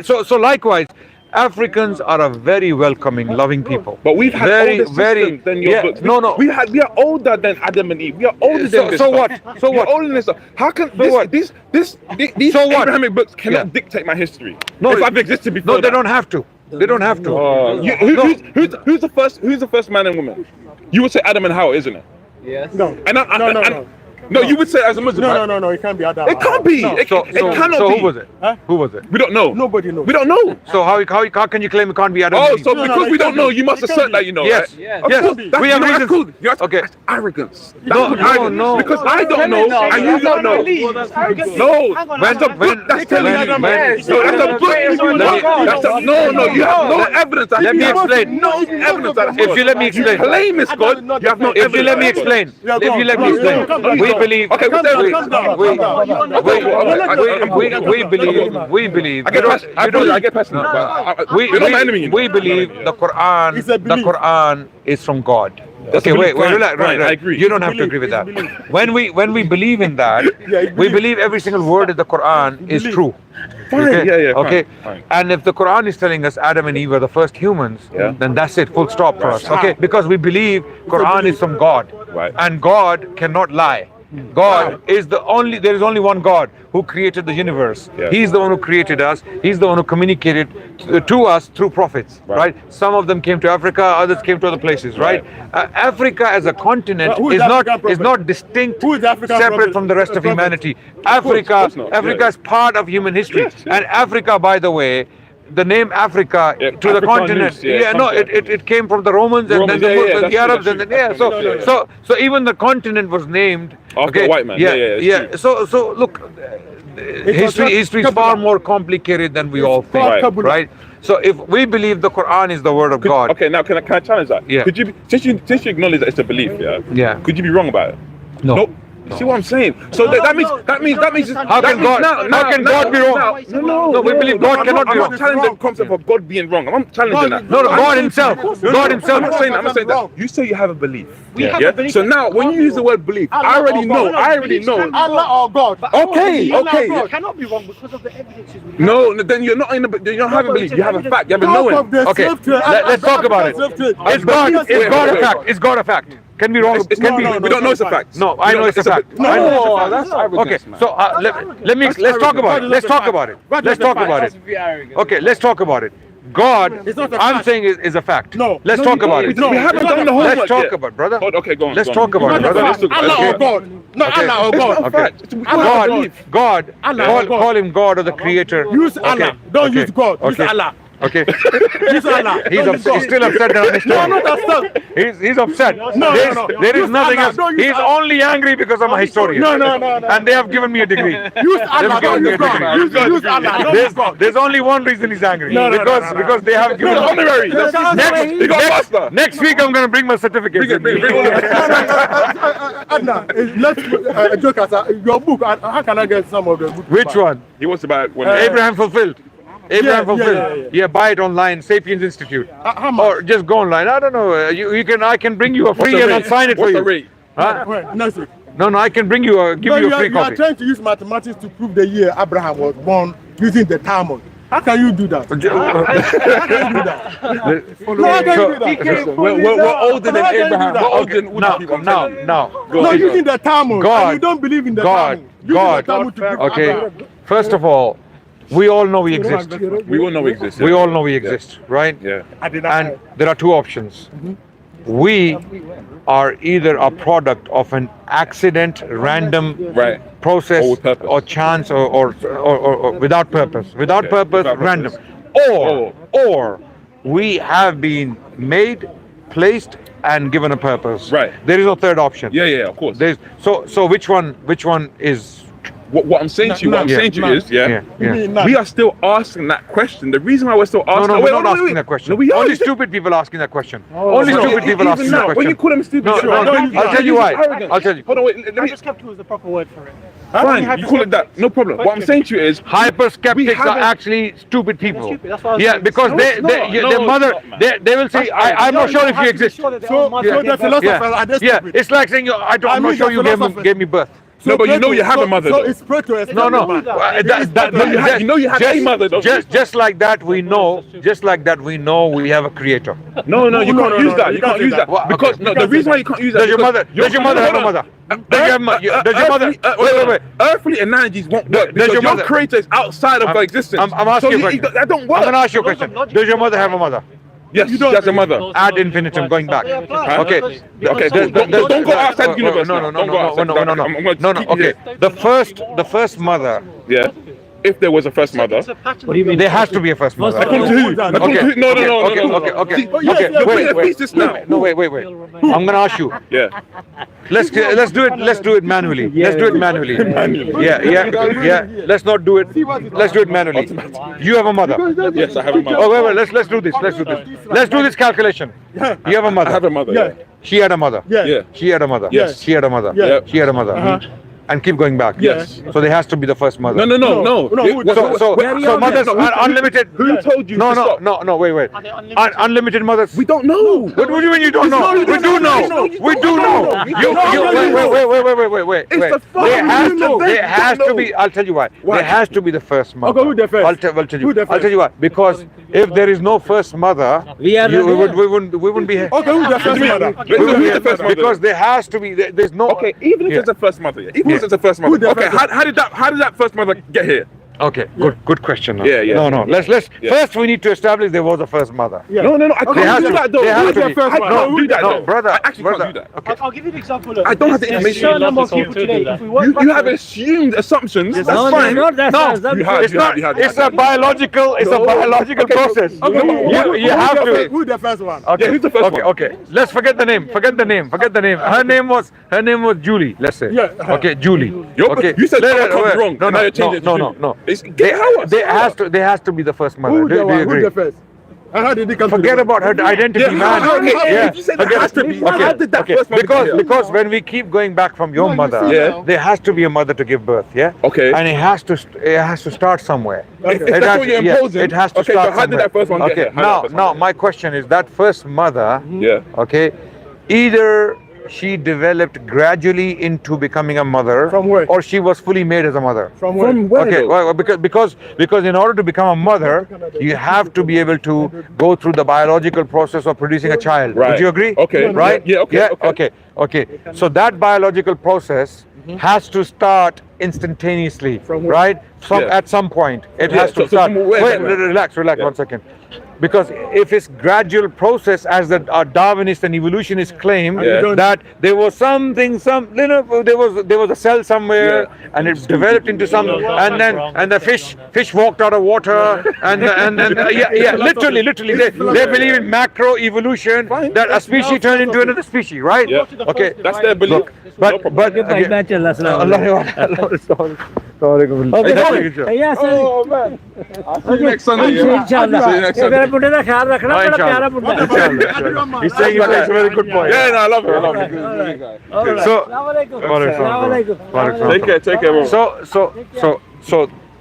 So likewise, Africans are a very welcoming, loving people. But we've had older systems than your books. We are older than Adam and Eve. We are older than this. So what? So we are what? older than this stuff. How can these Abrahamic books cannot dictate my history? No, if I've existed before. No, they don't have to. They don't have to. Who's the first man and woman? You would say Adam and Hawa, isn't it? Yes. No. No. No, you would say as a Muslim. No, it can't be Adam. It can't be. It cannot be. So who was it? Huh? Who was it? We don't know. Nobody knows. We don't know. So how can you claim it can't be Adam? Oh, so because we don't know, you must assert that you know. Yes. Right? Yes. We have reasons. Okay. That's arrogance. No. Because I don't know and you don't know. No. That's a book that's telling you. No, that's a book. No. You have no evidence. Let me explain. No evidence. If you let me explain. Claim is God. You have no evidence. If you let me explain. We believe. Okay. We believe. I get personal. We believe the Quran is from God. Okay, wait, right. I agree. You don't have to agree with that. When we believe in that, we believe every single word of the Quran is true. Okay. And if the Quran is telling us Adam and Eve were the first humans, then that's it, full stop for us. Okay, because we believe Quran is from God, and God cannot lie. God is there is only one God who created the universe. He's the one who created us. He's the one who communicated to us through prophets, right? Some of them came to Africa, others came to other places, right? Africa as a continent is not distinct, separate from the rest of humanity. Africa is part of human history. And Africa, by the way, the name Africa to the continent, it came from the Romans and then the Arabs, and then so even the continent was named after a white man. So look, history is far more complicated than we all think, right? So if we believe the Quran is the word of God, okay, now can I challenge that? Yeah. Could you since you acknowledge that it's a belief, could you be wrong about it? No. See what I'm saying? So that means. How can God be wrong? No, we believe God cannot be wrong. I'm not challenging the concept of God being wrong. I'm challenging that. No, God Himself. God Himself. I'm not saying that. You say you have a belief. So now, when you use the word belief, I already know. Allah or God. Okay. It cannot be wrong because of the evidences. No, then you're not you don't have a belief. You have a fact. You have a knowing. Okay, let's talk about it. Is God a fact? Is God a fact? Can be wrong. We don't know it's a fact. No, I know it's a fact. No, that's arrogance. Okay, so let's talk about it. Let's talk about it. Okay, let's talk about it. God, It's not a I'm fact. saying is a fact. No. Let's No, talk you- about it. no, we haven't it's done not the a homework Let's talk yet. about, brother. Okay, go on. Let's go talk on. about it, Not a brother. fact. Allah Okay. or God. Not Okay. Allah or It's God. not a fact. It's- Allah or God, Allah call, or God. call him God or the Creator. Use Allah. Don't use God. Use Allah. Okay. Use Allah. He's, Don't use God. he's still upset that I missed No, him. not upset. He's upset. no, There's- no. There is Use nothing Allah. else. Don't use He's Allah. only angry because I'm a historian. No. And they have given me a degree. Use Allah. Don't use God. Use Allah. Don't use God. There's only one reason he's angry. No, because they have given No, honorary. You got master. next week I'm gonna bring my certificate. Anna, let's joke aside. Your book. How can I get some of the book? Which one? He wants to buy it when Abraham Fulfilled. Abraham Fulfilled. yeah. Yeah, buy it online, Sapiens Institute. How much? Or just go online. I don't know. You can. I can bring you a free and I'll sign it for What's you. the rate? Huh? Wait, next week. No, I can bring you give you a free you are copy. trying to use mathematics to prove the year Abraham was born using the Talmud. How can you do that? How can you do that? No, how can you do that? We're older than How can you do Abraham. that? We're older than all the people. I'm telling you. No. No, using the Talmud. God. And you don't believe in the God. Talmud. Using God. the Talmud to prove Okay. Abraham. First of all, we all know we exist. We all know we exist. We all know we exist, right? Yeah. I did not. And there are two options. We are either a product of an accident, random Right. process, Or with purpose. or chance, or without purpose. Without Okay. purpose, Without random. purpose. Or we have been made, placed, and given a purpose. Right. There is no third option. Yeah, of course. There's so which one is? What I'm saying to you, is, Yeah. we are still asking that question. The reason why we're still asking, No, we're not asking that question. No, we are. Only stupid people asking that question. Only stupid people asking Even that now, question. when you call them stupid, No, I'll tell you why. I'll tell you. Hold on, wait. Let me. Skeptical is the proper word for it. Fine, you call it that. No problem. What I'm saying to you is, Hyper skeptics are haven't- actually stupid people. stupid, that's what I was Yeah, saying. because No, their it's not. mother, No, it's not, they will say, I'm not sure if you exist. So the philosophers are they Yeah, stupid? it's like saying, I'm not sure you gave me birth. No, but you know you have a mother, So though. it's pray to a No. You know you have a mother, though. Just like that, we know we have a creator. No, you No, can't no, use no, that. you You can't can't say use that. that Well, because okay. no. The reason why you can't use that. Does your is mother because have a mother? Does your mother? Wait. Earthly analogies won't work Does because your your mother- creator is outside of existence. I'm asking you a question. That don't work. I'm gonna ask you a question. Does your mother have a mother? Yes, she has a mother. Ad infinitum, going back. Okay. Okay, don't go outside the universe. No. Don't go outside. I'm gonna No. keep you Okay. here. The first mother. Yeah. If there was a first mother. What do you mean? There has to be a first mother. According to who? According to who? No. Okay. See, Wait. now. No, wait. I'm gonna ask you. Yeah. Let's do it manually. Let's do it manually. Yeah. Let's not do it. Let's do it manually. You have a mother. Yes, I have a mother. Oh, wait. Let's do this. Let's do this calculation. You have a mother. I have a mother. Yeah. She had a mother. Yeah. She had a mother. Yes. She had a mother. Yeah. She had a mother. And keep going back. Yes. So there has to be the first mother. No. So mothers are unlimited. Who told you? to stop? No. Wait. Unlimited mothers. We don't know. What do you mean you don't know? No, We do know. We do know. Wait. It's the fact There has to be. I'll tell you why. There has to be the first mother. Okay, who the first? I'll tell you. Who the I'll tell you why. Because if there is no first mother, we wouldn't be here. Okay, who's the first mother? Who's the first mother? Because there has to be. There's no. Okay, even if there's a first mother, even if there's a first Who mother. the Okay, first- how did that first mother get here? Okay. Good question. Now. Yeah. No. Let's. Yeah. First, we need to establish there was a first mother. Yeah. No. I There can't has do to that be. though. There has Who's to the be. first I one? can't do that No, though. brother. I actually can't do that. Okay. I'll give you an example. I don't have the information. Certain number of people today. If we work You have backwards- assumed assumptions. That's No, fine. no, that's No, You have. It's a biological. It's a biological process. You have to. Who's the first one? Okay. Yeah, who's the first one? Okay. Let's forget the name. Forget the name. Her name was Julie. Let's say. Yeah. Okay, Julie. Okay. You said Let- Howard comes wrong. No. and now you're changing it to Julie. No. Get Howard. There has to be the first mother. Who's Do the you one? agree? Who's the first? And how did he come Forget to about her identity, Yeah, man. if you said there has to be, how did that first mother get here? Because when we keep going back from your mother, Yeah. there has to be a mother to give birth, yeah. Okay. And it has to start somewhere. If It that's has what to- you're yeah, imposing, it has to okay, start but how did somewhere. that first one get Okay. here? How did that first Now one my question is that first mother. Yeah. Okay. Either she developed gradually into becoming a mother, From where? or she was fully made as a mother. From where? From where? Okay, though? well, because in order to become a mother, you have to be able to go through the biological process of producing a child. Right. Would you agree? Okay. Right? Yeah, okay. Okay. So that biological process has to start instantaneously, From where? right? Yeah. At some point, it Yeah, has to so start. from where Wait, then? relax Yeah. 1 second. because if it's gradual process, as the Darwinists and evolutionists claim, that there was something, there was a cell somewhere, and it developed into some, and the fish walked out of water, and literally, they believe in macro evolution, that a species turned into another species, right? Okay, That's their belief. but Oh man. I'll see you next Sunday. Yeah? See you next Sunday. He's saying he makes a very good point. Yeah, no, I love it. Take care, bro.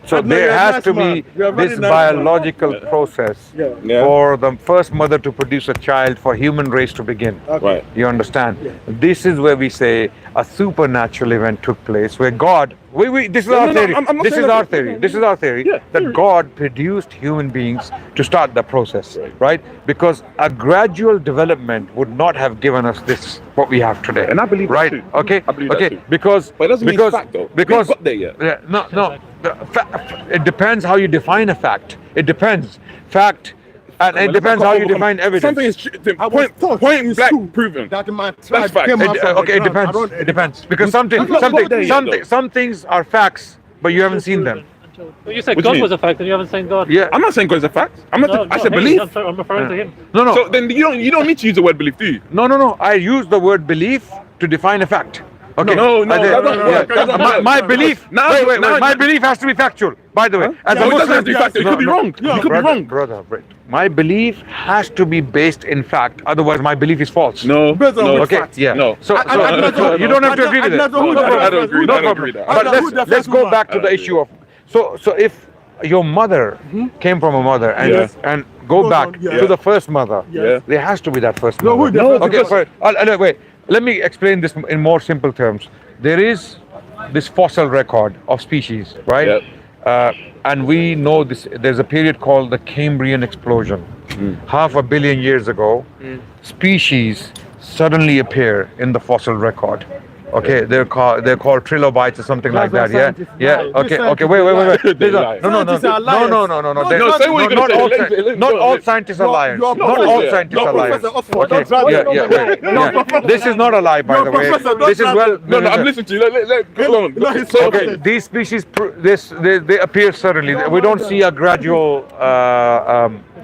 So there has to be this biological process for the first mother to produce a child, for human race to begin. Right. You understand? This is where we say a supernatural event took place, where God, this is our theory. This is our theory that God produced human beings to start the process, right? Because a gradual development would not have given us this, what we have today. And I believe right? that too. Okay. I believe that too. Because But it doesn't mean fact though. Because we ain't got there yet. yeah, no. It depends how you define a fact. It depends. Fact. And it depends how you define evidence. Something is point blank proven. That my That's tribe fact. came out from Okay, the it ground. depends. It depends. Because some things are facts, but you haven't seen them. Well, you said What do you God mean? was a fact, and you haven't seen God. Yeah. I'm not saying God is a fact. I said him. belief. I'm referring to him. No. So then you don't need to use the word belief, do you? No. I use the word belief to define a fact. Okay. No, that doesn't work. That doesn't work. My belief. Wait. My belief has to be factual. By the way, as a No, it doesn't Muslim, have to be factual. It could be wrong. You could be wrong. brother. My belief has to be based in fact. Otherwise, my belief is false. No. Okay. Yeah. No. So you don't have to agree with it. I don't agree. No I don't problem. agree with that. But let's go back to the issue of so if your mother came from a mother and go back to the first mother, there has to be that first mother. Okay. Wait. Let me explain this in more simple terms. There is this fossil record of species, right? And we know this. There's a period called the Cambrian explosion. 500 million years ago, species suddenly appear in the fossil record. Okay, they're called trilobites or something like that. Yeah. Okay. Wait. No. Not all scientists are liars. Not all scientists are liars. Okay. Yeah. This is not a lie, by the way. This is well. No, I'm listening to you. Go on. Okay, these species they appear suddenly. We don't see a gradual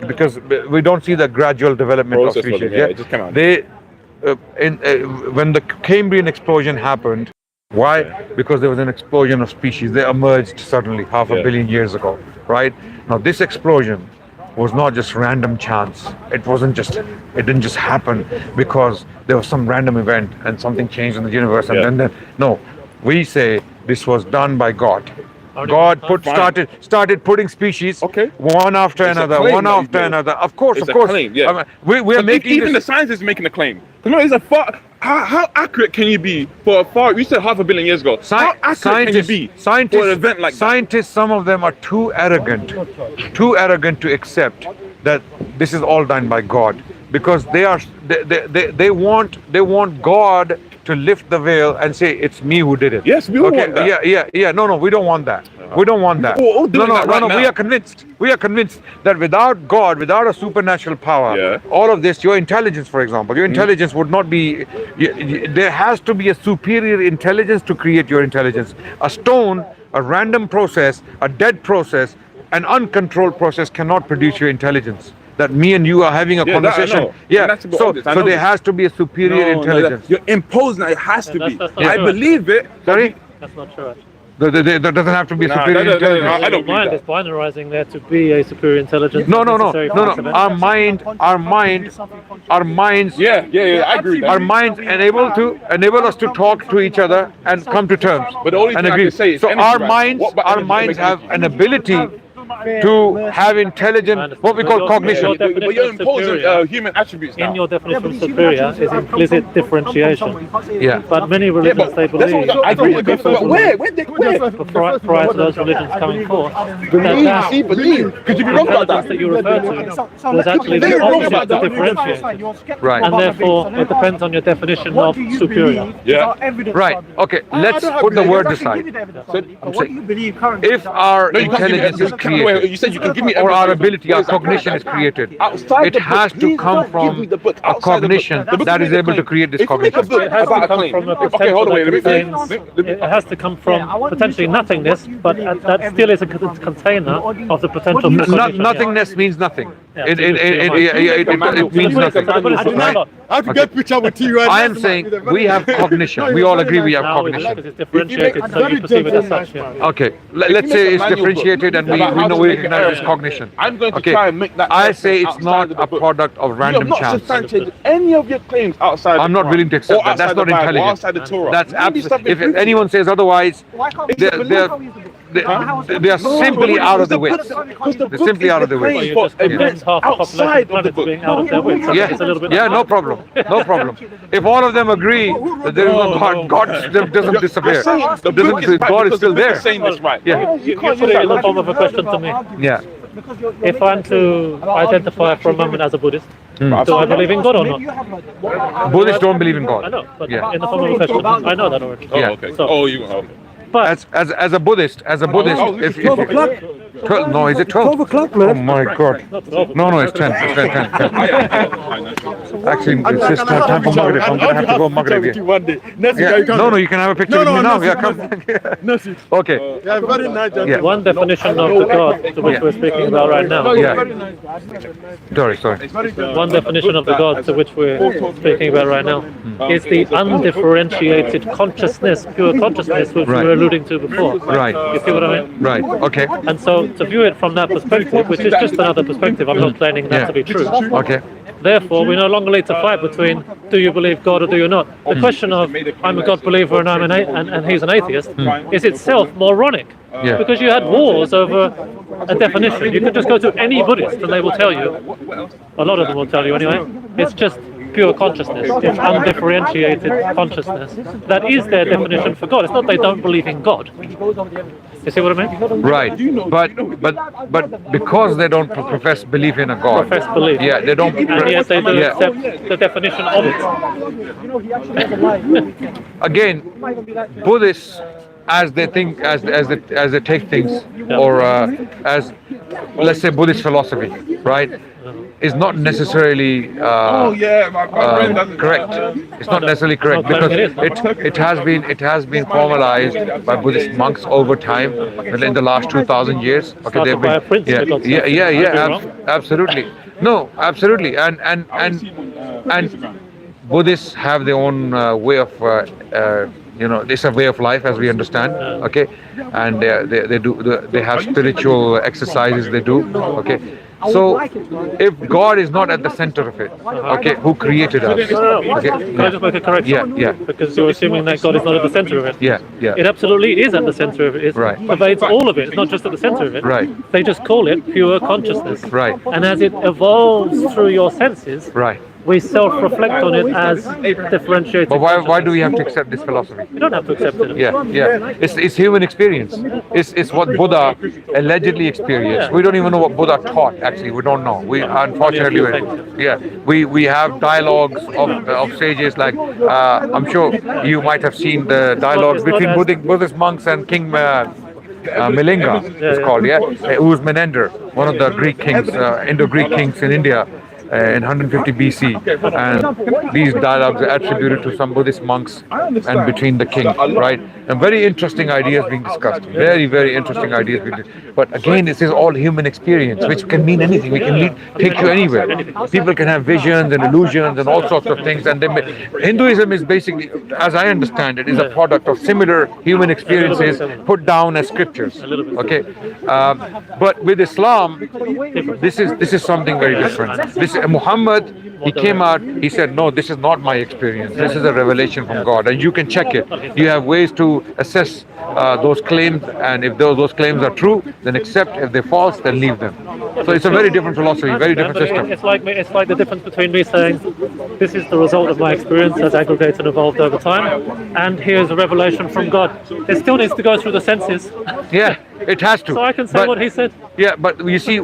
because we don't see the gradual development of species. It just came out. When the Cambrian explosion happened, why? Because there was an explosion of species. They emerged suddenly 500 million years ago, right? Now this explosion was not just random chance. It didn't just happen because there was some random event and something changed in the universe and then no. We say this was done by God. God started putting species one after another. Of course. Claim, yeah. We are making even the scientists making a claim. How accurate can you be for a far? You said 500 million years ago. How accurate can you be for an event like that? Scientists, some of them are too arrogant to accept that this is all done by God, because they want God to lift the veil and say it's me who did it. Yes, we all want that. Yeah. No, we don't want that. We don't want that. No. We are convinced that without God, without a supernatural power, all of this, your intelligence, for example, your intelligence would not be. There has to be a superior intelligence to create your intelligence. A stone, a random process, a dead process, an uncontrolled process cannot produce your intelligence. That me and you are having a conversation. So there has to be a superior intelligence. You're imposing it has to be. I believe it. Sorry? That's not true. There doesn't have to be a superior intelligence. I don't believe that. It's binarizing there to be a superior intelligence. No. Our minds. Yeah. I agree. Our minds enable us to talk to each other and come to terms. But the only thing I can say is so our minds have an ability to have intelligent, what we call cognition. But you're imposing human attributes now. In your definition of superior is implicit differentiation. Yeah. But many religions, they believe. I agree with you. Where? Prior to those religions coming forth, Believe. Could you be wrong about that? That you refer to was actually the opposite of differentiation. Right. And therefore, it depends on your definition of superior. Yeah. Right. Okay. Let's put the word aside. What do you believe currently? If our intelligence is created, wait, you said you can give me or our evidence. ability, Where our is that cognition from? is created. Outside It the has book. to Please come don't give from me the book. a Outside the book. cognition The book that is made a able to claim. create this If you make a cognition. book It has about to a come claim. from a Okay, potential hold on, wait, that let me contains, it has to come from potentially nothingness, but that still is a container of the potential for cognition. Nothingness means nothing. Yeah. It means nothing. I have to get picture with you right now. I am saying we have cognition. We all agree we have Now cognition. it's differentiated, so you perceive it as such. Yeah. Okay, let's say it's differentiated and we know we recognize it's cognition. I'm going to Okay, try and make that. I say it's outside not of the a book. product of You have random not chance. substantiated any of your claims outside. I'm the not Quran, willing to accept or that. That's outside not the Bible, or intelligent. outside the Torah. That's Maybe absolutely. something If written. anyone says otherwise, Why can't we they are simply out of the wits. They're simply out of the Well, wits. you just convince half the population outside of the of the planet book. being out of their wits. I think it's a little bit Yeah, no problem. No problem. If all of them agree that there is no God, God doesn't disappear. The book is right God is because still the book there. is saying this right. Yeah, You put it in the form of a question to me. yeah. If I'm to identify for a moment as a Buddhist, do I believe in God or not? Buddhists don't believe in I God. know, but Yeah. in the form of a question, I know that already. Oh, Yeah. okay. So- Oh, you okay. But As a Buddhist, if 12 o'clock. 12, no, is it 12? 12 o'clock, Oh man. my God. not 12. No, it's 10. It's 10. Actually, it's just time for Maghrib. I'm going to have to go Maghrib. Yeah. One day. Next Yeah. guy, you come. No, you can have a picture with me now. Yeah, come. Okay. Yeah, very nice. Yeah. One definition of the God to which we're speaking about right now. Yeah. Sorry. One definition of the God to which we're speaking about right now is the undifferentiated consciousness, pure consciousness, which we Right. were alluding to before. Right. You see what I mean? Right. Okay. And so to view it from that perspective, which is just another perspective, I'm not claiming that Yeah. to be true. Okay. Therefore, we no longer need to fight between do you believe God or do you not. The question of I'm a God believer and and he's an atheist is itself moronic. Yeah. Because you had wars over a definition. You could just go to any Buddhist and they will tell you, a lot of them will tell you anyway, it's just pure consciousness. It's undifferentiated consciousness. That is their definition for God. It's not they don't believe in God. You see what I mean? Right. But because they don't profess belief in a God. Profess belief. Yeah, they don't. And yet they do Yeah. accept the definition of it. Again, Buddhists, as they think, as they take things, or as let's say Buddhist philosophy, right, is not necessarily correct. It's not necessarily correct because it has been formalized by Buddhist monks over time in the last 2,000 years. Okay, Started by a prince, they got absolutely. No, absolutely, and Buddhists have their own way of it's a way of life as we understand, okay, and they have spiritual exercises they do, okay. So if God is not at the center of it, okay, who created us? No. Okay. Can I just make a correction? Yeah. Because you're assuming that God is not at the center of it. Yeah. It absolutely is at the center of it. It Right. pervades all of it. It's not just at the center of it. Right. They just call it pure consciousness. Right. And as it evolves through your senses, Right. we self-reflect on it as differentiated. But why do we have to accept this philosophy? You don't have to accept it. Yeah. It's human experience. It's what Buddha allegedly experienced. We don't even know what Buddha taught. Actually, we don't know. We unfortunately, we have dialogues of sages like I'm sure you might have seen the dialogues between Buddhist monks and King Milinga. It's called who was Menander, one of the Greek kings, Indo-Greek kings in India. In 150 BC, and these dialogues are attributed to some Buddhist monks and between the king, right? And very interesting ideas being discussed. Very, very interesting ideas being discussed. But again, this is all human experience, which can mean anything. We can take you anywhere. People can have visions and illusions and all sorts of things. And Hinduism is basically, as I understand it, is a product of similar human experiences put down as scriptures. Okay, but with Islam, this is something very different. Muhammad, he came out, he said, no, this is not my experience. This is a revelation from God, and you can check it. You have ways to assess those claims, and if those claims are true, then accept. If they're false, then leave them. So it's a very different philosophy, very different system. It's like the difference between me saying this is the result of my experience as aggregated and evolved over time, and here's a revelation from God. It still needs to go through the senses. Yeah, it has to. So I can say what he said. Yeah, but when you see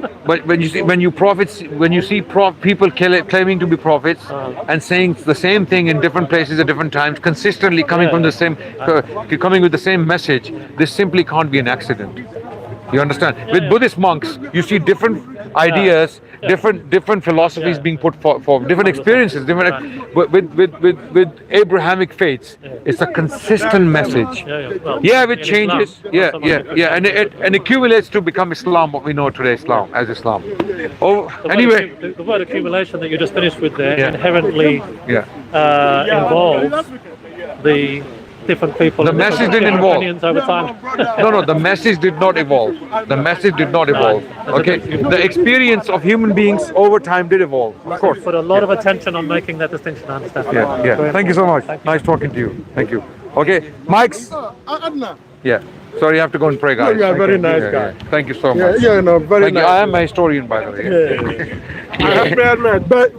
people claiming to be prophets and saying the same thing in different places at different times, consistently coming from the same, coming with the same message, this simply can't be an accident. You understand? With Buddhist monks, you see different ideas, different philosophies being put for different experiences, different. With Abrahamic faiths, it's a consistent message. Yeah, with changes. Yeah, and it accumulates to become Islam, what we know today, Islam. Oh, anyway, the word accumulation that you just finished with there inherently involves the different people. The message didn't evolve. Opinions over time. No, the message did not evolve. The message did not evolve. Okay, the experience of human beings over time did evolve. Of course. Put a lot of attention on making that distinction. I understand. Yeah. Thank you so much. Nice talking to you. Thank you. Okay, Mike's. Adnan. Yeah. Sorry, you have to go and pray, guys. You are a very nice guy. Thank you so much. Yeah, no, very Thank nice. you. I am a historian, by the way.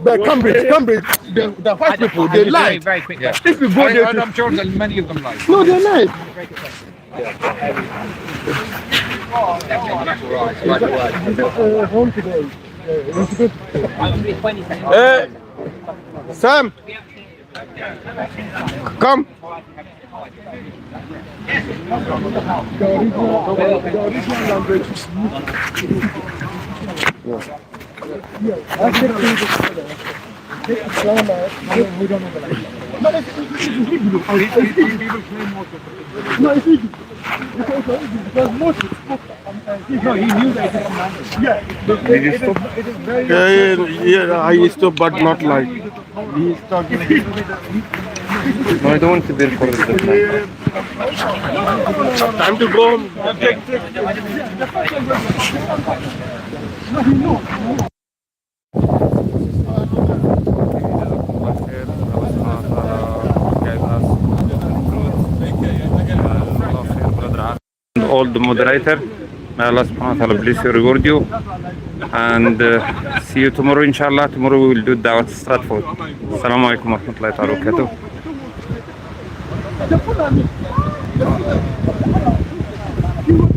But Cambridge, the white people, they lie. Very quick. If you go there, I'm sure that many of them lie. no, they're nice. Home today. Sam, come. The original language. We don't know the language. No, it's Hebrew. People claim most of it. No, it's Hebrew. Because Moses spoke. No, he knew that it's language. Yeah. It is very. Yeah, I stopped, but not like. He stopped. No, I don't want to be recorded. Time to go home. All the moderator, may Allah subhanahu wa ta'ala bless you, reward you, and see you tomorrow, inshallah. Tomorrow we will do Dawah Stratford. Assalamu alaikum wa rahmatullahi wa barakatuh.